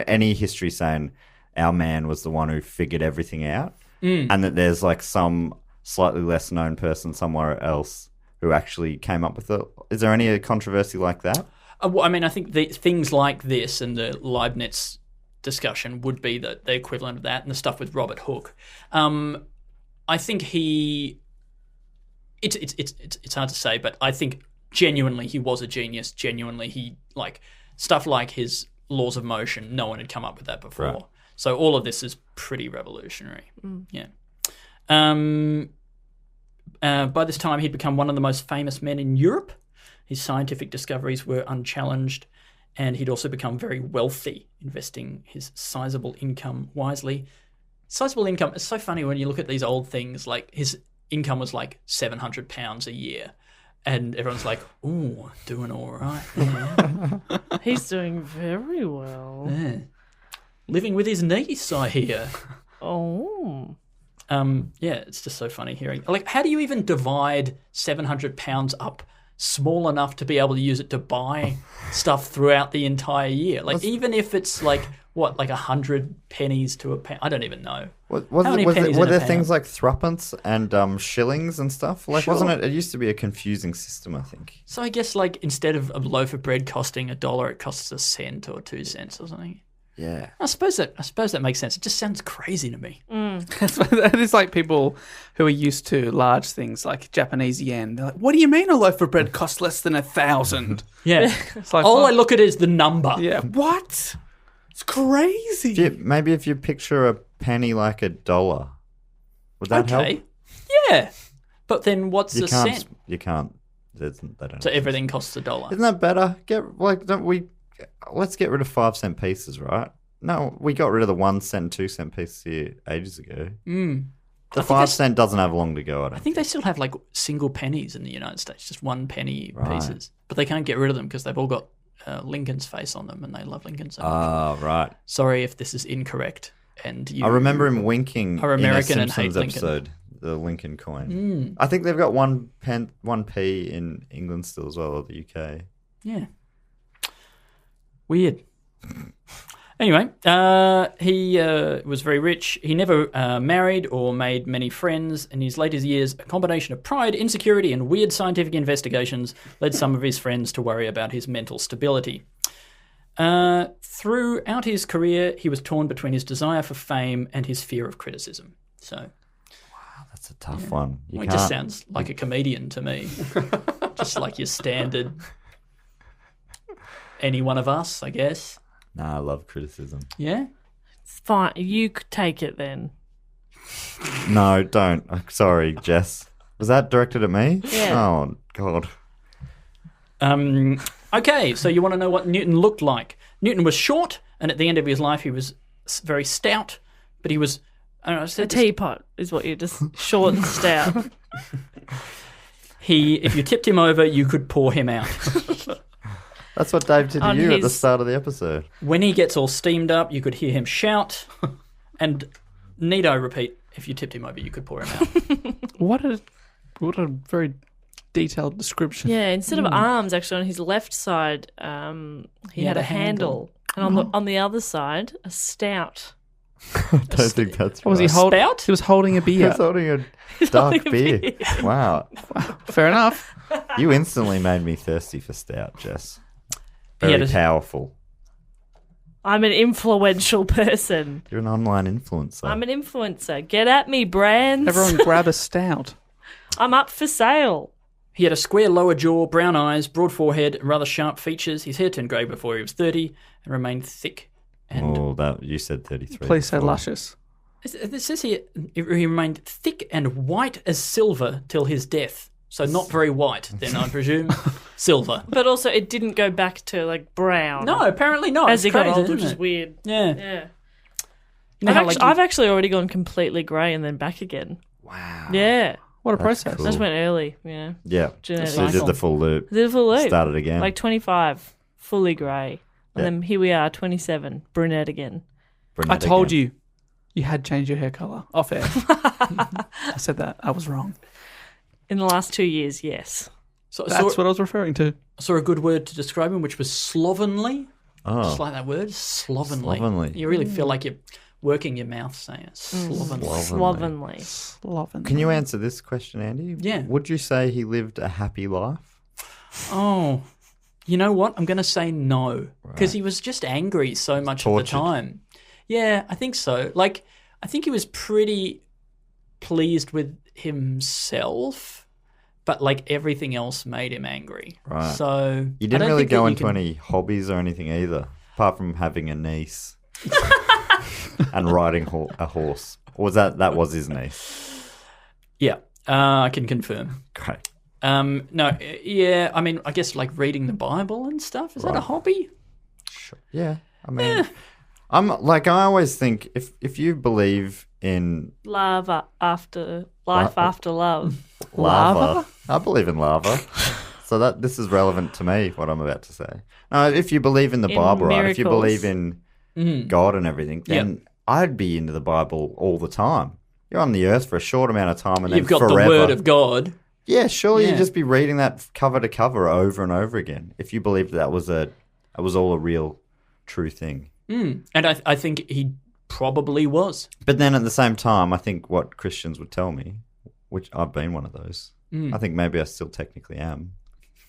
any history saying our man was the one who figured everything out, and that there's like some slightly less known person somewhere else who actually came up with it. Is there any controversy like that? Well, I mean, I think things like this and the Leibniz discussion would be the equivalent of that, and the stuff with Robert Hooke. I think it's hard to say, but I think genuinely he was a genius. Genuinely, he stuff like his laws of motion. No one had come up with that before. Right. So all of this is pretty revolutionary. Yeah. By this time, he'd become one of the most famous men in Europe. His scientific discoveries were unchallenged, and he'd also become very wealthy, investing his sizable income wisely. Sizable income, it's so funny when you look at these old things, like his income was like £700 a year. And everyone's like, ooh, doing all right. Yeah. He's doing very well. Yeah. Living with his niece, I hear. Oh. Yeah, it's just so funny hearing. Like, how do you even divide £700 up small enough to be able to use it to buy stuff throughout the entire year? Like, even if it's like, what, like 100 pennies to a pound? I don't even know. Were pennies there in a things pound? like threepence and shillings and stuff? Like, Sure. wasn't it? It used to be a confusing system, I think. So I guess, like, instead of a loaf of bread costing $1, it costs 1 cent or 2 cents or something. Yeah. I suppose that makes sense. It just sounds crazy to me. That is like people who are used to large things like Japanese yen. They're like, what do you mean a loaf of bread costs less than 1,000? Yeah. It's like, All I look at is the number. yeah, what? It's crazy. Maybe if you picture a penny like $1, would that help? Okay. Yeah. But then what's You a can't. cent? You can't. They don't. So everything costs $1. Isn't that better? Let's get rid of 5-cent pieces, right? No, we got rid of the 1 cent, 2 cent pieces here ages ago. The I think 5 cent doesn't have long to go. I think they still have like single pennies in the United States, just 1 penny Right. pieces. But they can't get rid of them because they've all got Lincoln's face on them and they love Lincoln so much. Ah, right. Sorry if this is incorrect. And you I remember him winking are American in a and hate Simpsons Lincoln. episode, the Lincoln coin. I think they've got 1p in England still as well, or the UK. Yeah. Weird. Anyway, he was very rich. He never married or made many friends. In his later years, a combination of pride, insecurity, and weird scientific investigations led some of his friends to worry about his mental stability. Throughout his career, he was torn between his desire for fame and his fear of criticism. So That's a tough one. it just sounds like a comedian to me. Just like your standard any one of us, I guess. Nah, I love criticism. Yeah? It's fine. You could take it then. No, don't. Sorry, Jess. Was that directed at me? Yeah. Oh, God. Okay, so you want to know what Newton looked like. Newton was short, and at the end of his life, he was very stout, but he was, I don't know, I A said this- teapot is what you're just short and stout. if you tipped him over, you could pour him out. That's what Dave did to On you at the his- start of the episode. When he gets all steamed up, you could hear him shout, and need I repeat, if you tipped him over, you could pour him out. What a very detailed description. Yeah, instead of arms, actually, on his left side, he had a handle. And on the other side, a stout. I don't think that's What was he right. holding? Spout? He was holding a He beer. was holding a dark beer. Wow. Fair enough. You instantly made me thirsty for stout, Jess. He had Very a- powerful. I'm an influential person. You're an online influencer. I'm an influencer. Get at me, brands. Everyone grab a stout. I'm up for sale. He had a square lower jaw, brown eyes, broad forehead, and rather sharp features. His hair turned grey before he was 30 and remained thick. And Oh, that you said 33. Please say before. luscious. it says here he remained thick and white as silver till his death. So not very white, then I presume. Silver. But also, it didn't go back to like brown. No, apparently not. as It's he got crazy, old, which isn't is it? weird. Yeah. Yeah. You know how, like, I've actually already gone completely grey and then back again. Wow. Yeah. What a That's process. cool. I just went early, Yeah. Genetic So you did cycle. the full loop. Did a full loop. Started again. Like 25, fully grey. And Yeah. then here we are, 27, brunette again. I Brunette told again. you had changed your hair colour. Off air. I said that. I was wrong. In the last 2 years, yes. So, That's what I was referring to. I saw a good word to describe him, which was slovenly. Oh, Just like that word, slovenly. Slovenly. You really feel like you're working your mouth saying it. Slovenly. Slovenly. Sloven. can you answer this question, Andy? Yeah. Would you say he lived a happy life? Oh, you know what? I'm going to say no because he was just angry so much of the Tortured. time. Yeah, I think so. Like, I think he was pretty pleased with himself, but like everything else made him angry. Right. So You I didn't don't really think that go you into can- any hobbies or anything either, apart from having a niece and riding a horse. Or was that was his niece? Yeah, I can confirm. Great. No, yeah, I mean, I guess like reading the Bible and stuff. Is that a hobby? Sure. Yeah. I mean, I always think if you believe in Life after love. lava, I believe in lava. So this is relevant to me, what I'm about to say. No, if you believe in the Bible, right? If you believe in God and everything, then I'd be into the Bible all the time. You're on the earth for a short amount of time, and You've then got forever. the Word of God. Yeah, surely Yeah. you'd just be reading that cover to cover over and over again. If you believed that was all a real, true thing. And I think he probably was. But then at the same time, I think what Christians would tell me, which I've been one of those, I think maybe I still technically am.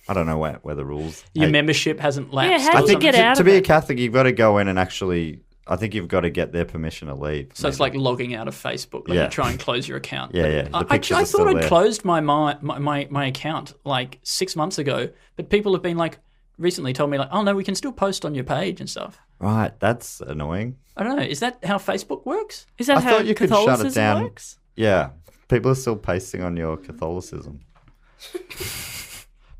I don't know where the rules. Your membership hasn't lapsed. Yeah, how I do you think get out to of be a it? Catholic, you've got to go in and actually. I think you've got to get their permission to leave. So it's like logging out of Facebook. Like Yeah. you try and close your account. Yeah, But yeah. The I pictures are thought still I'd there. closed my account like 6 months ago, but people have been like recently told me like, oh no, we can still post on your page and stuff. Right, that's annoying. I don't know. Is that how Facebook works? Is that I how thought you could shut it Catholicism down. works? Yeah, people are still pasting on your Catholicism.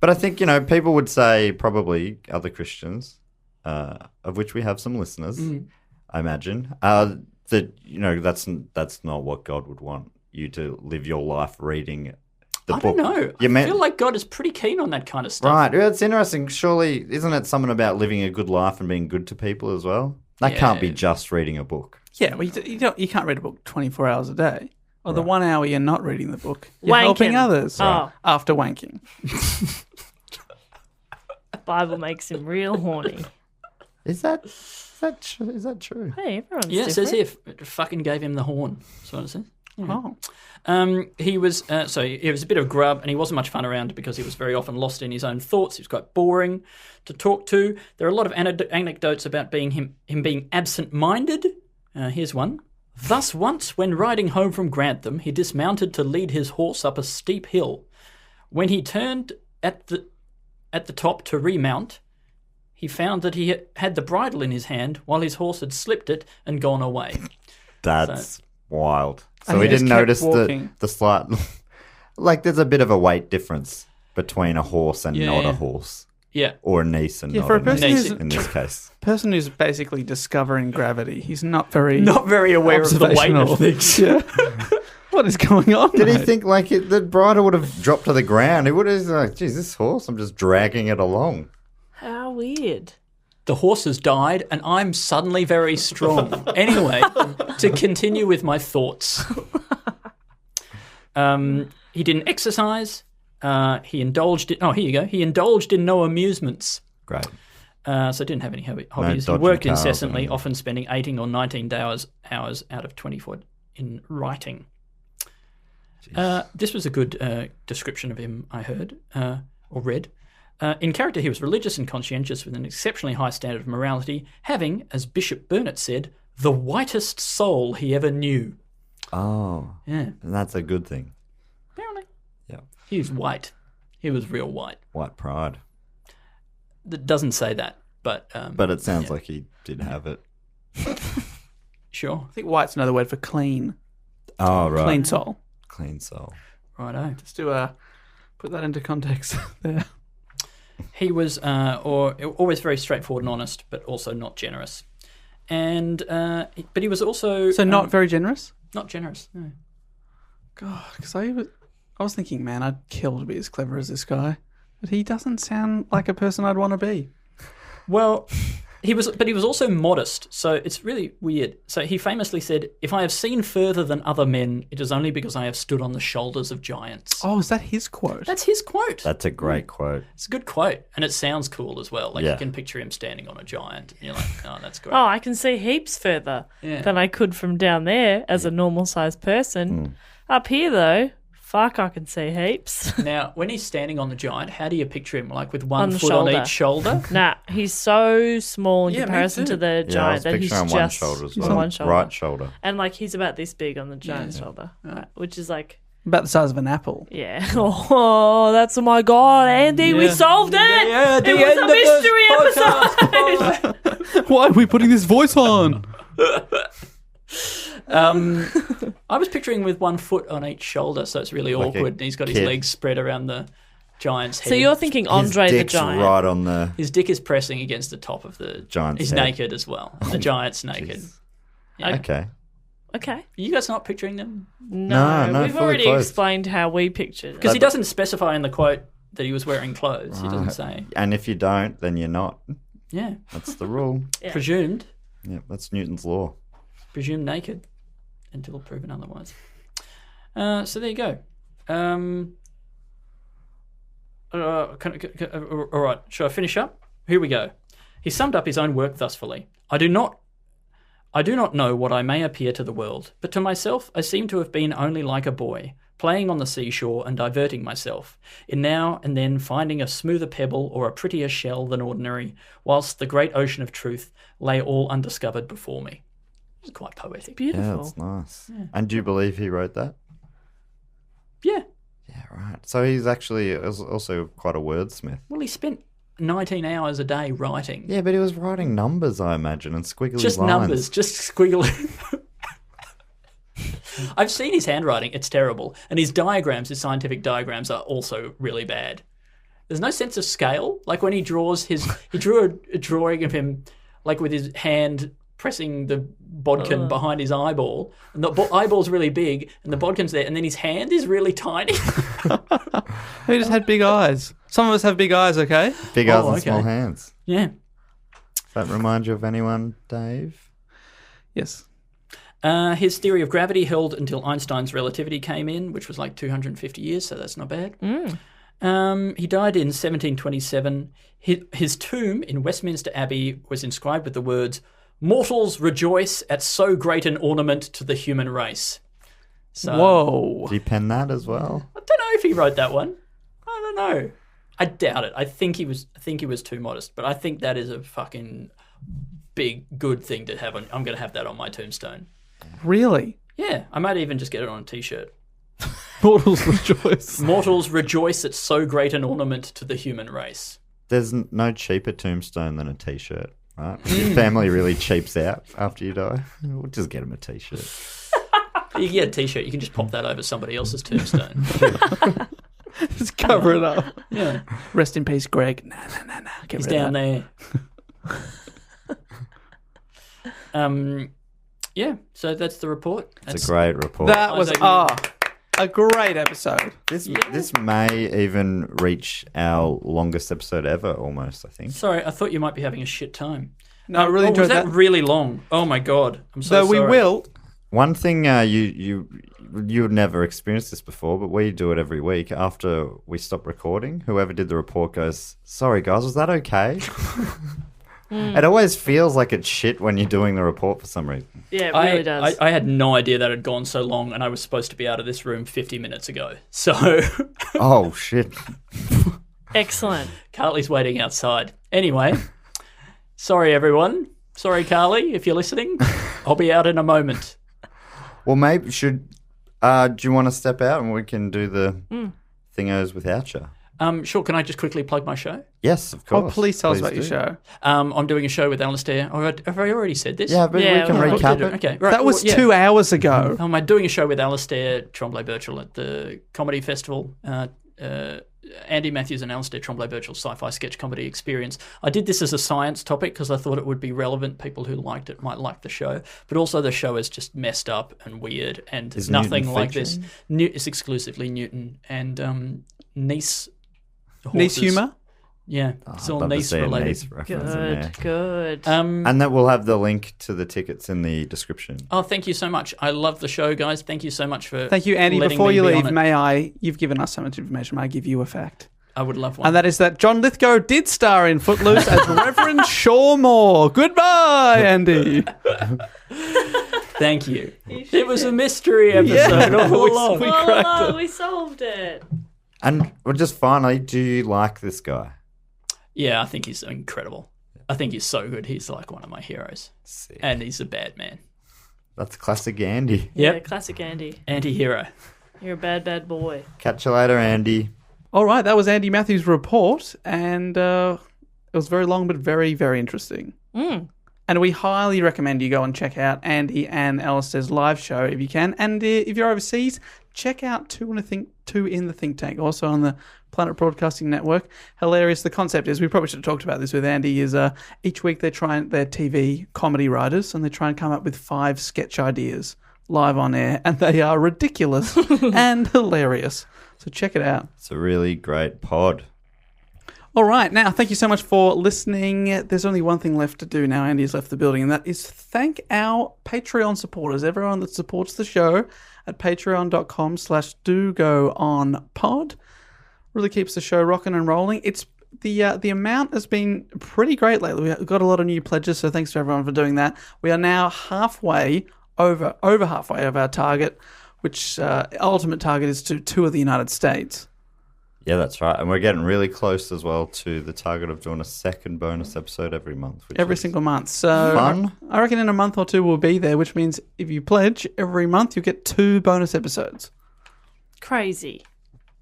But I think, people would say, probably other Christians, of which we have some listeners, I imagine, that, that's not what God would want you to live your life reading the I book. don't know. I feel like God is pretty keen on that kind of stuff. Right, yeah, it's interesting. Surely, isn't it something about living a good life and being good to people as well? That can't be just reading a book. Yeah, well, you can't read a book 24 hours a day. Or the 1 hour you're not reading the book, you're helping Wanking. others Right. after wanking. Bible makes him real horny. Is that true? Hey, everyone's Yeah, it different. says here, it fucking gave him the horn. That's what it says. Oh. He was he was a bit of a grub, and he wasn't much fun around because he was very often lost in his own thoughts. He was quite boring to talk to. There are a lot of anecdotes about him being absent-minded. Here's one. Thus, once when riding home from Grantham, he dismounted to lead his horse up a steep hill. When he turned at the top to remount, he found that he had the bridle in his hand while his horse had slipped it and gone away. That's wild. And So he we just didn't kept notice walking. the slight, like there's a bit of a weight difference between a horse and not Yeah. a horse, Yeah. or a niece and Yeah, not for a a person niece who's- in this case. Person who's basically discovering gravity. He's not very aware of the weight observational. of things. Yeah. What is going on? Did he mate? think like the bridle would have dropped to the ground? He would have like, geez, this horse, I'm just dragging it along. How weird. The horse has died, and I'm suddenly very strong. Anyway, to continue with my thoughts. He didn't exercise. He indulged in... Oh, here you go. He indulged in no amusements. Great. So didn't have any hobbies. He dodging worked cars or incessantly, anything. often spending 18 or 19 hours out of 24 in writing. This was a good description of him, I heard, or read. In character, he was religious and conscientious with an exceptionally high standard of morality, having, as Bishop Burnet said, the whitest soul he ever knew. Oh, Yeah, and that's a good thing. apparently. Yeah. He was white. He was real white. White pride. That doesn't say that, but But it sounds like he did have it. sure. I think white's another word for clean. Oh, right. Clean soul. Clean soul. Righto. Just to put that into context there. He was always very straightforward and honest, but also not generous. And but he was also So not very generous? not generous. No. God, because I was thinking, man, I'd kill to be as clever as this guy. But he doesn't sound like a person I'd want to be. Well, he was also modest. So it's really weird. So he famously said, "If I have seen further than other men, it is only because I have stood on the shoulders of giants." Oh, is that his quote? That's his quote. That's a great quote. It's a good quote, and it sounds cool as well. Like Yeah. you can picture him standing on a giant, and you're like, "Oh, that's great." Oh, I can see heaps further Yeah. than I could from down there as a normal sized person. Up here, though, fuck, I can see heaps. Now, when he's standing on the giant, how do you picture him? Like with On one the foot on shoulder. each shoulder? Nah, he's so small in Yeah, me comparison too. to the Yeah, I was giant that he's picturing just one shoulder as he's well. on one shoulder. Right shoulder. And like he's about this big on the giant shoulder, right, which is like, About the size of an apple. yeah. Oh, that's, oh my God, Andy, we solved it. Yeah, it was a mystery episode. Why are we putting this voice on? I was picturing with one foot on each shoulder, so it's really Like a awkward. And he's got his kid. legs spread around the giant's head. So you're thinking Andre His the dick's Giant. right on the His dick is pressing against the top of the Giant's He's head. naked as well. The giant's naked. Jeez. Yeah. Okay. Okay. Are you guys not picturing them? No, No, we've fully already clothed. explained how we pictured it. Because he doesn't specify in the quote that he was wearing clothes. He doesn't say. And if you don't, then you're not. Yeah. That's the rule. Yeah. Presumed. Yeah, that's Newton's law. Presumed naked until proven otherwise. So there you go. All right, shall I finish up? Here we go. He summed up his own work thusly. I do not know what I may appear to the world, but to myself I seem to have been only like a boy, playing on the seashore and diverting myself, in now and then finding a smoother pebble or a prettier shell than ordinary, whilst the great ocean of truth lay all undiscovered before me. It's quite poetic. Yeah, Beautiful. that's nice. And do you believe he wrote that? Yeah. Yeah, right. So he's actually also quite a wordsmith. Well, he spent 19 hours a day writing. Yeah, but he was writing numbers, I imagine, and squiggly Just lines. numbers, just squiggly. I've seen his handwriting. It's terrible. And his diagrams, his scientific diagrams, are also really bad. There's no sense of scale. Like when he draws he drew a drawing of him like with his hand pressing the bodkin behind his eyeball. And the eyeball's really big and the bodkin's there. And then his hand is really tiny. He just had big eyes. Some of us have big eyes, okay? Big eyes and okay. small hands. Yeah. Does that remind you of anyone, Dave? Yes. His theory of gravity held until Einstein's relativity came in, which was like 250 years, so that's not bad. He died in 1727. His tomb in Westminster Abbey was inscribed with the words, "Mortals rejoice at so great an ornament to the human race." So, Whoa. Did he pen that as well? I don't know if he wrote that one. I don't know. I doubt it. I think he was too modest, but I think that is a fucking big good thing to have. I'm going to have that on my tombstone. Really? Yeah, I might even just get it on a t-shirt. Mortals rejoice. Mortals rejoice at so great an ornament to the human race. There's no cheaper tombstone than a t-shirt, right? Your family really cheaps out after you die. We'll just get him a t-shirt. You get a t-shirt, you can just pop that over somebody else's tombstone. Just cover it up. Yeah, Rest in peace, Greg. Nah. Get he's rid of down that. there. Yeah, so that's the report. It's a great report. That was a great episode. This may even reach our longest episode ever, almost, I think. Sorry, I thought you might be having a shit time. No, I really enjoyed was that that. really long? Oh my god, I'm so So sorry. we will. One thing you've never experienced this before, but we do it every week. After we stop recording, whoever did the report goes, "Sorry guys, was that okay?" It always feels like it's shit when you're doing the report for some reason. Yeah, it really does. I had no idea that had gone so long, and I was supposed to be out of this room 50 minutes ago. So Oh shit! Excellent. Carly's waiting outside. Anyway, sorry everyone. Sorry, Carly, if you're listening. I'll be out in a moment. Well, maybe do you want to step out and we can do the thingos without you? Sure, can I just quickly plug my show? Yes, of course. Oh, please tell us about your do. show. I'm doing a show with Alistair. Have I already said this? Yeah, but Yeah, we can well, recap it. Okay, right. That was well, yeah. 2 hours ago. I'm doing a show with Alistair Tremblay-Birchall at the Comedy Festival. Andy Matthews and Alistair Tremblay-Birchall's sci-fi sketch comedy experience. I did this as a science topic because I thought it would be relevant. People who liked it might like the show. But also the show is just messed up and weird and Is nothing Newton like featuring? this. It's exclusively Newton and Nice horses. Nice humour. Yeah, it's all I'd love to Nice see a related. Nice reference in there. Good. And that we'll have the link to the tickets in the description. Oh, thank you so much. I love the show, guys. Thank you so much for Thank you, Andy. letting Before me you be on leave, it. you've given us so much information, may I give you a fact? I would love one. And that is that John Lithgow did star in Footloose as Reverend Shawmore. Goodbye, Andy. Thank you. It was a mystery episode all along. we cracked oh, it. we solved it. And well, just finally, do you like this guy? Yeah, I think he's incredible. I think he's so good. He's like one of my heroes. Sick. And he's a bad man. That's classic Andy. Yep. Yeah, classic Andy. Anti-hero. You're a bad, bad boy. Catch you later, Andy. All right, that was Andy Matthews' report, and it was very long but very, very interesting. And And we highly recommend you go and check out Andy and Alistair's live show if you can. And if you're overseas, check out Two in the Think Tank, also on the Planet Broadcasting Network. Hilarious. The concept is, we probably should have talked about this with Andy, is each week they're TV comedy writers, and they try and come up with 5 sketch ideas live on air, and they are ridiculous and hilarious. So check it out. It's a really great pod. All right. Now, thank you so much for listening. There's only one thing left to do now. Andy's left the building, and that is thank our Patreon supporters, everyone that supports the show at patreon.com/dogoonpod. Really keeps the show rocking and rolling. It's the amount has been pretty great lately. We've got a lot of new pledges, so thanks to everyone for doing that. We are now over halfway of our target, which ultimate target is to tour the United States. Yeah, that's right. And we're getting really close as well to the target of doing a second bonus episode every month. Every single month. So fun. I reckon in a month or two we'll be there, which means if you pledge every month, you'll get 2 bonus episodes. Crazy.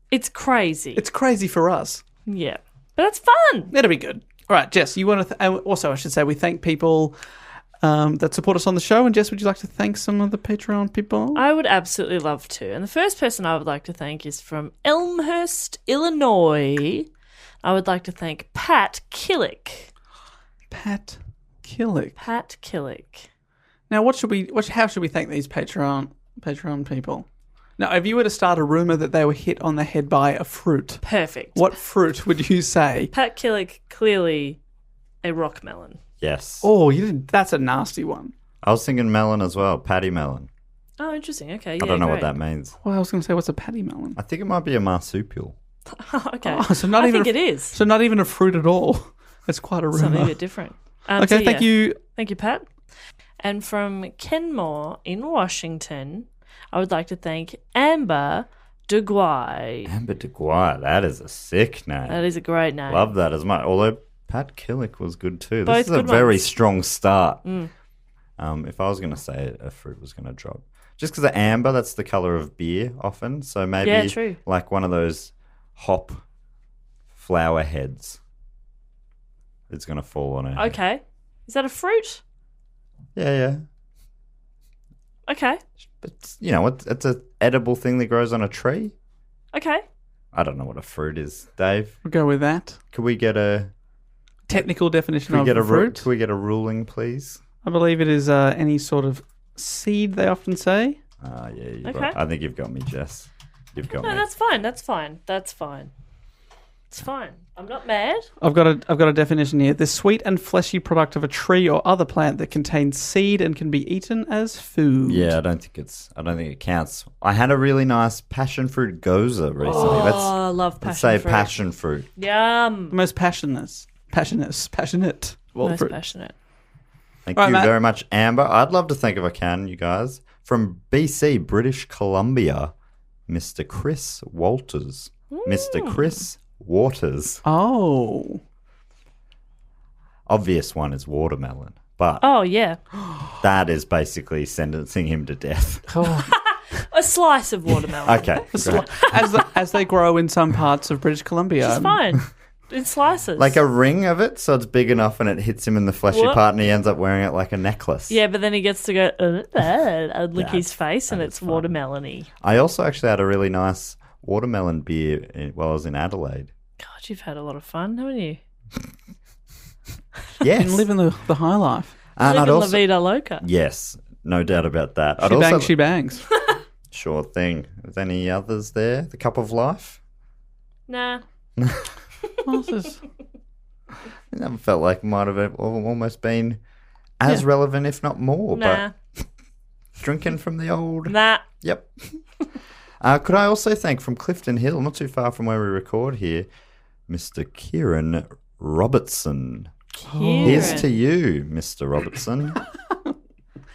It's crazy. It's crazy for us. Yeah. But it's fun. It'll be good. All right, Jess, you want to... also, I should say, we thank people that support us on the show. And Jess, would you like to thank some of the Patreon people? I would absolutely love to. And the first person I would like to thank is from Elmhurst, Illinois. I would like to thank Pat Killick. Pat Killick. Pat Killick. Now, how should we thank these Patreon people? Now, if you were to start a rumour that they were hit on the head by a fruit, Perfect. what fruit would you say? Pat Killick, clearly a rock melon. Yes. Oh, you didn't. That's a nasty one. I was thinking melon as well. Patty melon. Oh, interesting. Okay. I don't know what that means. Well, I was going to say, what's a patty melon? I think it might be a marsupial. Okay. Oh, so not I even think it is. So not even a fruit at all. It's quite a rumour. Something a bit different. Okay, so thank you. Thank you, Pat. And from Kenmore in Washington, I would like to thank Amber DeGuy. Amber DeGuy. That is a sick name. That is a great name. Love that as much. Although Pat Killick was good too. Both This is a good very ones. strong start. If I was going to say a fruit was going to drop. Just because the amber, that's the colour of beer often. So maybe Yeah, true. like one of those hop flower heads. It's going to fall on it. Okay. Is that a fruit? Yeah. Okay. But, you know, it's an edible thing that grows on a tree. Okay. I don't know what a fruit is, Dave. We'll go with that. Could we get a Technical definition Could we of get a fruit. Could we get a ruling, please? I believe it is any sort of seed, they often say. Yeah, you're Okay. right. I think you've got me, Jess. You've got No, me. that's fine. That's fine. That's fine. It's fine. I'm not mad. I've got a definition here. The sweet and fleshy product of a tree or other plant that contains seed and can be eaten as food. Yeah, I don't think it counts. I had a really nice passion fruit goza recently. Oh, I love let's passion say fruit. passion fruit. Yum. The most passionate. Well, Most fruit. passionate. Thank All right, you Matt. very much, Amber. I'd love to thank, if I can, you guys, from BC, British Columbia, Mr. Chris Walters. Mr. Chris Waters. Oh. Obvious one is watermelon, but Oh, yeah. that is basically sentencing him to death. A slice of watermelon. Okay, great. As they grow in some parts of British Columbia. It's fine. In slices. Like a ring of it, so it's big enough and it hits him in the fleshy What? part and he ends up wearing it like a necklace. Yeah, but then he gets to go and lick his That's- face, and that it's is fun. watermelon-y. I also actually had a really nice watermelon beer while I was in Adelaide. God, you've had a lot of fun, haven't you? Yes. And living the high life. And I'd Living La also, Vida Loca. yes, no doubt about that. She bangs. Sure thing. Is any others there? The Cup of Life? Nah. What's this? That felt like it might have almost been as relevant, if not more. Nah. But drinking from the old... Nah. Yep. Could I also thank from Clifton Hill, not too far from where we record here, Mr. Kieran Robertson. Here's to you, Mr. Robertson.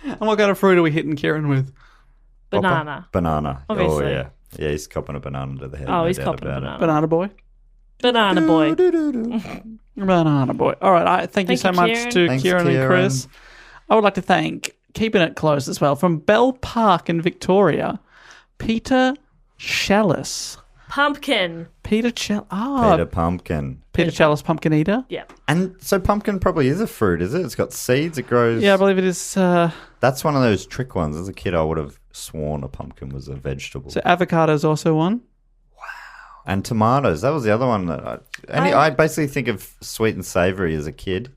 And what kind of fruit are we hitting Kieran with? Banana. Banana. Obviously. Oh, yeah. Yeah, he's copping a banana to the head. Oh, no he's doubt copping a about it. banana. Banana boy. Banana boy. Banana boy. All right. Thank you Thank so you, much Kieran. to Thanks, Kieran and Kieran. Chris. I would like to thank, keeping it close as well, from Bell Park in Victoria, Peter Shallis. Pumpkin. Peter Chalice. Peter Pumpkin. Peter Chalice pumpkin eater. Yeah. And so pumpkin probably is a fruit, is it? It's got seeds, it grows. Yeah, I believe it is. That's one of those trick ones. As a kid, I would have sworn a pumpkin was a vegetable. So avocado is also one. And tomatoes. That was the other one that I basically think of sweet and savoury as a kid.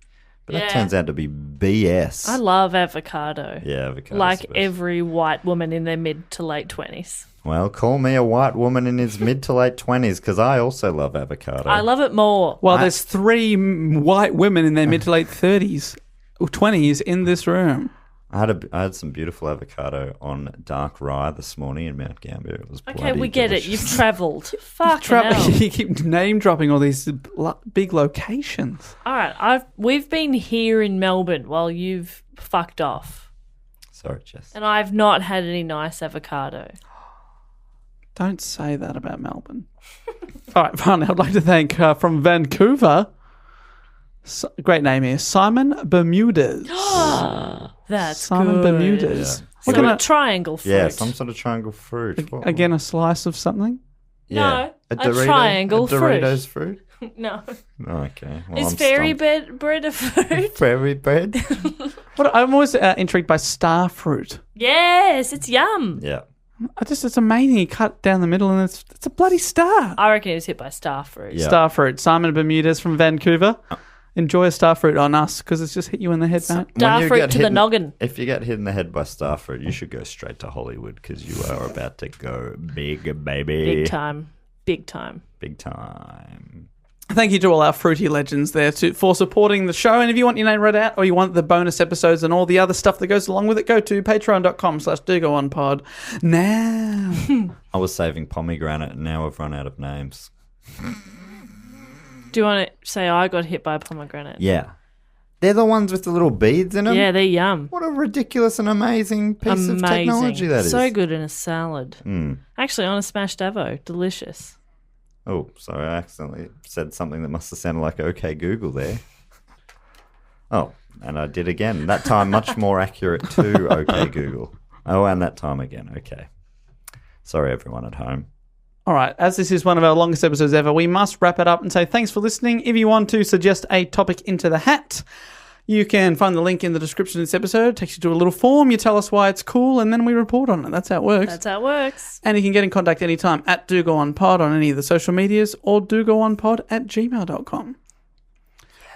But that Yeah. turns out to be BS. I love avocado. Yeah, avocado. Like every white woman in their mid to late 20s. Well, call me a white woman in his mid to late 20s because I also love avocado. I love it more. Well, there's 3 white women in their mid to late 30s or 20s in this room. I had some beautiful avocado on dark rye this morning in Mount Gambier. It was Okay, bloody we get delicious. it. You've travelled. Fucking hell. You keep name dropping all these big locations. All right, we've been here in Melbourne while you've fucked off, Sorry, Jess. and I've not had any nice avocado. Don't say that about Melbourne. All right, finally, I'd like to thank from Vancouver. Great name here, Simon Bermudez. That's Simon good. Bermudez. Yeah. What So kind a of, triangle fruit. Yeah, some sort of triangle fruit. What- again, a slice of something? No, a triangle a Doritos fruit. No. Okay. Well, Is I'm fairy stumped. bread a fruit? Fairy bread? What I'm always intrigued by star fruit. Yes, it's yum. Yeah. It's amazing. You cut down the middle and it's a bloody star. I reckon it was hit by star fruit. Yeah. Star fruit. Simon Bermudez from Vancouver. Enjoy a star fruit on us because it's just hit you in the head, mate. Star When you fruit get to the noggin. If you get hit in the head by starfruit, you should go straight to Hollywood because you are about to go big, baby. Big time. Big time. Big time. Thank you to all our fruity legends there for supporting the show. And if you want your name read out or you want the bonus episodes and all the other stuff that goes along with it, go to patreon.com/dogoonpod now. I was saving pomegranate and now I've run out of names. Do you want to say I got hit by a pomegranate? Yeah. They're the ones with the little beads in them? Yeah, they're yum. What a ridiculous and amazing piece of technology that is. So good in a salad. Mm. Actually, on a smashed avo. Delicious. Oh, sorry, I accidentally said something that must have sounded like OK Google there. Oh, and I did again. That time much more accurate to OK Google. Oh, and that time again. Okay. Sorry, everyone at home. All right, as this is one of our longest episodes ever, we must wrap it up and say thanks for listening. If you want to suggest a topic into the hat, you can find the link in the description of this episode. It takes you to a little form. You tell us why it's cool, and then we report on it. That's how it works. That's how it works. And you can get in contact anytime at dogoonpod on any of the social medias or dogoonpod@gmail.com.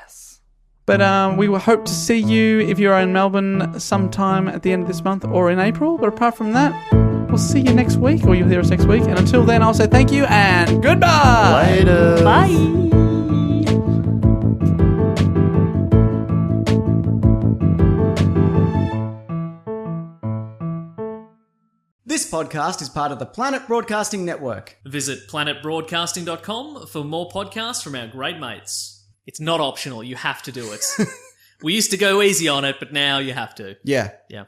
Yes. But we will hope to see you if you're in Melbourne sometime at the end of this month or in April. But apart from that, we'll see you next week, or you'll hear us next week. And until then, I'll say thank you and goodbye. Later. Bye. This podcast is part of the Planet Broadcasting Network. Visit planetbroadcasting.com for more podcasts from our great mates. It's not optional, you have to do it. We used to go easy on it, but now you have to. Yeah. Yeah.